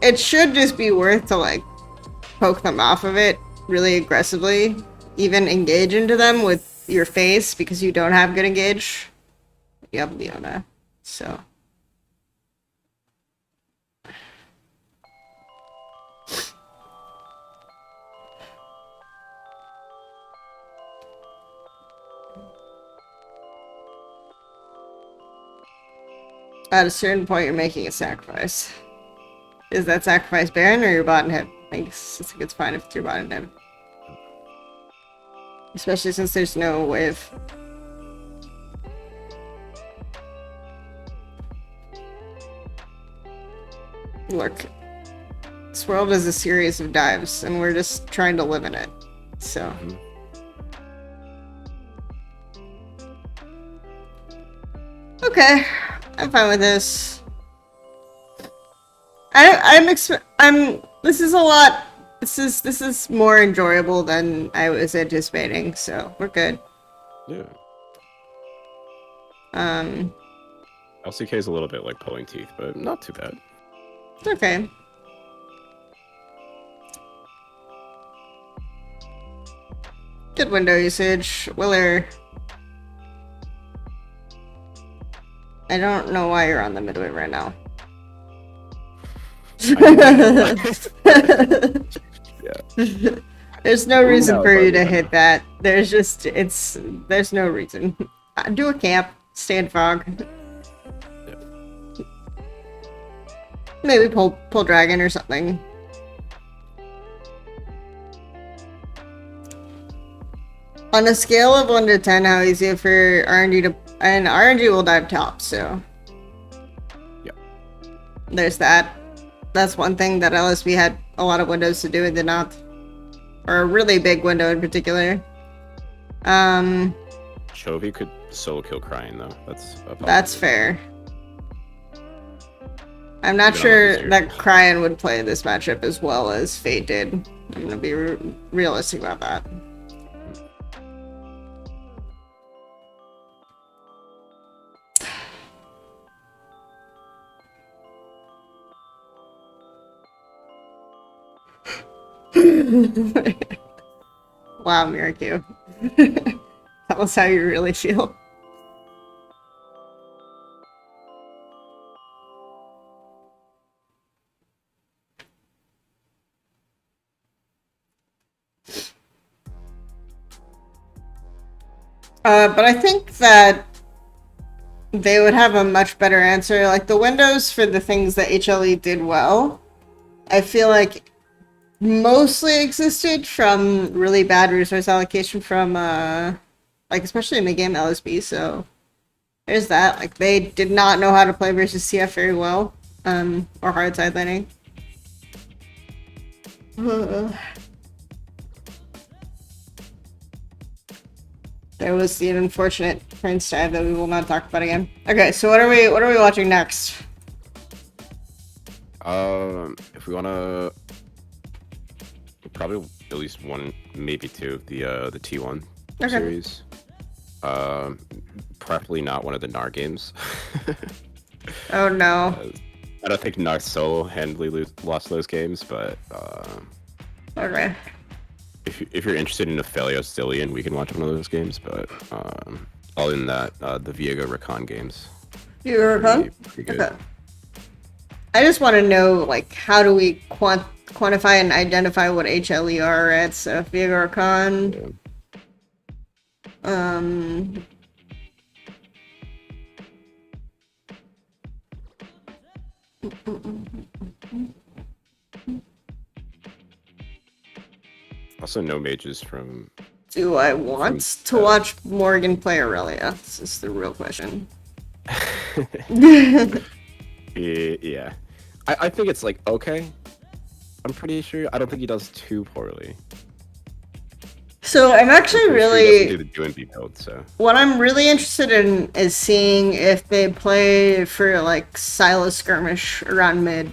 it should just be worth to like poke them off of it really aggressively. Even engage into them with your face because you don't have good engage. You have Leona, so. At a certain point, you're making a sacrifice. Is that sacrifice Baron or your bot and head? I think it's fine if it's your bot and head. Especially since there's no wave. Look, this world is a series of dives, and we're just trying to live in it. So. Okay, I'm fine with this. This is a lot. This is more enjoyable than I was anticipating, so we're good. Yeah. LCK is a little bit like pulling teeth, but not too bad. It's okay. Good window usage. Willer. I don't know why you're on the midway right now. Yeah. There's no reason for you to hit that. There's no reason. Do a camp. Stay in fog. Yeah. Maybe pull dragon or something. On a scale of 1 to 10, how easy for RNG to... and RNG will dive top, so... yeah. There's that. That's one thing that LSB had a lot of windows to do and did not. Or a really big window in particular. Chovy could solo kill Crying though. That's fair. I'm not sure that Cryan would play this matchup as well as Fate did. I'm gonna be realistic about that. Wow, Miraku. Tell us how you really feel. But I think that they would have a much better answer. Like, the windows for the things that HLE did well, I feel like mostly existed from really bad resource allocation from, like, especially in the game LSB, so there's that. Like, they did not know how to play versus CF very well, or hard side laning. There was the unfortunate Prince dive that we will not talk about again. Okay, so what are we watching next? If we wanna, probably at least one, maybe two of the T1 series. Preferably not one of the NAR games. Oh no. I don't think NAR solo handily lost those games, but okay. If you're interested in a Aphelios Zillion, we can watch one of those games, but other than that, the Viego Rakan games. Viego Rakan? Pretty good. Okay. I just want to know, like, how do we quantify and identify what HLE are at? So, Viego Rakan. Also, no mages from... Do I want to watch Morgan play Aurelia? This is the real question. Yeah. I think it's like okay. I'm pretty sure. I don't think he does too poorly. So I'm actually He doesn't really do the do and be build, so. what I'm really interested in is seeing if they play for like silo skirmish around mid.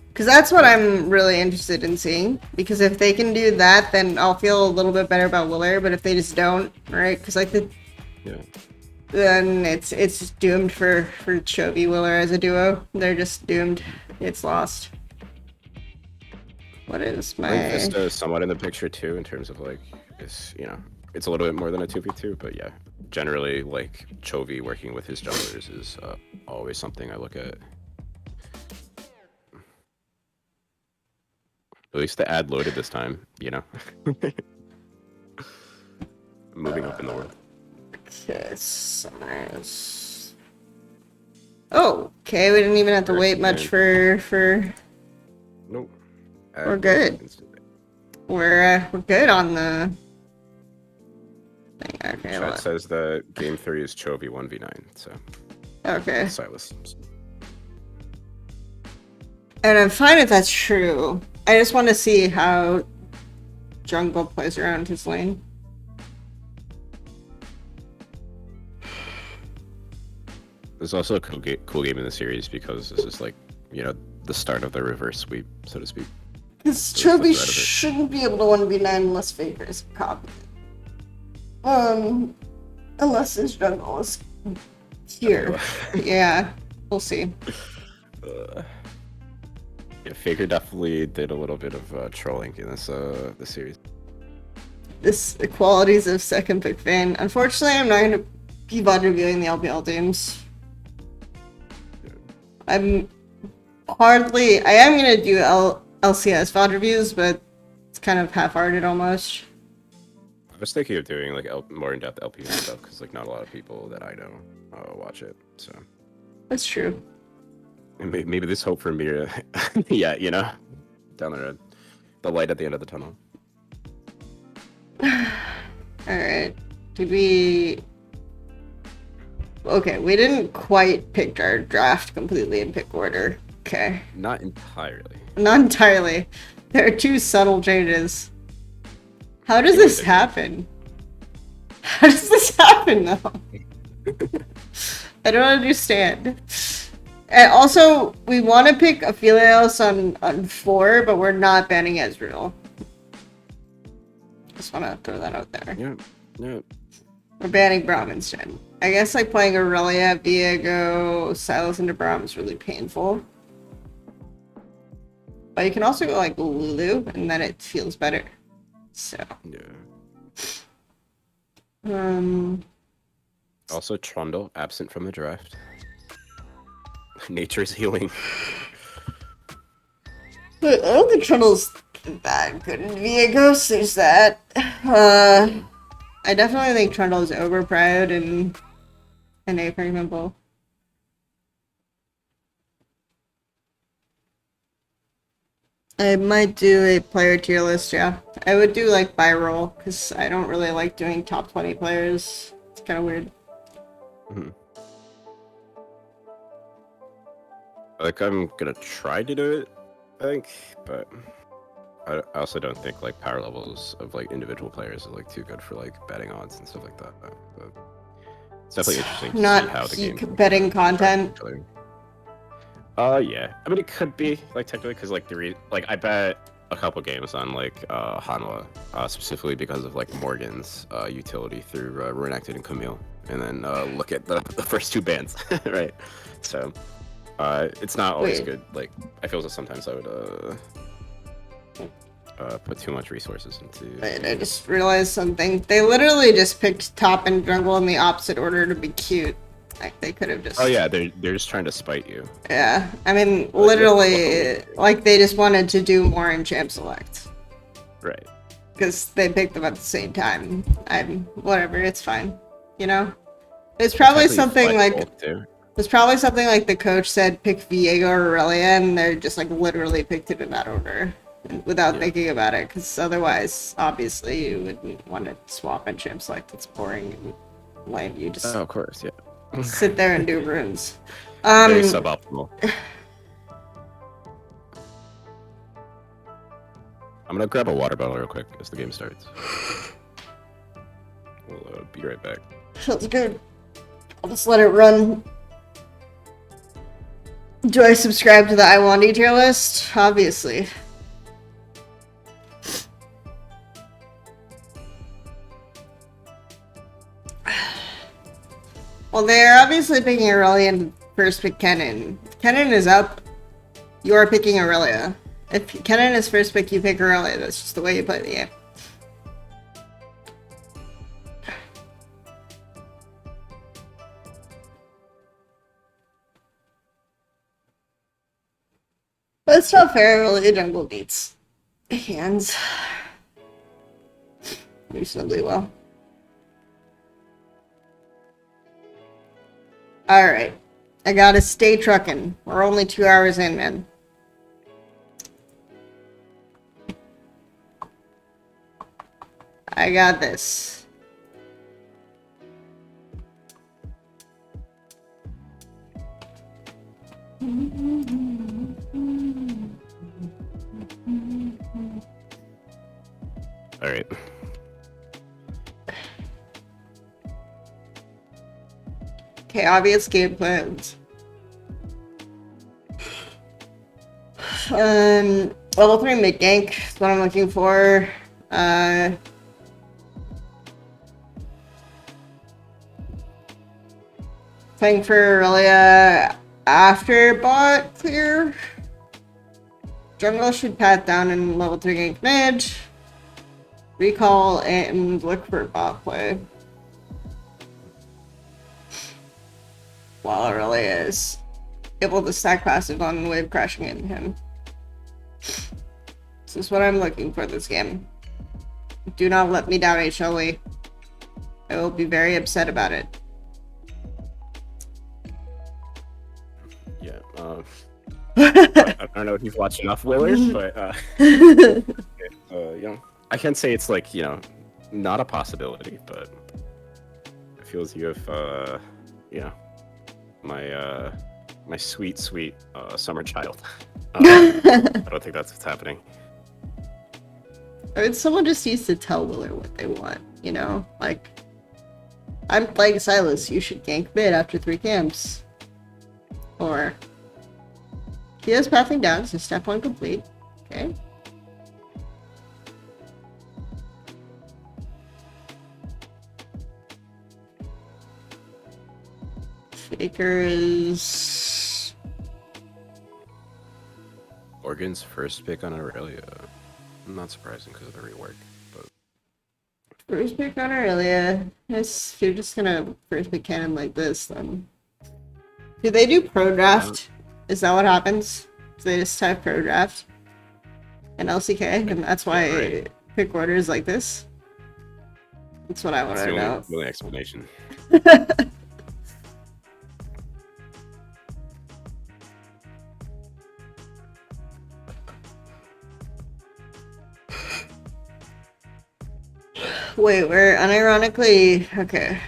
Because that's what I'm really interested in seeing. Because if they can do that, then I'll feel a little bit better about Willer. But if they just don't, right? Because like then it's doomed for Chovy Willer as a duo. They're just doomed. It's lost. What is my? I think Vista is somewhat in the picture too in terms of like it's it's a little bit more than a 2v2, but yeah, generally like Chovy working with his junglers is always something I look at. At least the ad loaded this time, Moving up in the world. Okay, nice. Oh, okay. We didn't even have to wait much for. Nope. We're good. We're good on the thing. Okay. Chat says that game 3 is Chovy 1v9, so. Okay. Silas. And I'm fine if that's true. I just want to see how jungle plays around his lane. There's also a cool game in the series because this is like, the start of the reverse sweep, so to speak. Because Chovy shouldn't be able to 1v9 unless Faker is competent. Unless his jungle is here. Yeah, we'll see. Yeah, Faker definitely did a little bit of trolling in this series. This qualities of second pick fan. Unfortunately, I'm not going to be VOD reviewing the LPL teams. I am going to do LCS VOD reviews, but it's kind of half-hearted almost. I was thinking of doing like more in-depth LP stuff because like not a lot of people that I know watch it. So that's true. And maybe there's hope for me to, yeah, down the road, the light at the end of the tunnel. All right. Did we? Okay, we didn't quite pick our draft completely in pick order. Okay. Not entirely. Not entirely. There are two subtle changes. How does this happen? How does this happen, though? I don't understand. And also, we want to pick Aphelios on 4, but we're not banning Ezreal. Just want to throw that out there. Yeah. We're banning Braum instead. I guess like playing Aurelia, Viego, Silas, and Braum is really painful. But you can also go like Lulu, and then it feels better. So. Yeah. Also, Trundle absent from the draft. Nature's healing. But I don't think Trundle's that good in Viego, there's that. I definitely think Trundle is overproud in A, for example. I might do a player tier list, yeah. I would do like by role, because I don't really like doing top 20 players. It's kind of weird. Mm-hmm. Like, I'm gonna try to do it, I think, but I also don't think like power levels of like individual players are like too good for like betting odds and stuff like that. But it's definitely interesting to see how the game betting content. Yeah. I mean, it could be like technically because like I bet a couple games on like Hanwha specifically because of like Morgan's utility through Renekton and Camille, and then look at the first two bans, right? So it's not always good. Like I feel that sometimes I would put too much resources into. Wait, I just realized something. They literally just picked top and jungle in the opposite order to be cute. Like they could have just. Oh yeah, they're just trying to spite you. Yeah, I mean, literally, like they just wanted to do more in Champ Select. Right. Because they picked them at the same time. Whatever, it's fine. You know, it's probably something like. It's probably something like the coach said, pick Viego or Aurelia, and they're just like literally picked it in that order without thinking about it. Because otherwise, obviously, you wouldn't want to swap in Champ Select. It's boring and lame. You just. Oh, of course, yeah. sit there and do runes. Very suboptimal. I'm gonna grab a water bottle real quick as the game starts. We'll be right back. Feels good. I'll just let it run. Do I subscribe to the I Want tier list? Obviously. Well, they're obviously picking Aurelian first pick Kennen. If Kennen is up, you are picking Aurelia. If Kennen is first pick, you pick Aurelia. That's just the way you play the game. But it's not fair, Aurelia jungle beats hands reasonably well. Alright. I gotta stay trucking. We're only 2 hours in, man. I got this. Alright. Okay, obvious game plans. Level 3 mid gank is what I'm looking for. Playing for Aurelia after bot clear. Jungle should pat down in level 3 gank mid. Recall and look for bot play. While Aurelia is able to stack passive on wave crashing into him. This is what I'm looking for this game. Do not let me down, HLE. I will be very upset about it. Yeah, I don't know if you've watched enough Willard, but you know, I can say it's like, you know, not a possibility, but it feels you have, you know, my sweet summer child. I don't think that's what's happening. I mean, someone just needs to tell Willard what they want, you know? Like, I'm playing Silas, you should gank mid after 3 camps. Or, he has pathing down, so step 1 complete. Okay. Faker is... Organ's first pick on Aurelia. Not surprising because of the rework, but... First pick on Aurelia. Yes, if you're just gonna first pick Cannon like this, then... Do they do pro draft? Is that what happens? Do they just type pro draft? And LCK, and that's why pick order is like this? That's what I want to know. That's the only explanation. Wait, we're unironically... Okay,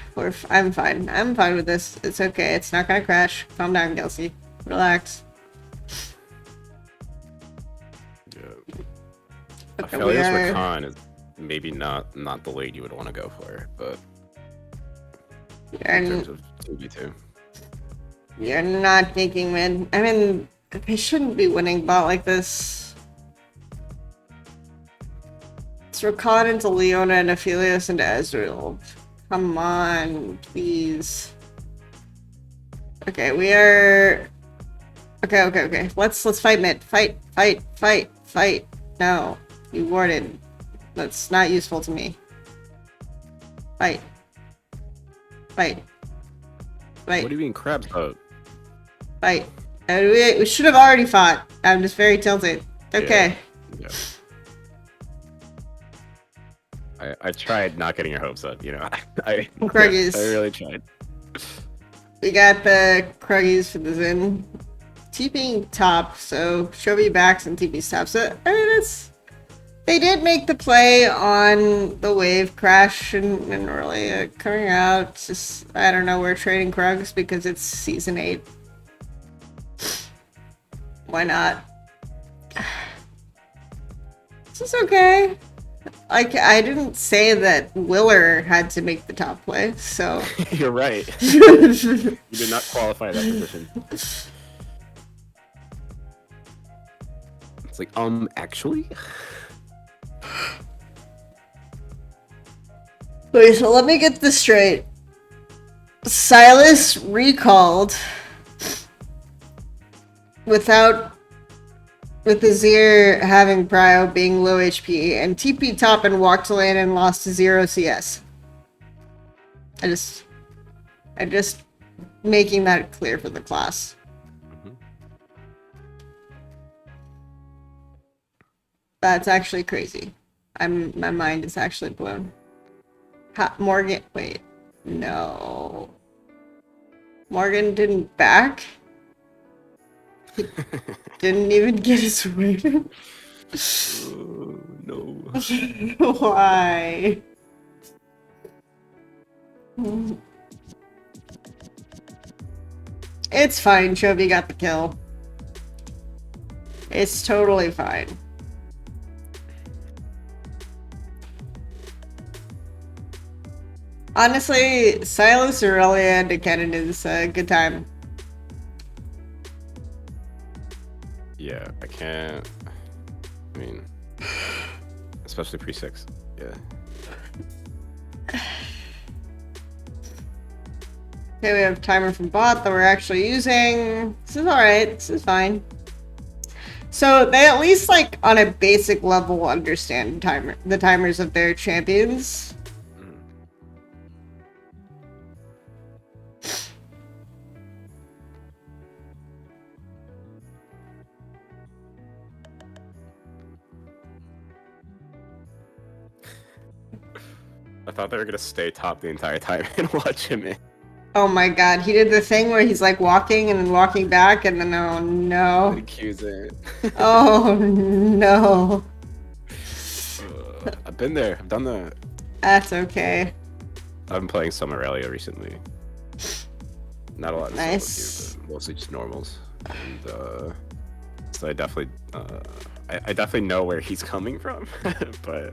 I'm fine. I'm fine with this. It's okay. It's not gonna crash. Calm down, Kelsey. Relax. Yeah. Okay, Aphelios Rakan is maybe not the lead you would want to go for, but in terms of 2v2. You're not thinking, man. I mean, they shouldn't be winning bot like this. It's Rakan into Leona and Aphelios into Ezreal. Come on, please. Okay, we are... Okay. Let's fight mid. Fight. No. You warded. That's not useful to me. Fight. What do you mean crabs out? Fight. We should have already fought. I'm just very tilted. Okay. Yeah. I tried not getting your hopes up, you know. I really tried. We got the Kruggies for the Zen. TPing top, so Shovey backs and TP stops. So, I mean, They did make the play on the wave crash and really coming out. It's just, I don't know, we're trading Krugs because it's Season 8. Why not? This is okay. Like, I didn't say that Willer had to make the top play, so... You're right. You did not qualify that position. It's like, actually? Wait, so let me get this straight. Silas recalled with Azir having Prio being low HP, and TP top and walked to lane and lost to 0 CS. I just making that clear for the class. That's actually crazy. My mind is actually blown. Morgan, wait, no. Morgan didn't back? He didn't even get his rating? Oh, no. Why? It's fine, Chovy got the kill. It's totally fine. Honestly, Silas, Aurelia, and Cannon is a good time. Yeah, I can't. I mean, especially pre-6. Yeah. Okay, we have timer from bot that we're actually using. This is alright. This is fine. So they at least, like, on a basic level understand the timers of their champions. I thought they were gonna stay top the entire time and watch him in. Oh my god, he did the thing where he's like walking and then walking back and then oh no. Accusing. Oh no. I've been there. I've done that. That's okay. I've been playing some Aurelia recently. Not a lot in Nice. solo queue, but mostly just normals. And so I definitely I definitely know where he's coming from, but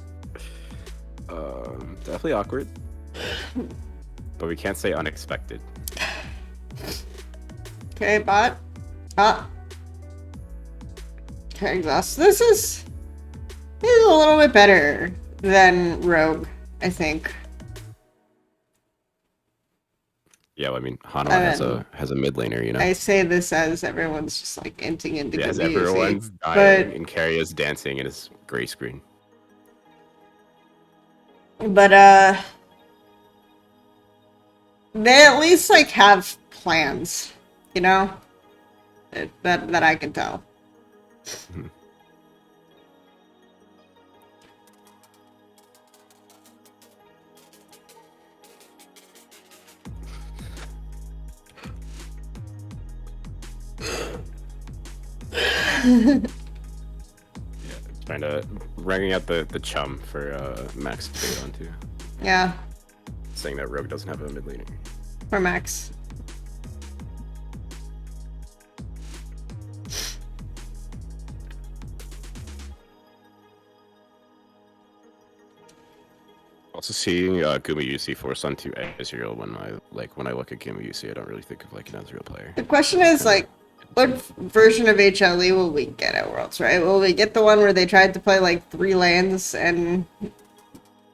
definitely awkward. But we can't say unexpected. Okay, bot. Okay, exhaust. This is a little bit better than Rogue, I think. Yeah, well, I mean, Hanwha has a mid laner, you know. I say this as everyone's just like inting into Yeah, as good everyone's music, dying and Carrie is dancing in his gray screen. But they at least like have plans, you know, that I can tell. Trying to ringing out the chum for Max to get on too. Yeah, Saying that Rogue doesn't have a mid laner. for Max. Also seeing Guma UC force onto Ezreal when I look at Guma UC, I don't really think of like an Ezreal player. The question is like, what version of HLE will we get at Worlds, right? Will we get the one where they tried to play like 3 lands and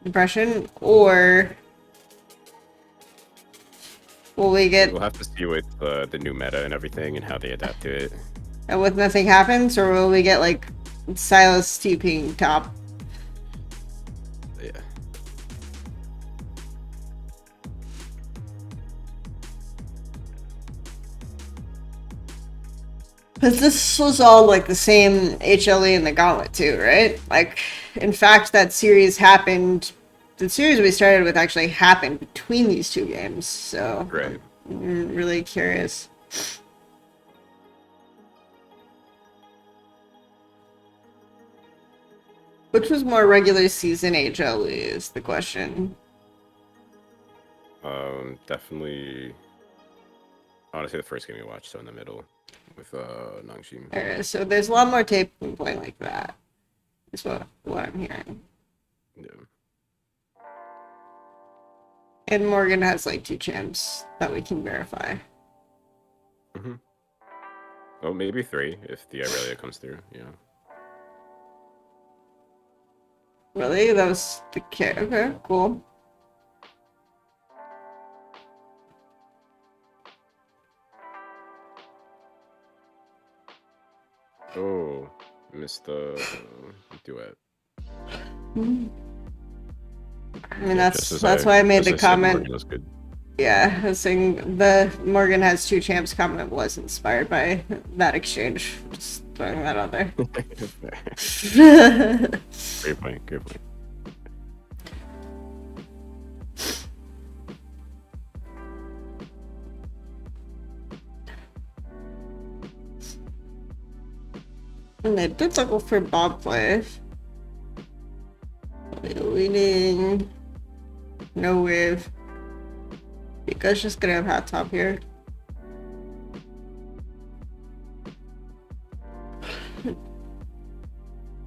depression, or will we get We'll have to see with the new meta and everything and how they adapt to it. and with nothing happens, or will we get like Silas TPing top? Yeah. Because this was all like the same HLE in the Gauntlet too, right? Like, in fact, that series happened. The series we started with actually happened between these 2 games, so Right. I'm really curious. Which was more regular season HLE is the question. Definitely. Honestly, the first game we watched, so in the middle, with Nangshim. Alright, so there's a lot more tape when playing like that. Is what I'm hearing. Yeah. And Morgan has like 2 champs that we can verify. Well, maybe 3 if the Irelia comes through. Yeah. Really? That was the kid. Okay, cool. Oh, missed the duet. I mean, Yeah, that's why I made the just as I said, comment. Morgan was good. Yeah, I was saying the Morgan has 2 champs comment was inspired by that exchange. Just throwing that out there. Great point. Great point. And they did go for Bob play. Leading. No wave. You guys just gonna have hat top here. I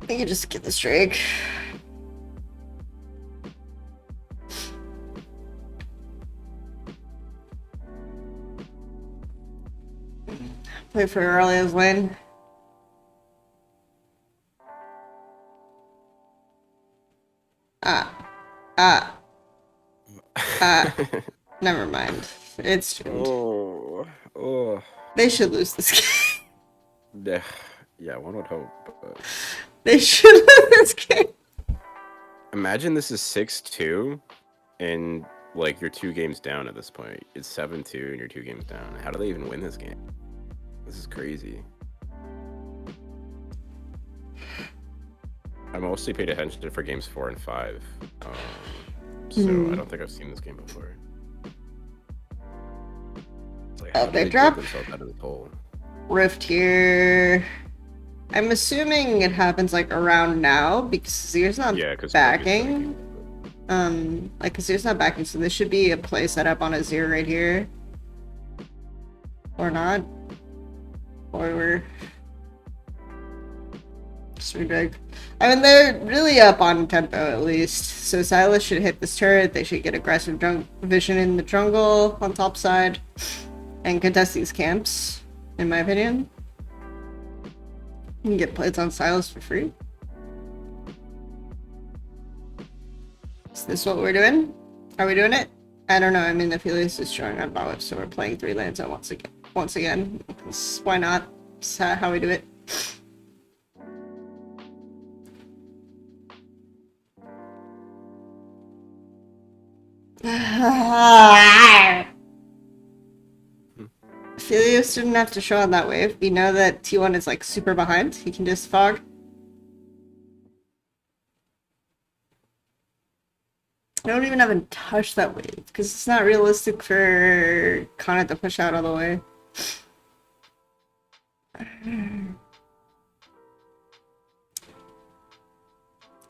think you just get the streak. Play for Aurelia's lane. Never mind. It's doomed. Oh. They should lose this game. Yeah, one would hope. But... They should lose this game. Imagine this is 6-2, and like you're 2 games down at this point. It's 7-2, and you're 2 games down. How do they even win this game? This is crazy. I mostly paid attention for games 4 and 5, so I don't think I've seen this game before. Like, how They did drop dig themselves out of this hole? Rift here. I'm assuming it happens like around now because Zier's not backing. Like Zier's not backing, so this should be a play set up on a Zier right here. Or not. Or we're just big. I mean, they're really up on tempo at least. So Silas should hit this turret. They should get aggressive vision in the jungle on top side and contest these camps, in my opinion. You can get plates on Silas for free. Is this what we're doing? Are we doing it? I don't know. I mean, Aphelios is showing up out, so we're playing 3 lanes at once again. Why not? That's how we do it. Aphelios didn't have to show on that wave. We know that T1 is like super behind. He can just fog. I don't even have to touch that wave because it's not realistic for Kana to push out all the way.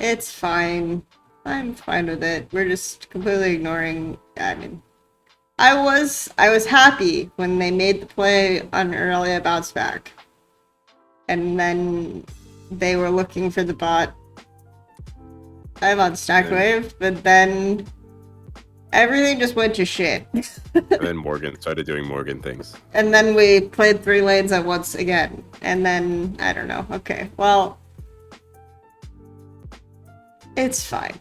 It's fine. I'm fine with it. We're just completely ignoring. I mean, I was happy when they made the play on Aurelia bounce back, and then they were looking for the bot. I'm on stack wave, but then everything just went to shit. And then Morgan started doing Morgan things. And then we played 3 lanes at once again. And then, I don't know. Okay, well, it's fine.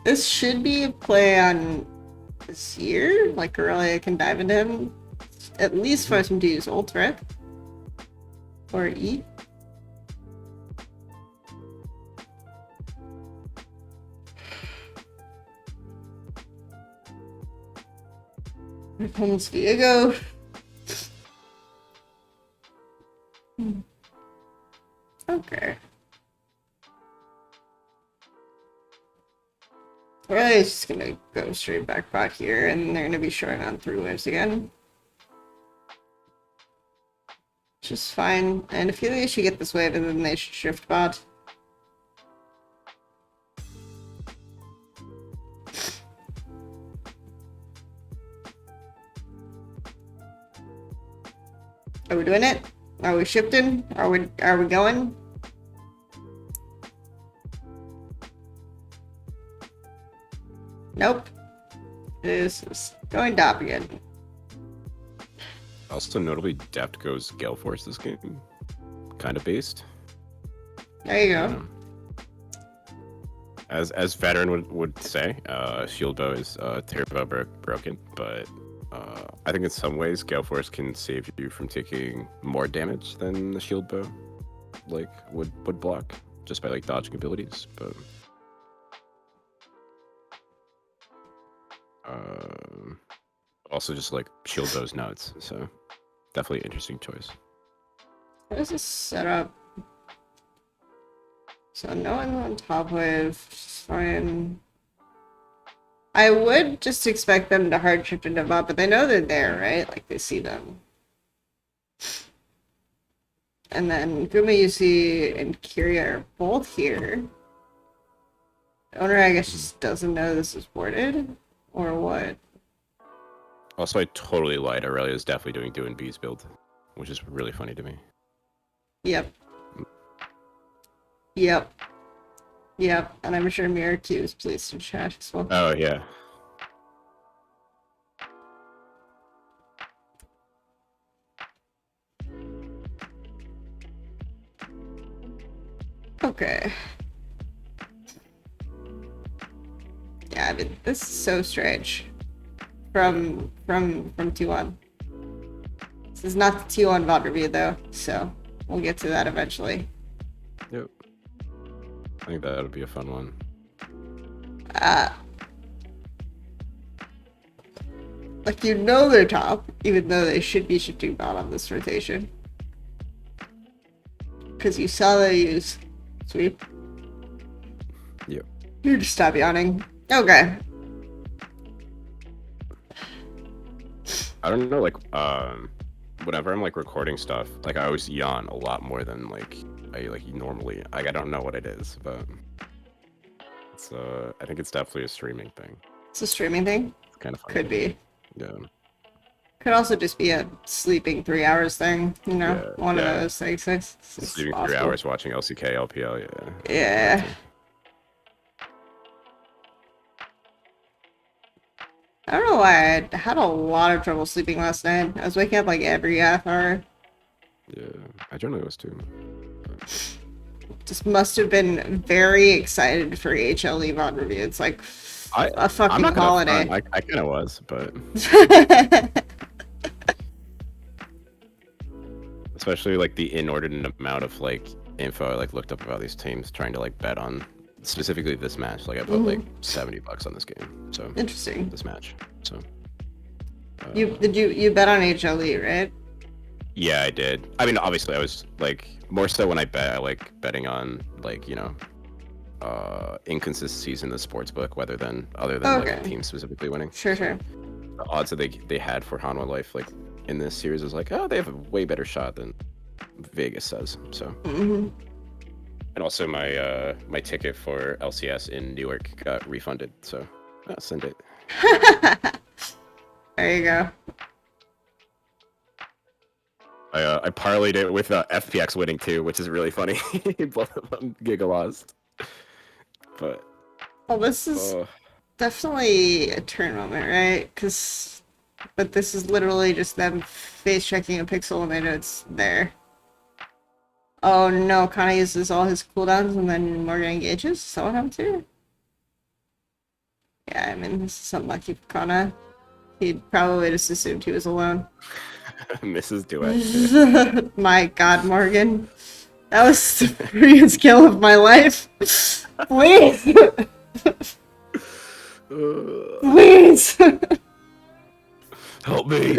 This should be a play on Zier. Like, Aurelia can dive into him. At least force him to use ult, right? Or E. Here comes Viego. Okay. Well, he's just gonna go straight back bot here, and they're gonna be showing on 3 waves again. which is fine. And I feel they should get this wave and then they should shift bot. Are we doing it? Are we shifting? Are we going? Nope. This is going top again. Also, notably, Deft goes Gale Force this game. Kind of based. There you go. As veteran would say, Shield Bow is turbo broken, but I think in some ways Gale Force can save you from taking more damage than the Shield Bow like would block just by like dodging abilities. But also just like Shield Bow's nuts, so definitely interesting choice. What is this setup? So no one on top wave, fine. I would just expect them to hard shift into bot, but they know they're there, right? Like they see them. And then Guma, Yusi, and Kyria are both here. The owner, I guess, just doesn't know this is warded, or what? Also, I totally lied. Aurelia is definitely doing B's build, which is really funny to me. Yep. Yep. Yep. And I'm sure Mirror Q is pleased to chat as well. Oh, yeah. Okay. Yeah, I mean, this is so strange. From T1. This is not the T1 VOD review though, so we'll get to that eventually. Yep. I think that'll be a fun one. Like, you know they're top, even though they should be shifting bot on this rotation. Because you saw they use sweep. Yep. You just stop yawning. Okay. I don't know, like, whenever I'm like recording stuff, like I always yawn a lot more than like I normally. Like, I don't know what it is, but it's I think it's definitely a streaming thing. It's a streaming thing? It's kind of funny. Could be. Yeah. Could also just be a sleeping 3 hours thing, you know? Yeah, One yeah. of those things. It's Sleeping 3 possible. hours watching LCK, LPL, yeah. Yeah. I don't know why I had a lot of trouble sleeping last night. I was waking up like every half hour. Yeah, I generally was too. Just must have been very excited for HLE VOD review. It's like a fucking I'm not gonna holiday. front. I kind of was, but especially like the inordinate amount of like info I like looked up about these teams trying to like bet on specifically this match. Like I put like $70 on this game. So Interesting. this match. So You bet on HLE, right? yeah, I did. I mean, obviously, I was like more so when I bet. I like betting on like inconsistencies in the sports book, other than like the team specifically winning. Sure. The odds that they had for Hanwha Life like in this series is like, oh, they have a way better shot than Vegas says. So. And also my my ticket for LCS in Newark got refunded, so I'll send it. There you go. I parlayed it with FPX winning too, which is really funny. Both of them giga lost. But Well, this is definitely a turn moment, right? But this is literally just them face checking a pixel and they know it's there. Oh no, Kana uses all his cooldowns and then Morgan engages? Is that what happened here? Yeah, I mean, this is unlucky for Kana. He'd probably just assumed he was alone. Mrs. Duet. My god, Morgan. That was the freest kill of my life. Please! Please! Help me!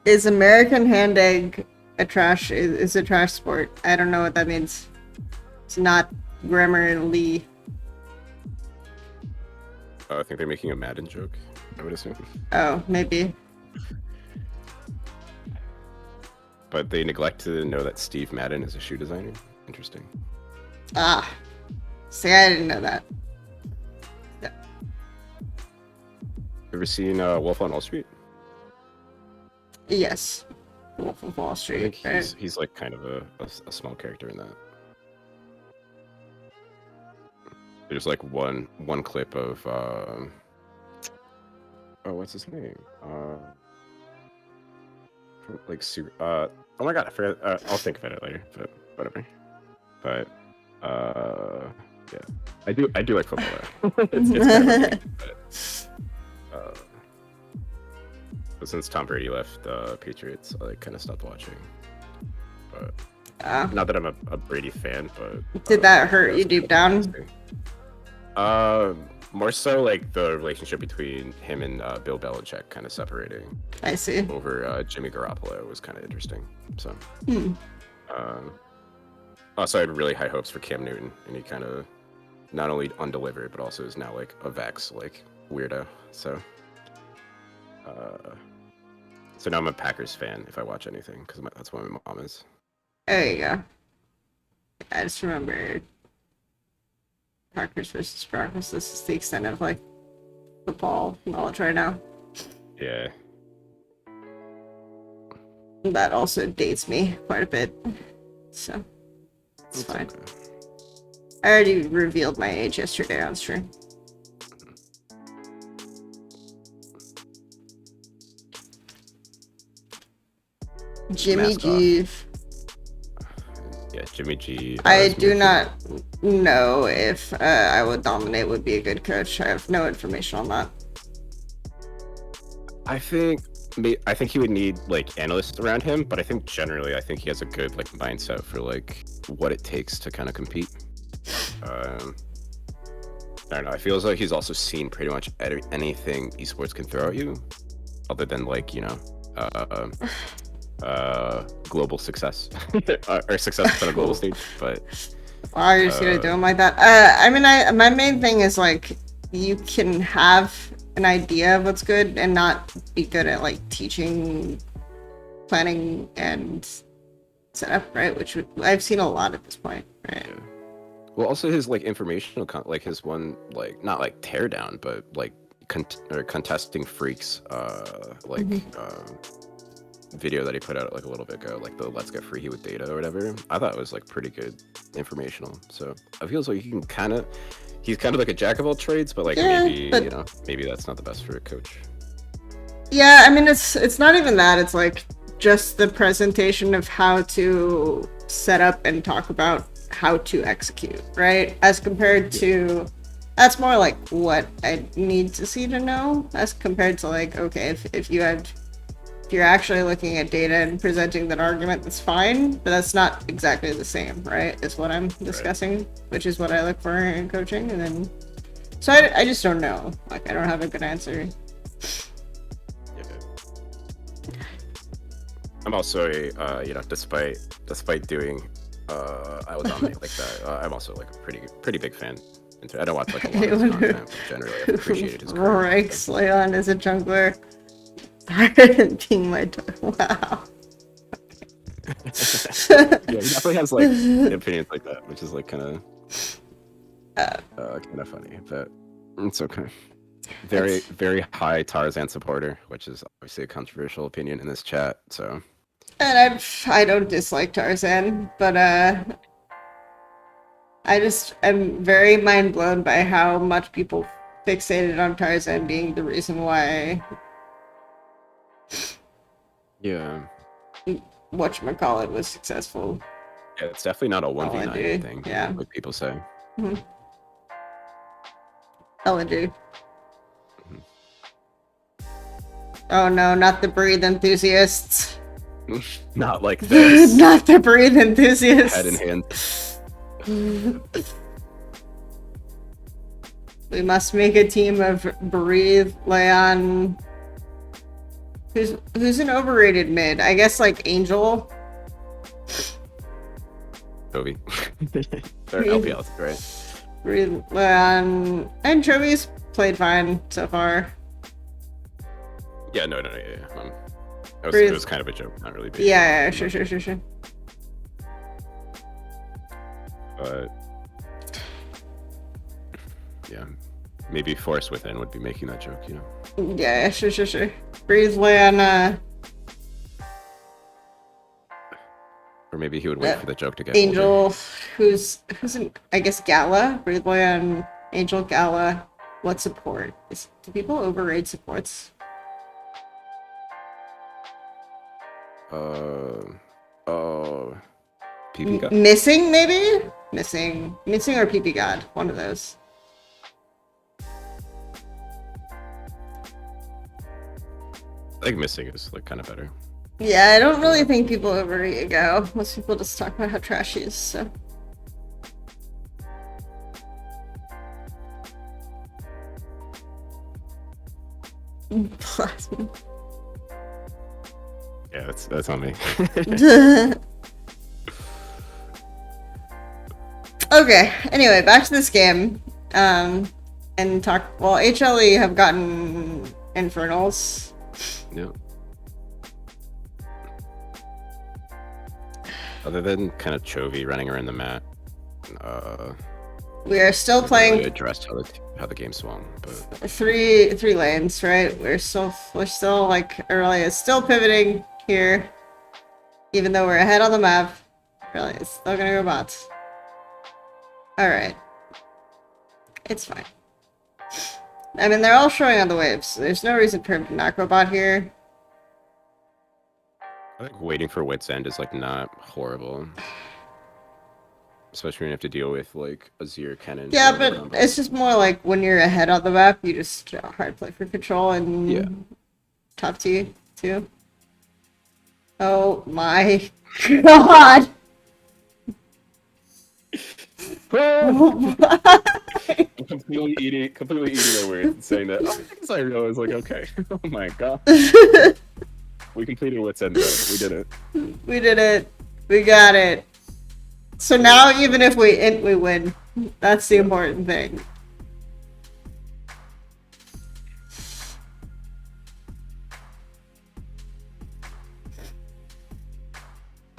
Is American hand egg a trash? Is a trash sport? I don't know what that means. It's not Grammarly. I think they're making a Madden joke, I would assume. Oh, maybe. but they neglect to know that Steve Madden is a shoe designer. Interesting. Ah. See, I didn't know that. Yeah. Ever seen Wolf on Wall Street? Yes. Wolf of Wall I Street. think he's like kind of a small character in that. There's like one clip of oh, what's his name? Like super. Oh my god, I forgot. I'll think about it later. But whatever. But yeah, I do like football though. it's kind of but since Tom Brady left the Patriots, I like kind of stopped watching. But not that I'm a Brady fan, but did that hurt you deep down? More so like the relationship between him and Bill Belichick kind of separating. I see. Over Jimmy Garoppolo was kind of interesting. So, also I had really high hopes for Cam Newton, and he kind of not only undelivered, but also is now like a Vax like weirdo. So, so now I'm a Packers fan if I watch anything because that's what my mom is. There you go. I just remember Packers versus Broncos. This is the extent of like football knowledge right now. Yeah. That also dates me quite a bit, so it's fine. Okay. I already revealed my age yesterday on stream. Jimmy Mascot. G. Yeah, Jimmy G. I do not know if I would dominate would be a good coach. I have no information on that. I think he would need like analysts around him, but I think generally he has a good like mindset for like what it takes to kind of compete. I don't know. I feel as though he's also seen pretty much anything esports can throw at you, other than like global success or success on a global stage. But wow, you're just gonna do them like that. I mean, my main thing is like you can have an idea of what's good and not be good at like teaching, planning, and setup, right? Which I've seen a lot at this point, right? Yeah. Well, also his like informational like his one like not like tear down, but like contesting freaks video that he put out like a little bit ago, like the Let's Get Freaky with Data or whatever. I thought it was like pretty good informational. So I feel like he's kind of like a jack of all trades, but like maybe that's not the best for a coach. Yeah, I mean it's not even that. It's like just the presentation of how to set up and talk about how to execute, right? As compared to that's more like what I need to see to know, as compared to like, okay, if you're actually looking at data and presenting that argument, that's fine, but that's not exactly the same, right? Is what I'm discussing, right. Which is what I look for in coaching, and then so I just don't know. Like I don't have a good answer. Yeah. I'm also despite doing I was on like that. I'm also like a pretty big fan. I don't watch like a lot of his content, but generally I've appreciated his content. Rex Leon is a jungler. Being my wow. Yeah, he definitely has like opinions like that, which is like kind of funny, but it's okay. Very high Tarzan supporter, which is obviously a controversial opinion in this chat. So, and I don't dislike Tarzan, but I just am very mind blown by how much people fixated on Tarzan being the reason why. Yeah. Whatchamacallit was successful. Yeah, it's definitely not a 1v9 thing. Yeah. Like people say. Mm-hmm. LNG. Mm-hmm. Oh no, not the breathe enthusiasts. Not like this. Not the breathe enthusiasts. Head in hand. We must make a team of Breathe, Leon. Who's an overrated mid? I guess like Angel. Toby. Or LPL, right? Breathe, Leon. Anchovies played fine so far. Yeah, no. Yeah. It was kind of a joke, not really big. Yeah, sure. But yeah, maybe Force Within would be making that joke, you know? Yeah, sure. Breezeland, Or maybe he would wait for the joke to get Angel, older. who's in, I guess, Gala. Breezeland, Angel, Gala. What support? Do people overrate supports? PP God? Missing, maybe? Missing or PP God. One of those. I think Missing is like kind of better. Yeah, I don't really think people overrate Go. Most people just talk about how trash he is, so. Plasma. Yeah, that's on me. Okay, anyway, back to this game. And talk. Well, HLE have gotten Infernals. Yeah. Other than kind of Chovy running around the mat, We are still playing. really addressed how the game swung, but three lanes, right? We're still like early. It's still pivoting here, even though we're ahead on the map. Really, it's still gonna go bots. All right, it's fine. I mean, they're all showing on the waves. So there's no reason for him to not go bot here. I think waiting for Wit's End is like not horrible. Especially when you have to deal with like Azir cannon. Yeah, but it's just more like when you're ahead on the map, you just hard play for control and top T too. Oh my god! completely eating my words and saying that. Oh, because I realized like, okay, oh my god. We completed Wit's End though. We did it. We did it. We got it. So now, even if we win, that's the important thing.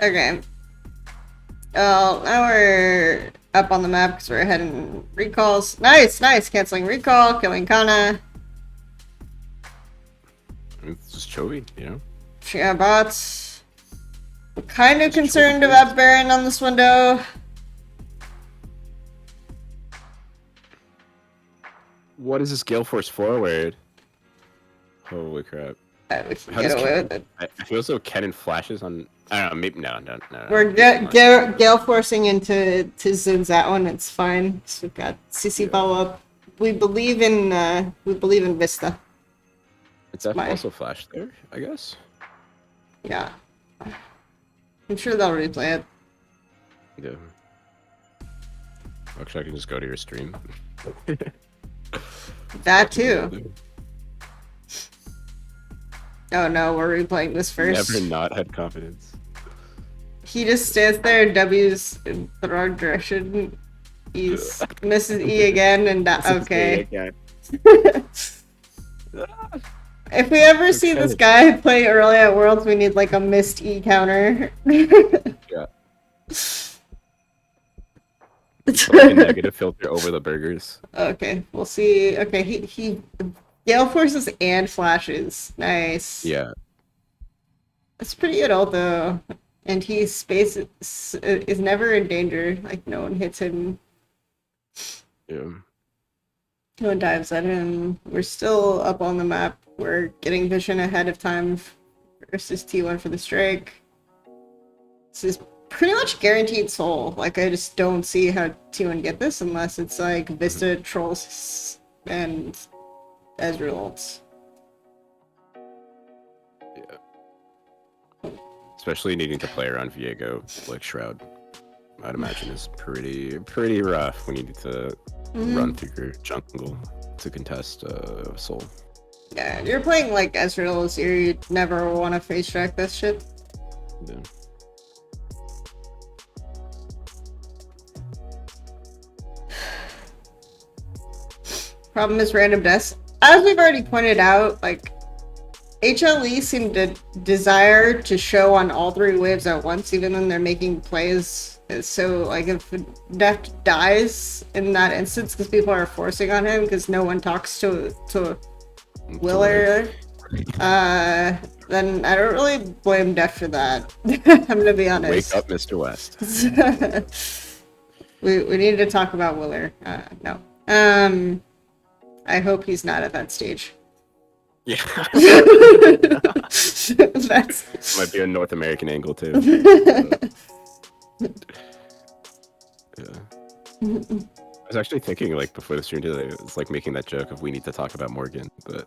Okay. Well, now we're up on the map because we're heading recalls. Nice. Canceling recall, killing Kana. It's just Chovy, you know? Yeah, bots. I'm kind of concerned about Baron on this window. What is this Gale Force forward? Holy crap. We can get away with it. I feel as though Kennen flashes on... I don't know, maybe... No. We're gale forcing into zones that one. It's fine. So we've got CC follow up. We believe in Vista. It's also flashed there, I guess. Yeah. I'm sure they'll replay it. Yeah. Actually, I can just go to your stream. That too. Oh no, we're replaying this first. Never not had confidence. He just stands there and W's in the wrong direction. He's misses E again and okay. If we ever see this guy play early at Worlds, we need like a missed E counter. Yeah. Like a negative filter over the burgers. Okay, we'll see. Okay, he Gale Forces and flashes. Nice. Yeah. It's pretty good ult though. And he's space is never in danger. Like no one hits him. Yeah. No one dives at him. We're still up on the map. We're getting vision ahead of time versus T1 for the strike. This is pretty much guaranteed soul. Like I just don't see how T1 get this unless it's like Vista trolls and Ezreal ults. Yeah. Especially needing to play around Viego, like Shroud, I'd imagine is pretty rough when you need to run through your jungle to contest soul. Yeah, you're playing like Ezreal, so you'd never want to face track this shit. Yeah. Problem is random deaths. As we've already pointed out, like HLE seemed to desire to show on all 3 waves at once, even when they're making plays. So, like, if Deft dies in that instance because people are forcing on him because no one talks to Willer, then I don't really blame Deft for that. I'm gonna be honest. Wake up, Mr. West. we need to talk about Willer. No. I hope he's not at that stage. Yeah. That's Might be a North American angle too. Yeah. I was actually thinking, like, before the stream today, it was like making that joke of we need to talk about Morgan, but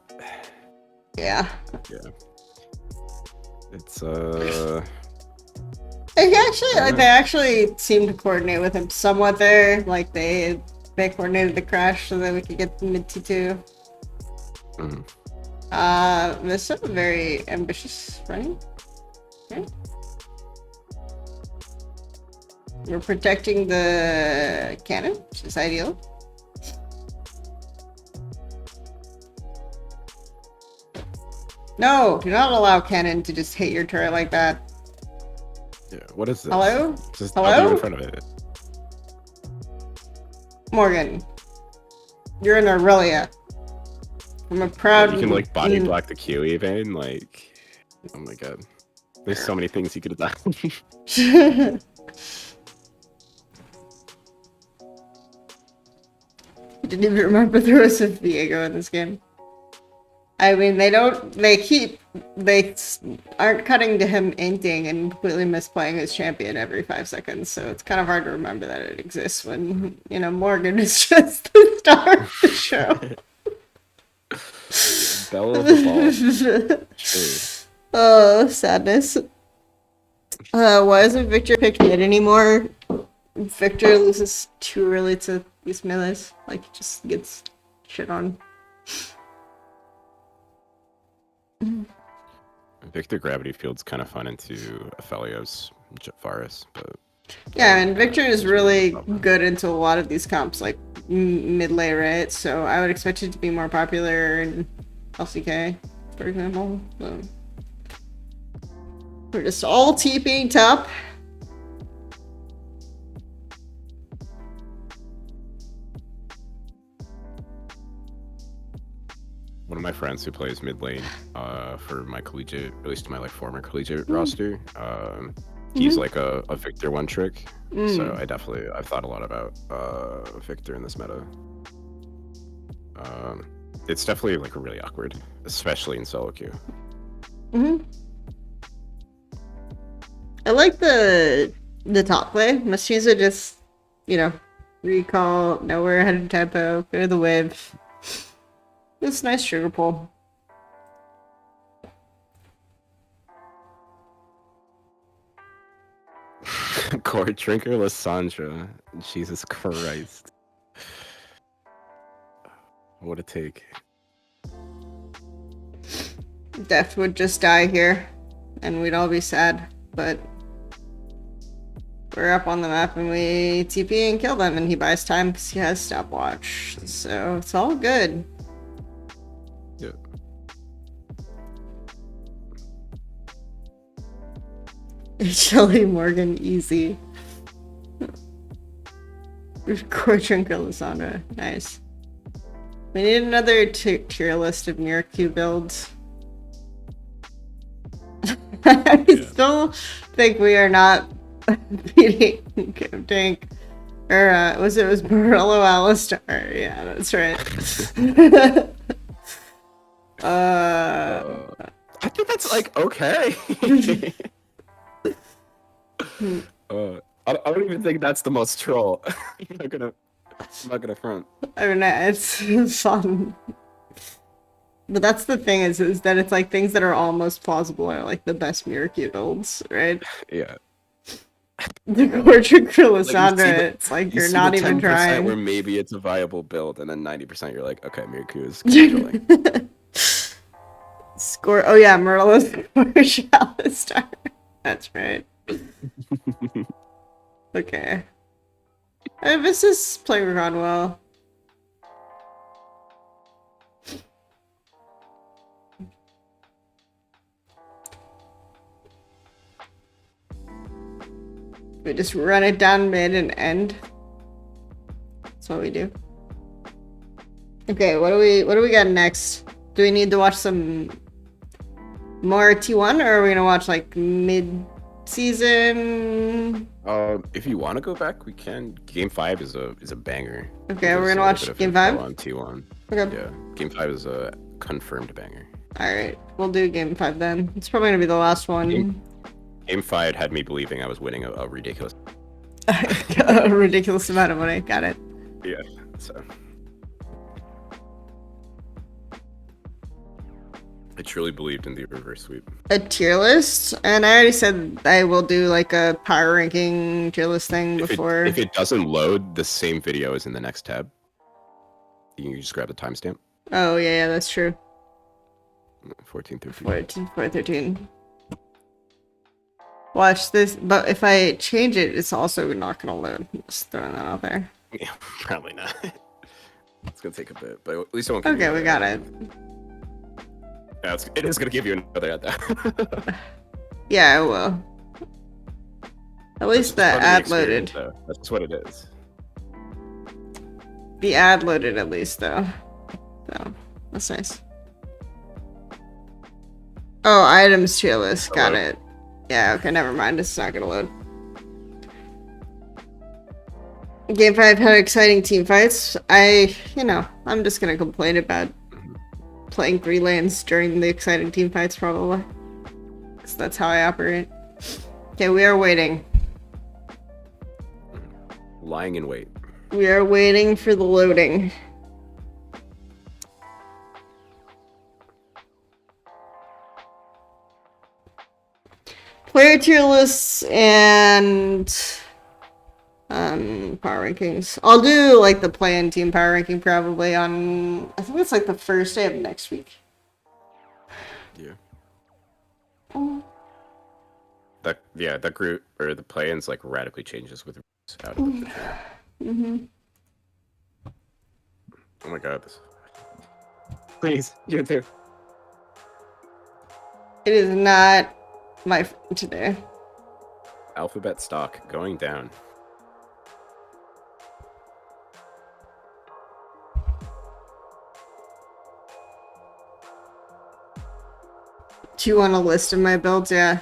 yeah. It's They actually seemed to coordinate with him somewhat there. Like they coordinated the crash so that we could get the mid T2. This is a very ambitious running. Okay. We're protecting the cannon, which is ideal. No, do not allow cannon to just hit your turret like that. yeah. What is this? Hello? Just Hello? W in front of it. Morgan, you're in Aurelia. I'm a proud. You can like body block the Q even. Like, oh my god, there's so many things you could have done. I didn't even remember there was a Viego in this game. I mean, they aren't cutting to him inting and completely misplaying his champion every 5 seconds, so it's kind of hard to remember that it exists when, you know, Morgan is just the star of the show. Bell of the ball. True. Oh, sadness. Why isn't Victor picked mid anymore? Victor loses too early to these melees. Like, he just gets shit on. Victor Gravity Field's kind of fun into Aphelios Varus, but yeah, and Victor is really good into a lot of these comps, like mid lane, right? So I would expect it to be more popular in LCK, for example. So we're just all TPing top. one of my friends who plays mid lane for my collegiate, at least my like former collegiate roster, he's like a Victor one trick. So I've thought a lot about Victor in this meta. It's definitely like really awkward, especially in solo queue. I like the top play. Mashiza just, you know, recall, nowhere ahead of tempo, go to the wave. It's nice sugar pull. Core drinker Lissandra. Jesus Christ. What a take. Deft would just die here, and we'd all be sad, but we're up on the map and we TP and kill them, and he buys time because he has stopwatch, so it's all good. Yeah. HLE Morgan easy. Core Trinka Lissandra. Nice. We need another tier list of near Q builds. I still think we are not beating Tank. Or it was Morello Alistar. Yeah, that's right. I think that's like okay. I don't even think that's the most troll. I'm not gonna front. I mean, it's fun. But that's the thing is that it's like things that are almost plausible are like the best mirror Q builds, right? Yeah. The Gortric for Lissandra, Like it's like you're not even trying. Where maybe it's a viable build, and then 90% you're like, okay, Miraku is controlling. Score. Oh yeah, Merlo's Alistar. That's right. Okay. This is playing around well. We just run it down mid and end. That's what we do. Okay, what do we got next? Do we need to watch some more T1, or are we gonna watch like mid-season? If you want to go back, we can. Game 5 is a banger. Okay, we're gonna watch Game 5 on T1. Okay. Yeah, Game 5 is a confirmed banger. All right, we'll do Game 5 then. It's probably gonna be the last one. Game 5 had me believing I was winning a ridiculous. A ridiculous amount of money. Got it. Yeah. So. I truly believed in the reverse sweep. A tier list, and I already said I will do like a power ranking tier list thing before. If it doesn't load, the same video is in the next tab. You can just grab the timestamp. Oh yeah, that's true. 14, 13. 13. Watch this, but if I change it, it's also not gonna load. Just throwing that out there. Yeah, probably not. It's gonna take a bit, but at least I won't. Okay, we got it. Yeah, it is gonna give you another ad though. Yeah, I will. At least the ad loaded. Though. That's what it is. The ad loaded at least though. So that's nice. Oh, items tier list. Got it. Yeah, okay, never mind. It's not gonna load. Game 5 had exciting team fights. I'm just gonna complain about playing 3 lanes during the exciting team fights, probably. Because that's how I operate. Okay, we are waiting. Lying in wait. We are waiting for the loading. Player tier lists and power rankings. I'll do like the play-in team power ranking probably on, I think it's like the first day of next week. Yeah. Oh. That group or the play-ins like radically changes with out of the Oh my god, this. Please, you too. It is not my friend today. Alphabet stock going down. Do you want a list of my builds? Yeah.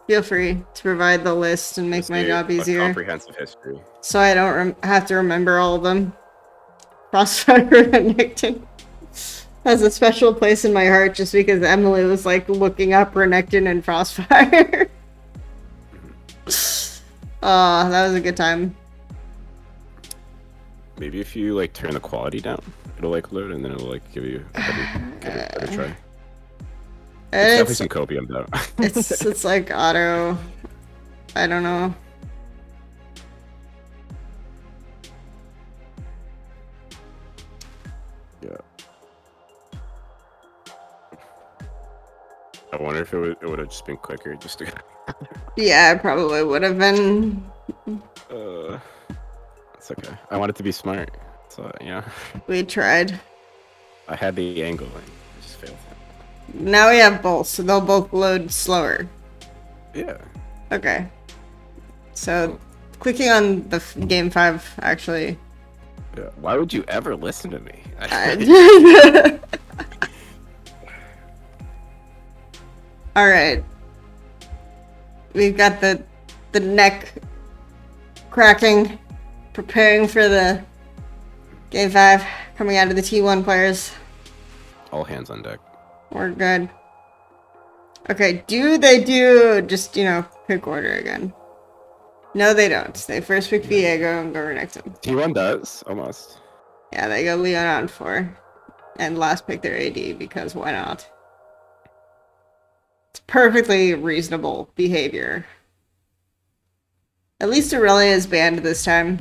Feel free to provide the list and make my job easier. Comprehensive history. So I don't have to remember all of them. Crossfire and Renekton has a special place in my heart just because Emily was like looking up Renekton and Crossfire. Oh, that was a good time. Maybe if you like turn the quality down, it'll like load and then it'll like give you a try. It's definitely some copium though. it's like auto. I don't know. Yeah. I wonder if it would have just been quicker just to. Yeah, it probably would have been. It's okay. I want it to be smart, so yeah. We tried. I had the angle and it just failed. Now we have both, so they'll both load slower. Yeah. Okay. So, clicking on the game 5 actually. Yeah. Why would you ever listen to me? All right. We've got the neck cracking, preparing for the game 5 coming out of the T1 players. All hands on deck. We're good. Okay, do they do just, pick order again? No, they don't. They first pick Viego and go next time. T1 does, almost. Yeah, they go Leon on 4. And last pick their AD, because why not? It's perfectly reasonable behavior. At least Aurelia is banned this time.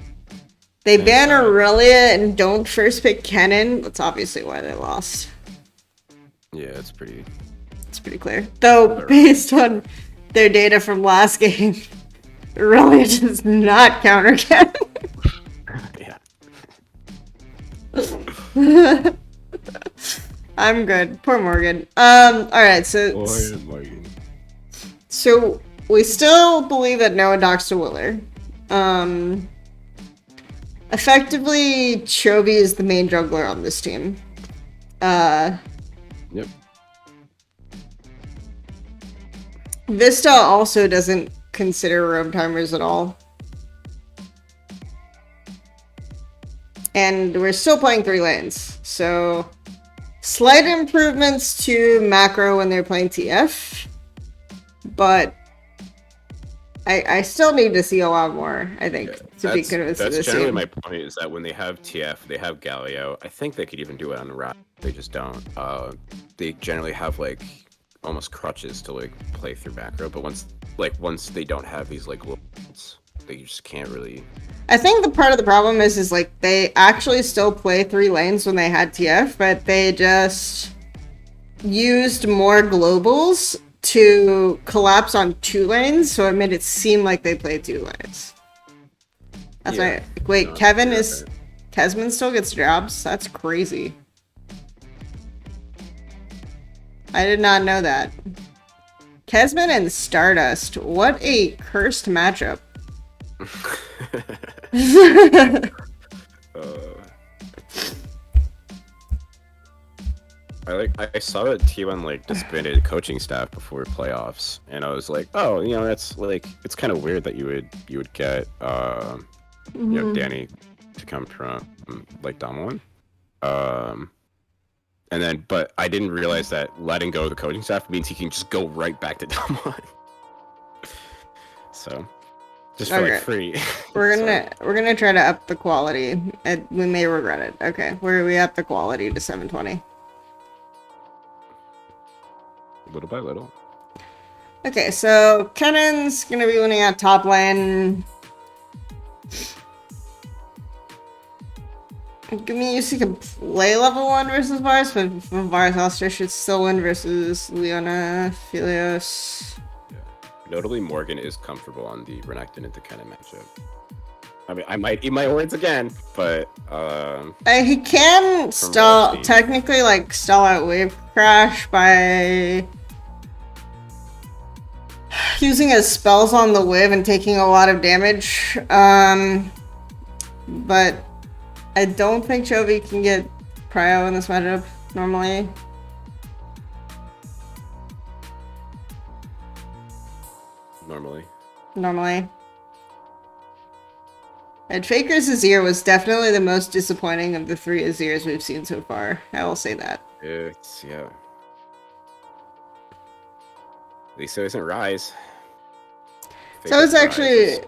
They ban Aurelia and don't first pick Kennen. That's obviously why they lost. Yeah, it's pretty clear. Though, based on their data from last game, Aurelia does not counter Kennen. Yeah. I'm good. Poor Morgan. Alright, so... Poor Morgan. So, we still believe that Noah docks to Willer. Effectively, Chovy is the main juggler on this team. Yep. Vista also doesn't consider roam timers at all. And we're still playing 3 lanes, so slight improvements to macro when they're playing TF, but I still need to see a lot more, I think, to be convinced of this. That's generally team. my point, is that when they have TF, they have Galio. I think they could even do it on Rat. They just don't. They generally have, like, almost crutches to, like, play through macro, but once they don't have these, like, loops, they just can't really... I think the part of the problem is like they actually still play 3 lanes when they had TF, but they just used more globals to collapse on 2 lanes, so it made it seem like they played 2 lanes. That's Yeah. right. Wait, No, Kevin yeah, is... Kesman still gets jobs? That's crazy. I did not know that. Kesman and Stardust. What a cursed matchup. I saw that T1 like disbanded coaching staff before playoffs, and I was like, oh, you know, that's like, it's kind of weird that you would get you know, Danny to come from like Dom 1. And then, but I didn't realize that letting go of the coaching staff means he can just go right back to Dom 1. So just for like free. We're gonna try to up the quality. We may regret it. Okay, we up the quality to 720. Little by little. Okay, so Kennan's gonna be winning at top lane. Give me you can play level 1 versus Varus, but Varus Oster should still win versus Leona, Philios. Yeah. Notably, Morgan is comfortable on the Renekton into Kennen matchup. I mean, I might eat my words again, but he can stall, technically, like, stall out Wave Crash by using his spells on the wave and taking a lot of damage. But I don't think Chovy can get Prio in this matchup normally. Normally. And Faker's Azir was definitely the most disappointing of the 3 Azirs we've seen so far. I will say that. It's, yeah. At least it isn't Rise. So it's actually...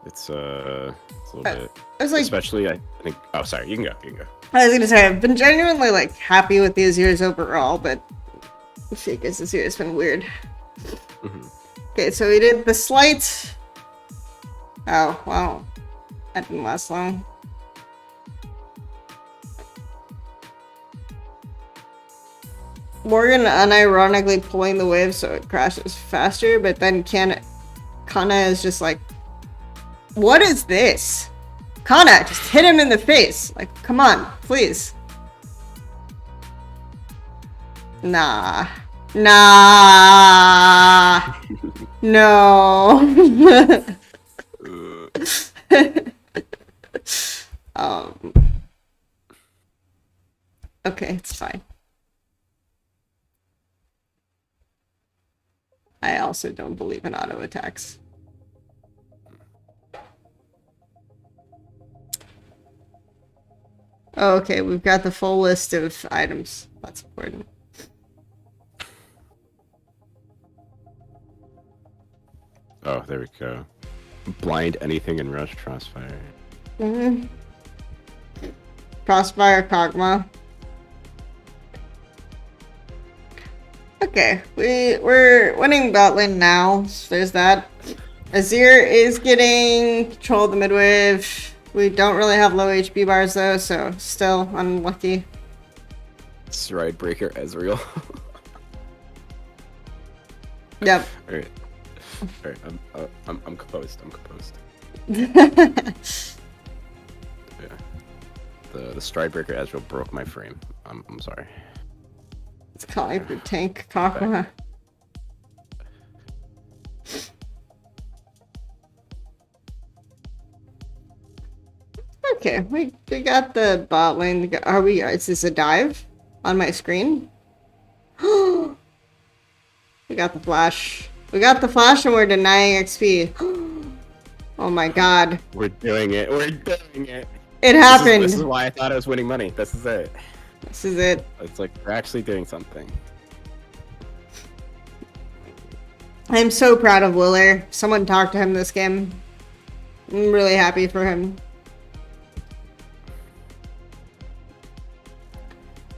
It's a little bit... I was like... Especially, I think... Oh, sorry. You can go. I was gonna say, I've been genuinely, like, happy with the Azirs overall, but Faker's Azir has been weird. Okay, so we did the slight... Oh, wow. That didn't last long. Morgan unironically pulling the wave so it crashes faster, but then Kana is just like, what is this? Kana, just hit him in the face. Like, come on, please. Nah. No. Okay, it's fine. I also don't believe in auto attacks. Oh, okay, we've got the full list of items. That's important. Oh, there we go. Blind anything in Rush Crossfire. Crossfire Kog'Maw. Okay, we're winning bot lane now, so there's that. Azir is getting control of the mid-wave. We don't really have low HP bars though, so still unlucky. Stride Breaker Ezreal. Yep. Alright. I'm composed. Yeah. The Stride Breaker Ezreal broke my frame. I'm sorry. It's calling for tank Kog'Maw. Okay, we got the bot lane. Are we? Is this a dive on my screen? We got the flash. We got the flash, and we're denying XP. Oh my god! We're doing it. We're doing it. It happened. This is why I thought I was winning money. This is it. This is it. It's like we're actually doing something. I'm so proud of Willer. Someone talked to him this game. I'm really happy for him.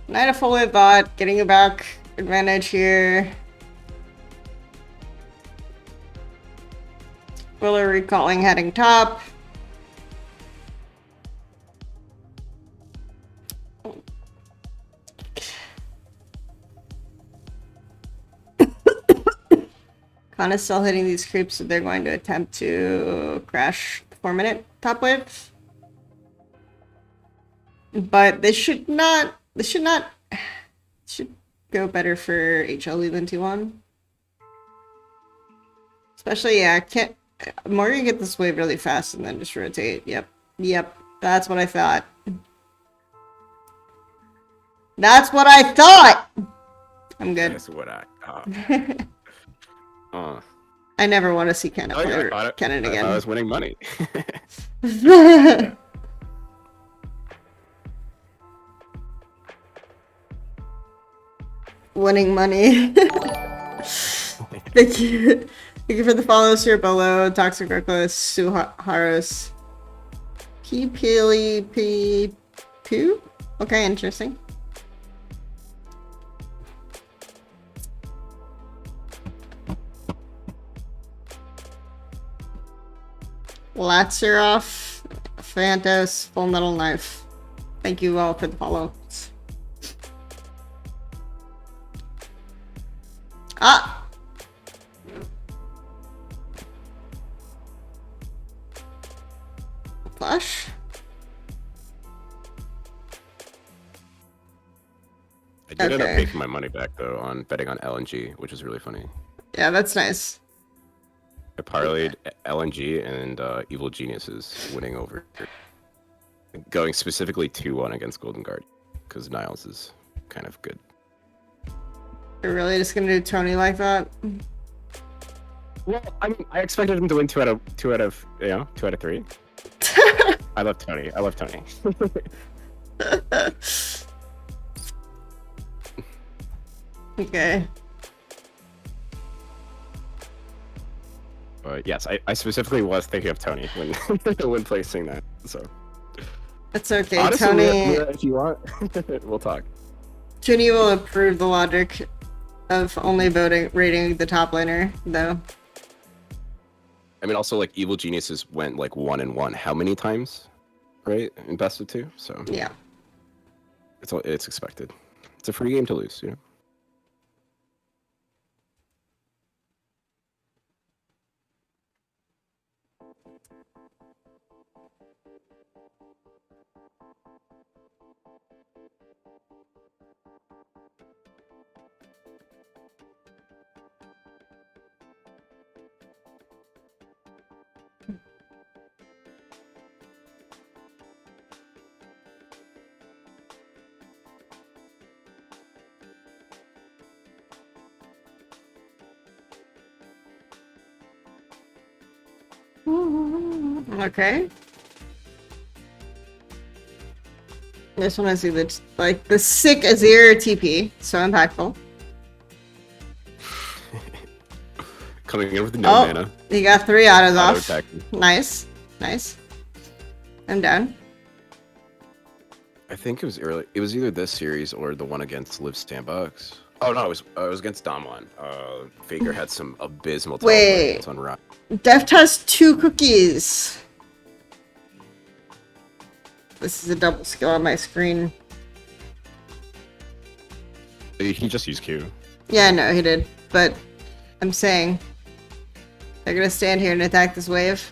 Knight of Full Bot, getting a back advantage here. Willer recalling, heading top. Khan is still hitting these creeps, so they're going to attempt to crash the 4-minute top wave. But this should not. This should go better for HLE than T1. Especially, yeah, Morgan get this wave really fast and then just rotate. Yep, that's what I thought. That's what I thought! I'm good. That's what I thought. I never want to see Cannon play Cannon again. I was winning money. Winning money. Thank you. Thank you for the follows here below. Toxic Reckless, Suharos. P. Okay, interesting. Latzeroff, Phantos, Full Metal Knife. Thank you all for the follows. Ah! Flash? I did end up making my money back though on betting on LNG, which is really funny. Yeah, that's nice. I parlayed LNG and Evil Geniuses winning over. Going specifically 2-1 against Golden Guard, because Niles is kind of good. You're really just gonna do Tony like that? Well, I mean, I expected him to win 2 out of 3. I love Tony. Okay. But yes, I specifically was thinking of Tony when placing that. So it's okay, honestly, Tony. if you want, we'll talk. Tony will improve the logic of only rating the top laner, though. I mean, also like Evil Geniuses went like 1-1. How many times, right? In best of 2. So yeah, it's expected. It's a free game to lose, you know. Okay. Just want to see the sick Azir TP. So impactful. Coming in with no mana. He got 3 autos off. Attacking. Nice. I'm down. I think it was early. It was either this series or the one against Liv Sandbox. Oh no, it was against Damwon. Faker had some abysmal teleports on Ryan. Deft has 2 cookies. This is a double skill on my screen. He just used Q. Yeah, no, he did. But I'm saying they're gonna stand here and attack this wave.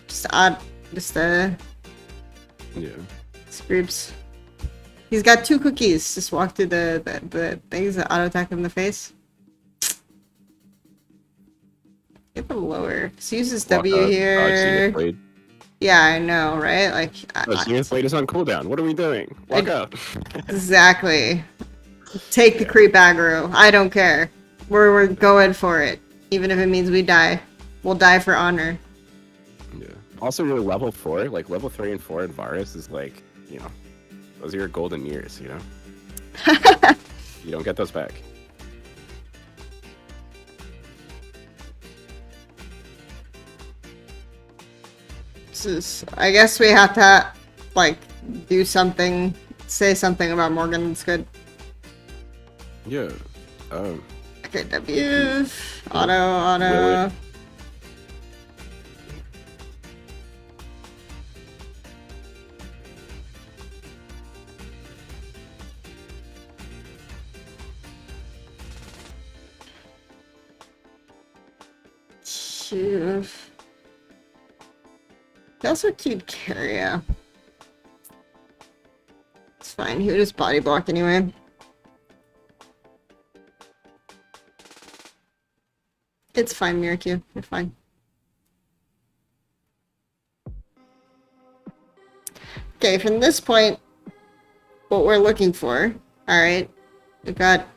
Yeah. Screeps. He's got 2 cookies. Just walk through the things that auto attack him in the face. Get them lower. So he uses W here. Yeah, I know, right? Like, Zenith Blade is on cooldown. What are we doing? Walk up. exactly. Take the creep aggro. I don't care. We're going for it. Even if it means we die. We'll die for honor. Yeah. Also, you're level 4. Like, level 3 and 4 in Varus is like, you know, those are your golden years, you know? You don't get those back. I guess we have to, like, do something, say something about Morgan that's good. Yeah. Okay, W. Auto. He also cute carrier. It's fine. He would just body block anyway. It's fine, Miracle. You're fine. Okay, from this point, what we're looking for. Alright. We've got...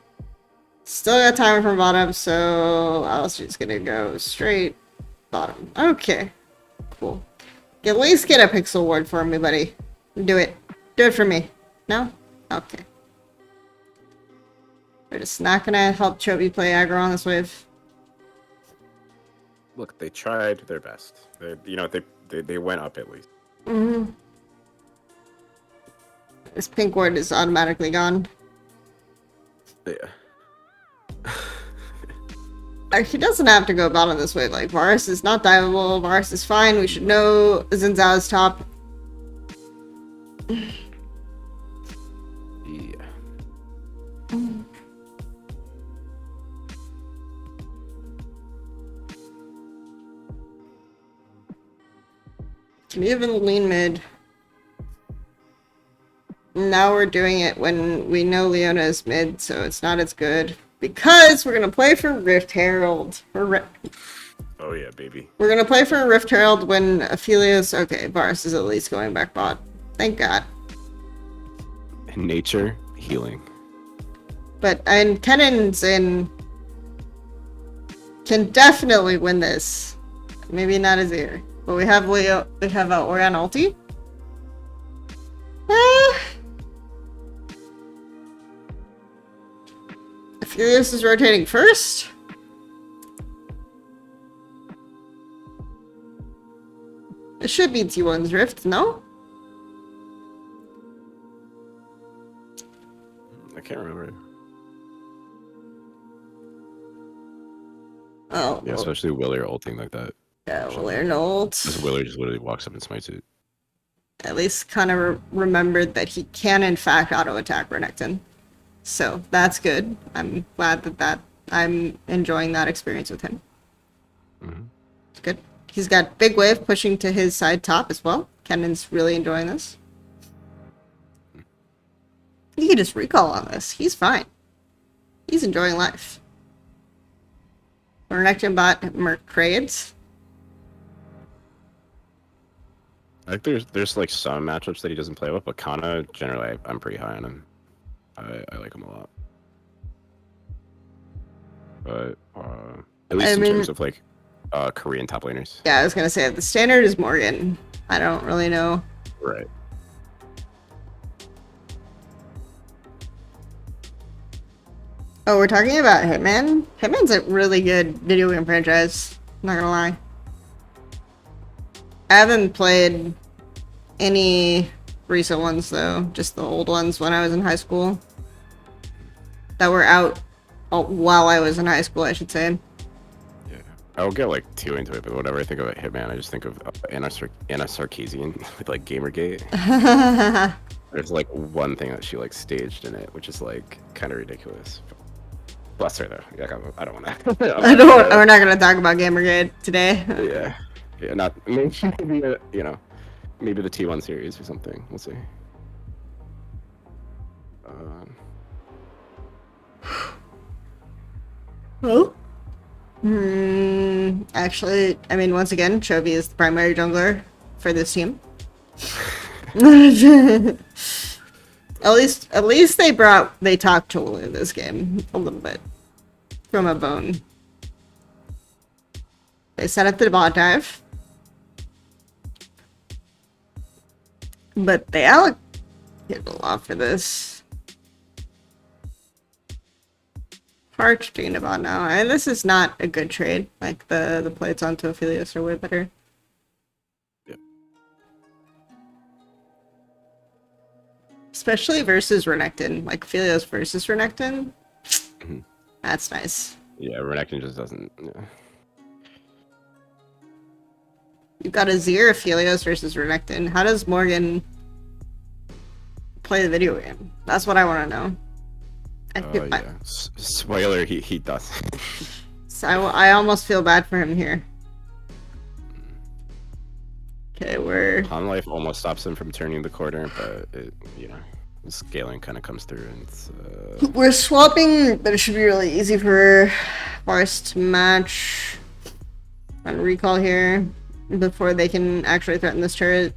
Still got timer from bottom, so I was just gonna go straight bottom. Okay. Cool. At least get a pixel ward for me, buddy. Do it. Do it for me. No? Okay. We're just not gonna help Chobi play aggro on this wave. Look, they tried their best. They went up at least. Mm-hmm. This pink ward is automatically gone. Yeah. He doesn't have to go bottom this way. Like, Varus is not diveable. Varus is fine. We should know Xin Zhao's top. Yeah. Can you even lean mid? Now we're doing it when we know Leona is mid, so it's not as good. Because we're gonna play for Rift Herald. Oh yeah, baby. We're gonna play for Rift Herald when Aphelios... Okay, Varus is at least going back bot. Thank God. Nature, healing. But, and Kennan's in... Can definitely win this. Maybe not Azir. But we have Leo... We have Orion ulti. Aphelios is rotating first. It should be T1's Rift, no? I can't remember. Oh. Yeah, especially Willer ulting like that. Yeah, Willer no ult. Because Willer just literally walks up and smites it. At least kind of remembered that he can in fact auto attack Renekton. So that's good. I'm glad that I'm enjoying that experience with him. Mm-hmm. It's good. He's got big wave pushing to his side top as well. Kennan's really enjoying this. He can just recall on this. He's fine. He's enjoying life. Renekton bot Mercrades. I think there's like some matchups that he doesn't play with, but Kana, generally, I'm pretty high on him. I like him a lot. But at least in terms of like Korean top laners. Yeah, I was gonna say the standard is Morgan. I don't really know. Right. Oh, we're talking about Hitman? Hitman's a really good video game franchise. Not gonna lie. I haven't played any recent ones though, just the old ones when I was in high school. That were out while I was in high school, I should say. Yeah, I'll get like too into it, but whenever I think about Hitman, I just think of Anna Sarkeesian with like Gamergate. There's like one thing that she like staged in it, which is like kind of ridiculous. Bless her though. Like, I don't want to. We're not gonna talk about Gamergate today. Yeah, not maybe you know, maybe the T1 series or something. We'll see. Oh. Actually, I mean, once again, Chovy is the primary jungler for this team. At least they talked to Lulu this game a little bit from a bone. They set up the bot dive, but they allocated a lot for this. Hard to train about now, and this is not a good trade. Like the plates onto Aphelios are way better. Especially versus Renekton. Like, Aphelios versus Renekton. That's nice. Yeah, Renekton just doesn't... Yeah. You've got a Zero Aphelios versus Renekton. How does Morgan play the video game? That's what I want to know. Yeah. Spoiler, he does. So I almost feel bad for him here. Okay, On life almost stops him from turning the corner, but the scaling kind of comes through, and it's, we're swapping, but it should be really easy for Bars to match on recall here before they can actually threaten this turret.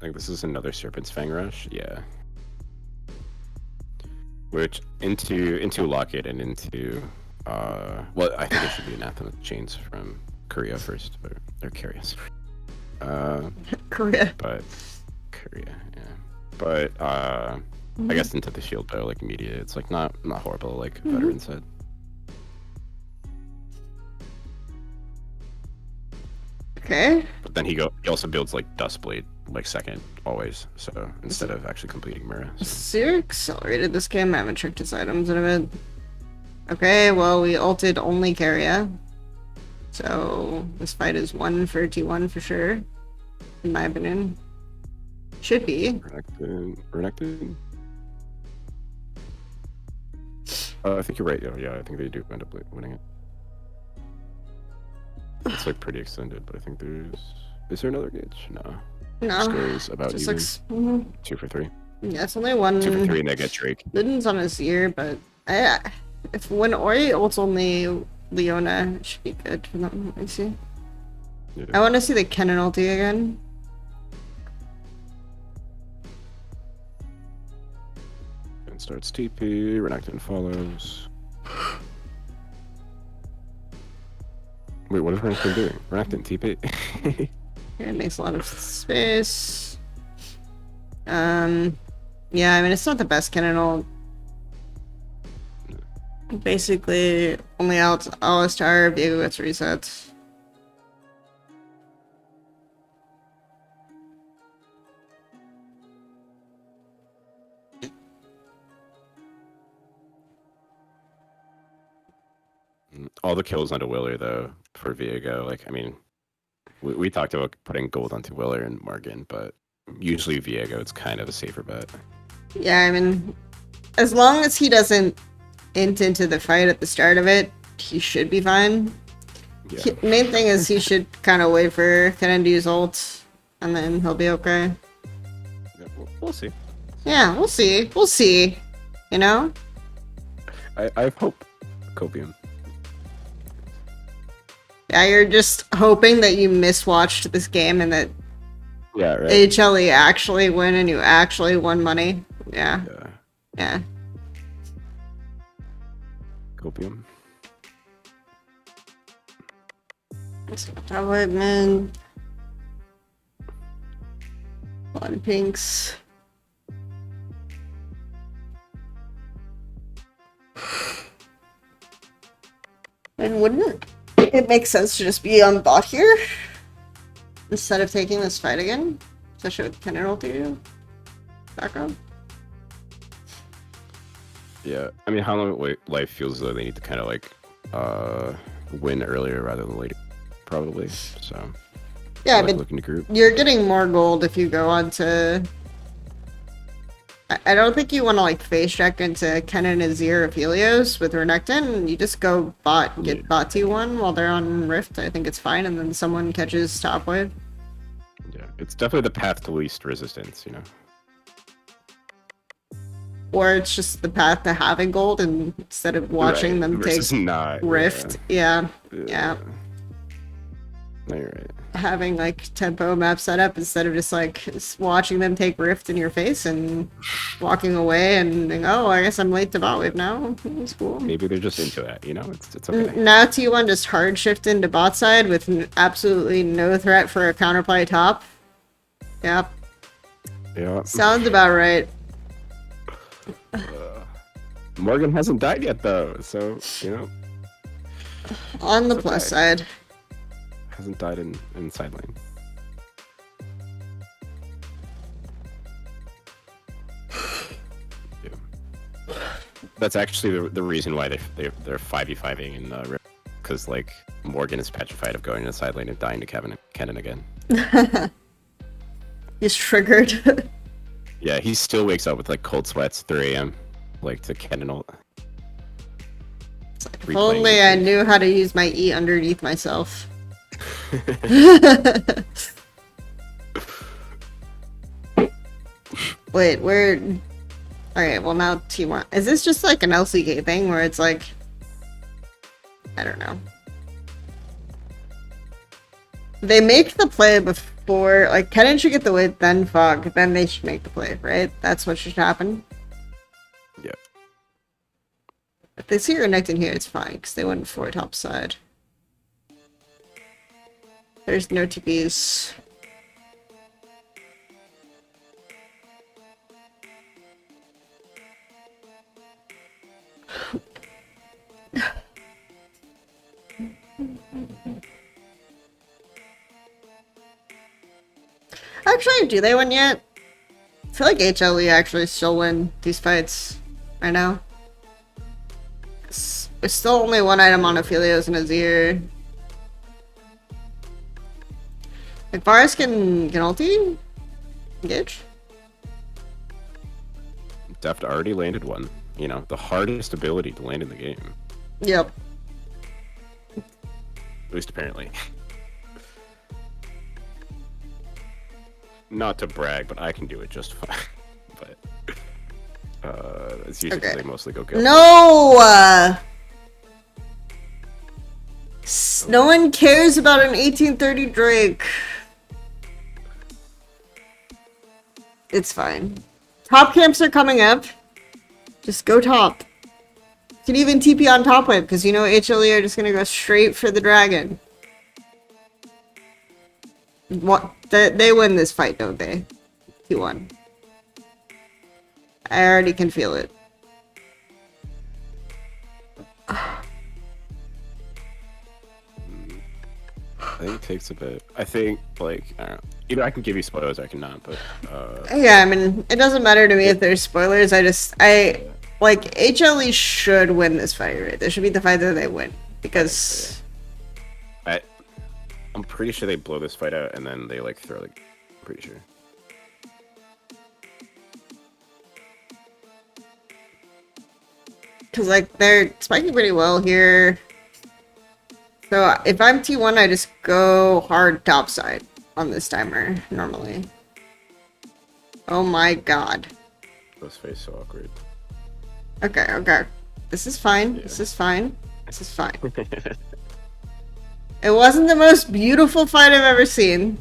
Like, this is another Serpent's Fang rush, yeah. Which into Locket and into well, I think it should be Anathema Chains from Korea first, or Curious. Korea. But Korea, yeah. But I guess into the shield though, like immediate. It's like not horrible, like Veteran said. Okay. But then he also builds like Dustblade like second always, so instead of actually completing Mira. Seer accelerated this game. I haven't checked his items in a bit. Okay, well we ulted only Carria, so this fight is 1 for T1 for sure, in my opinion. Should be. Renekton. I think you're right. Yeah, I think they do end up winning it. It's like pretty extended, but I think is there another gauge? No. No. Score is about just even. looks, 2 for 3. Yeah, it's only 1. 2 for 3 and they get Drake. Lidden's on his ear, but when Ori ults only Leona, it should be good for them. Let me see. Yeah. I want to see the Kennen ulti again. And starts TP, Renekton follows. Wait, what is Renekton doing? Renekton TP? Here, it makes a lot of space. Yeah, I mean, it's not the best Kennen ult. Basically, only out Alistar, Viego gets resets. All the kills onto Willer, though, for Viego. Like, I mean, we talked about putting gold onto Willer and Morgan, but usually Viego, it's kind of a safer bet. Yeah, I mean, as long as he doesn't int into the fight at the start of it, he should be fine. Yeah. Main thing is he should kind of wait for Kennen to use ult, and then he'll be okay. Yeah, we'll see. Yeah, we'll see. We'll see. You know? I have hope. Copium. Yeah, you're just hoping that you miswatched this game and that Yeah, right. HLE actually win and you actually won money. Yeah. Yeah. Copium. Top white man. A lot of pinks. And wouldn't it make sense to just be on bot here instead of taking this fight again? Especially with Kennen ulti background. Yeah, I mean, how long life feels as though they need to kind of like win earlier rather than later, probably. So yeah, like but looking to group. you're getting more gold if you go on to I don't think you want to like phase check into Kennen, Azir, or Helios with Renekton. You just go bot and get bot T1 while they're on Rift. I think it's fine, and then someone catches top wave. Yeah, it's definitely the path to least resistance, you know. Or it's just the path to having gold, and instead of watching them take Rift, yeah. No, you're right. Having like tempo map set up instead of just like watching them take Rift in your face and walking away and think, oh, I guess I'm late to bot wave now. It's cool. Maybe they're just into that, you know? It's okay. Now T1 just hard shift into bot side with absolutely no threat for a counterplay top. Yep. Yeah. Sounds about right. Morgan hasn't died yet though, so, you know. On the plus side. Hasn't died in side lane. Yeah. That's actually the reason why they're 5v5ing in Rift, because like Morgan is petrified of going in the side lane and dying to Kennen again. He's triggered. Yeah, he still wakes up with like cold sweats 3 AM, like to Kennen ult. If only I knew how to use my E underneath myself. Wait, where? Okay, well now T1. Is this just like an LCK thing where it's like, I don't know. They make the play before, like Kennen should get the win, then Fog, then they should make the play, right? That's what should happen. Yeah. If they see Renekton here, it's fine because they went for top side. There's no TPs. Actually, do they win yet? I feel like HLE actually still win these fights right now. There's still only one item on Aphelios and Azir. Like Varus can ulti? Engage? Deft already landed one. You know, the hardest ability to land in the game. Yep. At least apparently. Not to brag, but I can do it just fine. But it's usually because they mostly go kill. No! No one cares about an 1830 Drake. It's fine. Top camps are coming up. Just go top. You can even TP on top wave, because you know HLE are just gonna go straight for the dragon. What? They win this fight, don't they? He won. I already can feel it. I think it takes a bit. I think, like, I don't know. Either I can give you spoilers or I cannot, but... Yeah, I mean, it doesn't matter to me if there's spoilers. Like, HLE should win this fight, right? This should be the fight that they win. Because... I'm pretty sure they blow this fight out and then they, like, throw, like... I'm pretty sure. Because, like, they're spiking pretty well here. So, if I'm T1, I just go hard topside on this timer, normally. Oh my god. This face so awkward. Okay, okay. This is fine. Yeah. This is fine. This is fine. It wasn't the most beautiful fight I've ever seen.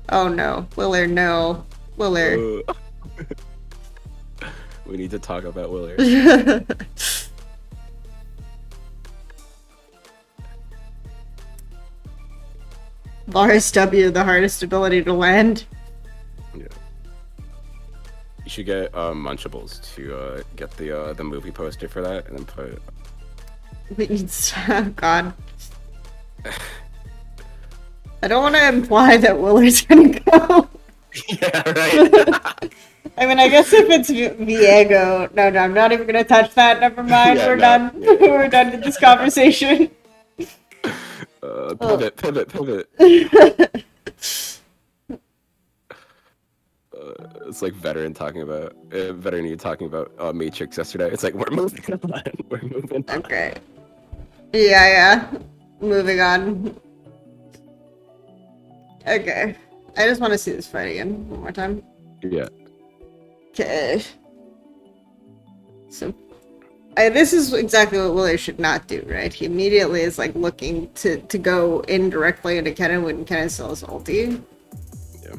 Oh no. Willard, no. Willard. We need to talk about Willard. Varus W, the hardest ability to land. Yeah. You should get Munchables to get the movie poster for that and then put... Oh god. I don't want to imply that Willard's gonna go. Yeah, right. I mean, I guess if it's Viego... No, I'm not even gonna touch that. Never mind. Yeah, We're done. Yeah. We're done with this conversation. Pivot. it's like veteran talking about veteran talking about Matrix yesterday. It's like we're moving on. We're moving on. Okay. Yeah. Moving on. Okay. I just want to see this fight again one more time. Yeah. Okay. So, this is exactly what Willer should not do, right? He immediately is like looking to go in directly into Kennen when Kennen still has ulti. Yeah.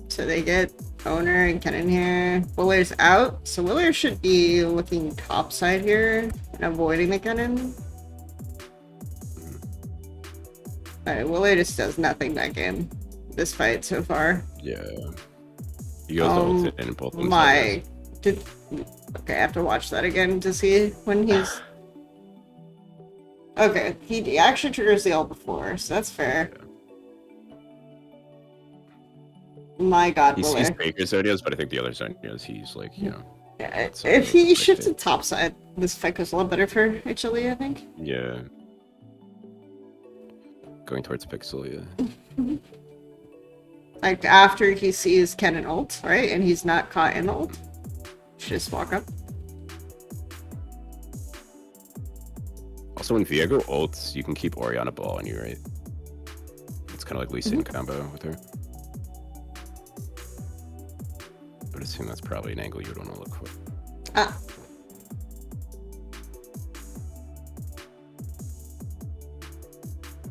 So they get Owner and Kennen here. Willer's out, so Willer should be looking topside here and avoiding the Kennen. Alright, Willer just does nothing that game. This fight so far. Yeah. He goes ult in both of them. Okay, I have to watch that again to see when he's... Okay, he actually triggers the ult before, so that's fair. My god, He Willer. sees Faker's Zodios, but I think the other Zodios, he's like, you know... Yeah, if he shifted topside, this fight goes a lot better for HLE, I think. Yeah. Going towards Pixel, yeah. Like, after he sees Kennen ult, right? And he's not caught in the ult. Should just walk up. Also, when Viego ults, you can keep Orianna ball on you, right? It's kind of like Lee Sin combo with her. I would assume that's probably an angle you would want to look for. Ah.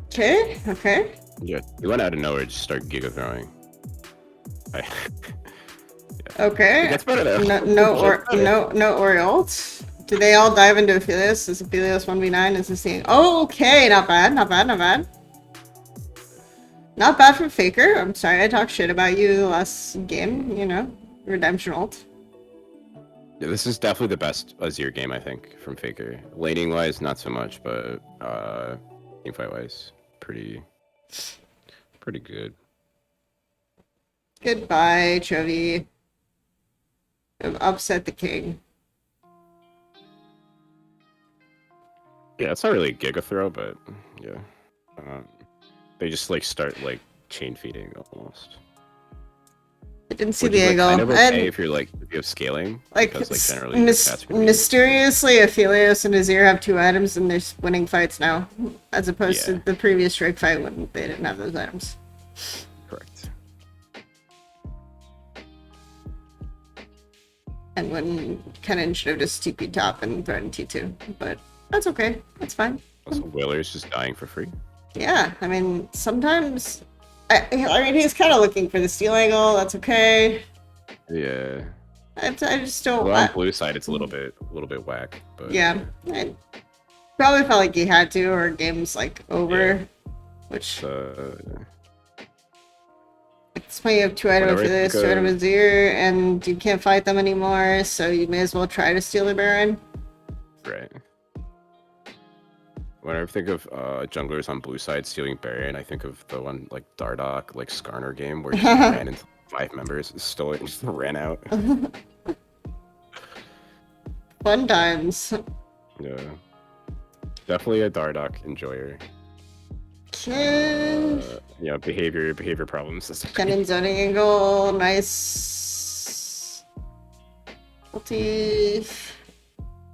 Okay. Yeah, he went out of nowhere, just started Giga throwing. Yeah. Okay. It gets better though. No Ori ult. Do they all dive into Aphelios? Is Aphelios 1v9? Is this thing? Oh, okay, not bad. Not bad from Faker. I'm sorry I talked shit about you last game, you know. Redemption ult. Yeah, this is definitely the best Azir game, I think, from Faker. Laning wise, not so much, but teamfight wise, pretty good. Goodbye, Chovy. I've upset the king. Yeah, it's not really a Giga throw, but yeah. They just like start like chain feeding almost. I didn't see Which the is, angle. Like, kind of okay if you're like if you have scaling. Like, because, like generally mysteriously, Aphelios and Azir have 2 items and they're winning fights now, as opposed to the previous Drake fight when they didn't have those items. Correct. And when Kennen should have just TP top and threatened T2, but that's okay. That's fine. Also, Willer's just dying for free. Yeah, I mean, sometimes... I mean, he's kind of looking for the steal angle. That's okay. Yeah. I just don't... Well, on blue side, it's a little bit whack, but... Yeah. I probably felt like he had to, or game's, like, over. Yeah. Which... It's when you have 2 items for this, 2 items here, and you can't fight them anymore, so you may as well try to steal the Baron. Right. Whenever I think of junglers on blue side stealing Baron, I think of the one like Dardoch, like Skarner game where he ran into 5 members, stole it, and just ran out. Fun times. Yeah. Definitely a Dardoch enjoyer. Okay. Yeah, behavior problems. Kennen zoning angle, nice. Ulti.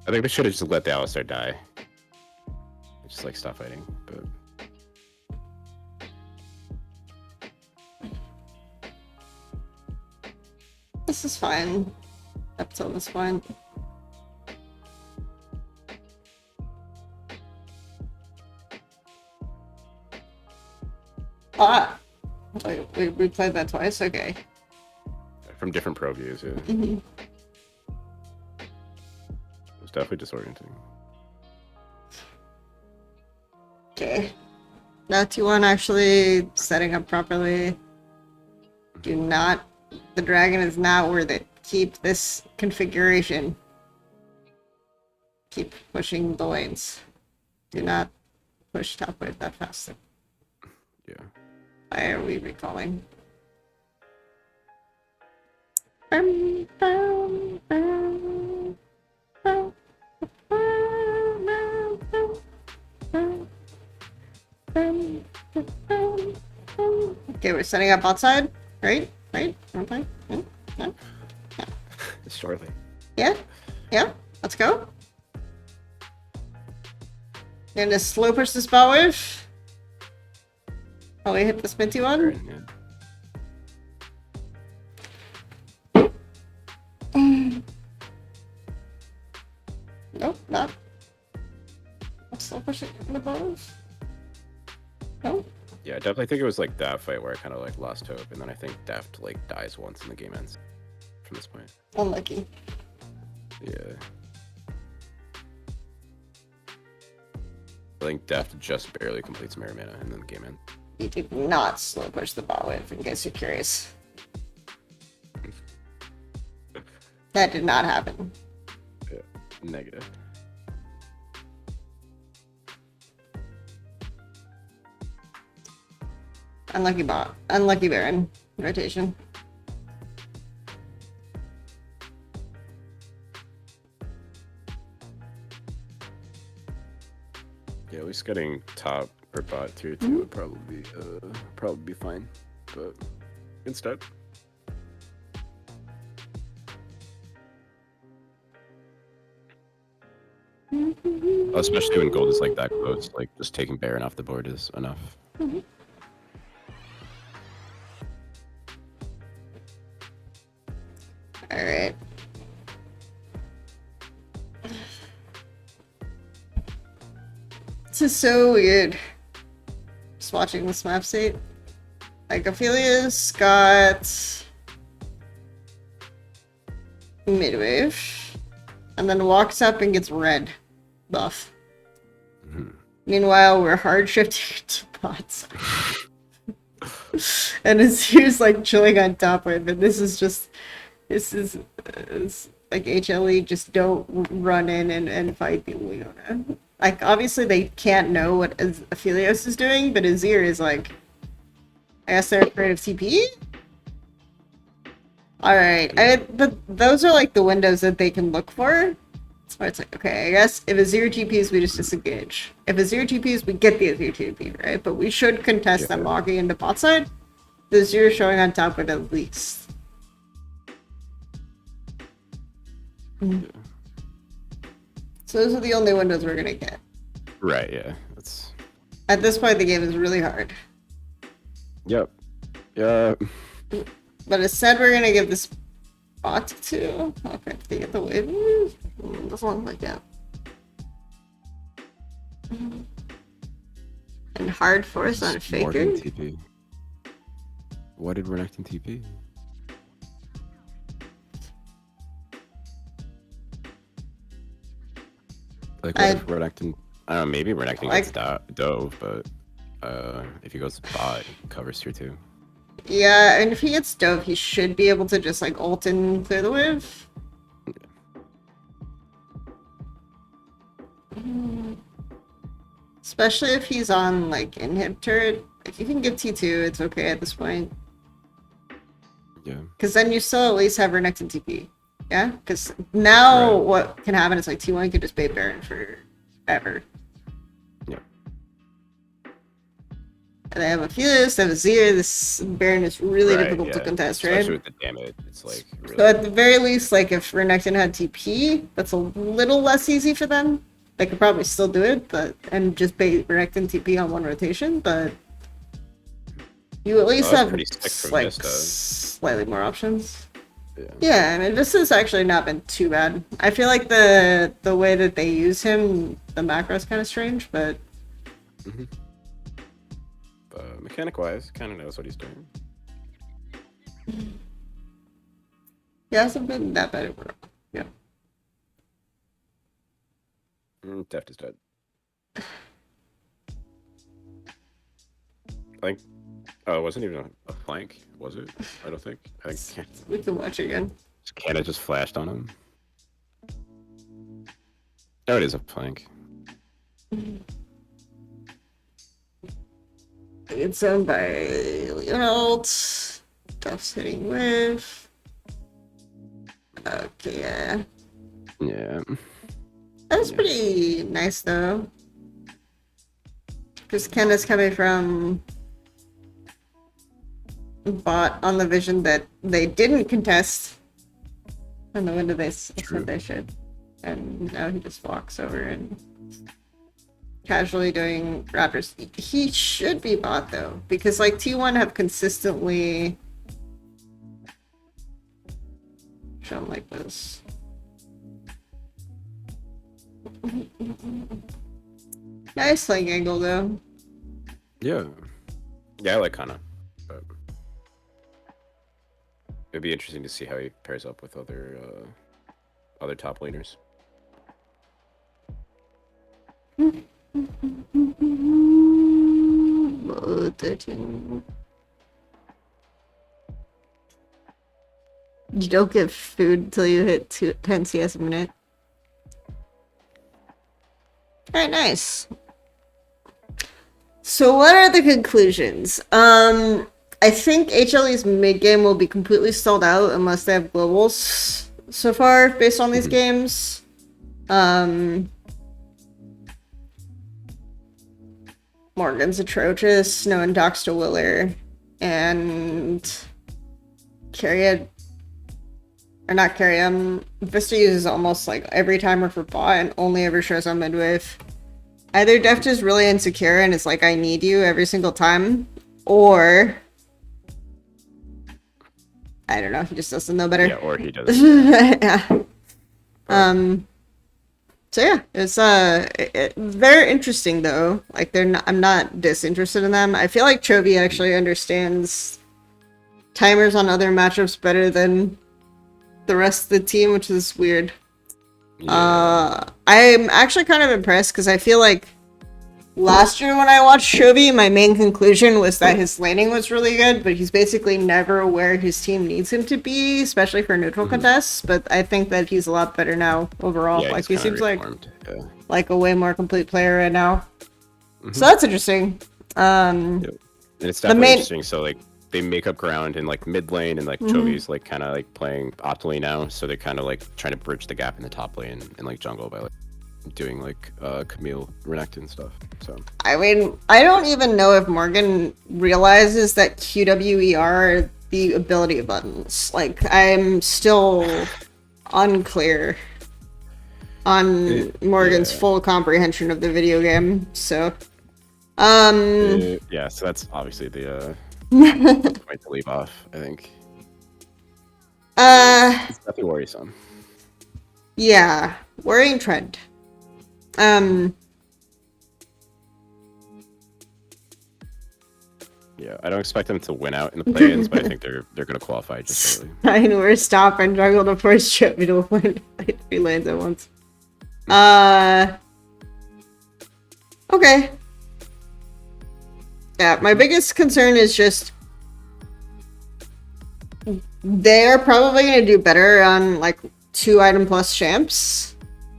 I think they should have just let the Alistar die. Just like stop fighting, but this is fine up till this point. Ah, we played that twice. Okay. From different pro views, yeah. Mm-hmm. It was definitely disorienting. Okay. Now T1 actually setting up properly. Do not... The dragon is not worth it. Keep this configuration. Keep pushing the lanes. Do not push top wave that fast. Yeah. Why are we recalling? Okay, we're setting up outside, right? Right? Okay. Yeah. Shortly. Yeah? Yeah? Let's go. And just slow push this bot wave. Probably hit the Sminty one. Nope, not. I'm still pushing the bot wave. No? Yeah, I definitely think it was like that fight where I kind of like lost hope, and then I think Deft like dies once and the game ends from this point. Unlucky. Yeah. I think Deft just barely completes Mirror Mana and then the game ends. You did not slow push the bot wave, in case you're curious. That did not happen. Yeah, negative. Unlucky bot. Unlucky Baron. Rotation. Yeah, at least getting top or bot tier 2 would probably be fine. But instead. Especially when gold is like that close, like just taking Baron off the board is enough. Alright. This is so weird. Just watching this map state. Like, Ophelia's got midwave, and then walks up and gets red buff. Meanwhile, we're hard shifting to bots. And Azir's like chilling on top of it, and this is like HLE, just don't run in and fight the Leona. Like, obviously they can't know what Aphelios is doing, but Azir is like, I guess they're afraid of TP? Alright, those are like the windows that they can look for. So it's like, okay, I guess if Azir TPs, we just disengage. If Azir TPs, we get the Azir TP, right? But we should contest them walking into bot side. The Azir showing on top of it at least. So those are the only windows we're gonna get. Right, yeah. That's At this point, the game is really hard. Yep. Yeah. But instead, we're gonna give this bot to. Okay, they get the wave. Doesn't look like that. And hard force on Faker. TP. What did Renekton TP? Like, what if Renekton? I don't know, maybe Renekton gets dove, but if he goes bot, he covers tier 2. Yeah, and if he gets dove, he should be able to just like ult and clear the wave. Especially if he's on like inhib turret. If you can give T2, it's okay at this point. Yeah. Because then you still at least have Renekton TP. Yeah? Because now what can happen is like T1 could just bait Baron forever. Yeah. And they have Aphelios, they have Azir. This Baron is really difficult to contest, right? Especially with the damage, it's like really... So at the very least, like if Renekton had TP, that's a little less easy for them. They could probably still do it, and just bait Renekton TP on one rotation, but you at least have like slightly more options. Yeah, I mean, this has actually not been too bad. I feel like the way that they use him, the macro is kind of strange, but mechanic-wise, kind of knows what he's doing. Yeah, it hasn't been that bad overall. Yeah. Deft is dead. Like, oh, it wasn't even a flank, was it? I don't think. I think we can watch again. Canada just flashed on him. Oh, it is a flank. It's owned by Leonold. Duff's hitting with. Okay, yeah. Yeah. That's pretty nice though. Because Kenna's coming from bot on the vision that they didn't contest. And the window they said they should. And now he just walks over and casually doing Raptors. He should be bot though, because like T1 have consistently shown like this. Nice sling angle though. Yeah. Yeah, I like Kana. But it'd be interesting to see how he pairs up with other top laners. Mode 13. You don't get food until you hit 10 CS a minute. Alright, nice. So what are the conclusions? I think HLE's mid game will be completely stalled out unless they have globals so far, based on these games. Morgan's atrocious, no one docks to Willer, and Vista uses almost like every timer for bot and only ever shows on midwave. Either Deft is really insecure and it's like, I need you every single time, or I don't know, he just doesn't know better. Yeah, or he doesn't. Yeah. So yeah, it's they're interesting though. Like I'm not disinterested in them. I feel like Chovy actually understands timers on other matchups better than the rest of the team, which is weird. Yeah. I'm actually kind of impressed because I feel like last year when I watched Chovy, my main conclusion was that his laning was really good, but he's basically never where his team needs him to be, especially for neutral contests. But I think that he's a lot better now overall. Yeah, like he seems like a way more complete player right now. So that's interesting. And it's definitely interesting. So like they make up ground in like mid lane, and like Chovy's like kind of like playing optimally now. So they're kind of like trying to bridge the gap in the top lane and like jungle by like doing like Camille Renekton stuff. So I mean, I don't even know if Morgan realizes that QWER are the ability buttons. Like, I'm still unclear on Morgan's full comprehension of the video game. So yeah, so that's obviously the point to leave off, I think. It's definitely worrisome. Yeah, worrying trend. Yeah, I don't expect them to win out in the play-ins, but I think they're going to qualify just barely. Fine, we're stop and juggle to force Chovy to win like 3 lanes at once. Okay. Yeah, my biggest concern is just they're probably going to do better on like 2 item plus champs.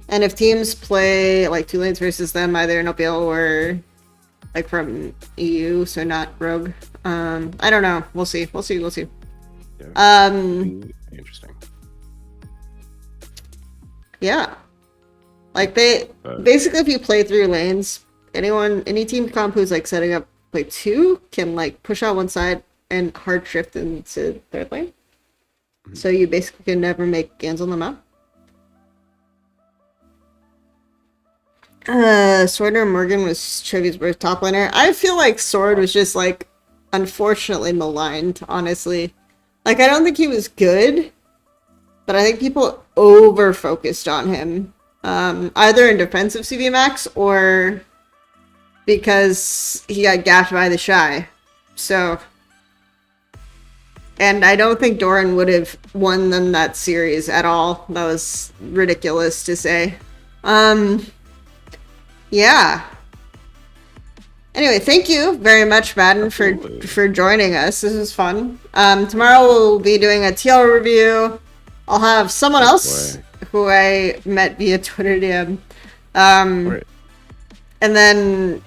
And if teams play like 2 lanes versus them, either in OPL or like from EU, so not Rogue. I don't know. We'll see. Yeah, interesting. Yeah. Like basically if you play 3 lanes, any team comp who's like setting up play 2 can like push out one side and hard shift into 3rd lane. So you basically can never make gains on the map. Sword or Morgan was Chovy's worst top laner. I feel like Sword was just like unfortunately maligned, honestly. Like I don't think he was good, but I think people over focused on him. Either in defensive CV max or because he got gapped by the Shy. So, and I don't think Doran would have won them that series at all. That was ridiculous to say. Yeah. Anyway, thank you very much, Madden, for joining us. This was fun. Tomorrow we'll be doing a TL review. I'll have someone else who I met via Twitter DM. And then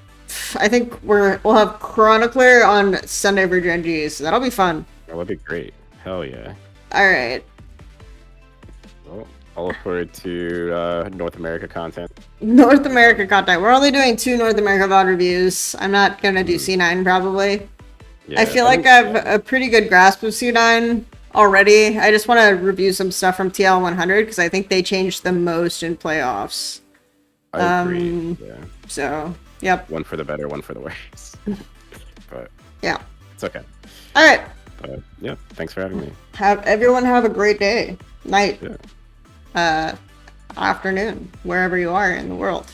I think we'll have Chronicler on Sunday for Gen G, so that'll be fun. That'll be great. Hell yeah. Alright. Well, I'll look forward to North America content. North America content. We're only doing 2 North America VOD reviews. I'm not gonna do C9 probably. I feel like I have a pretty good grasp of C9 already. I just want to review some stuff from TL100 because I think they changed the most in playoffs. I agree. Yeah. So, yep. One for the better, one for the worse. But yeah, it's okay. All right. Yeah, thanks for having me. Everyone have a great day, night, Yeah. afternoon, wherever you are in the world.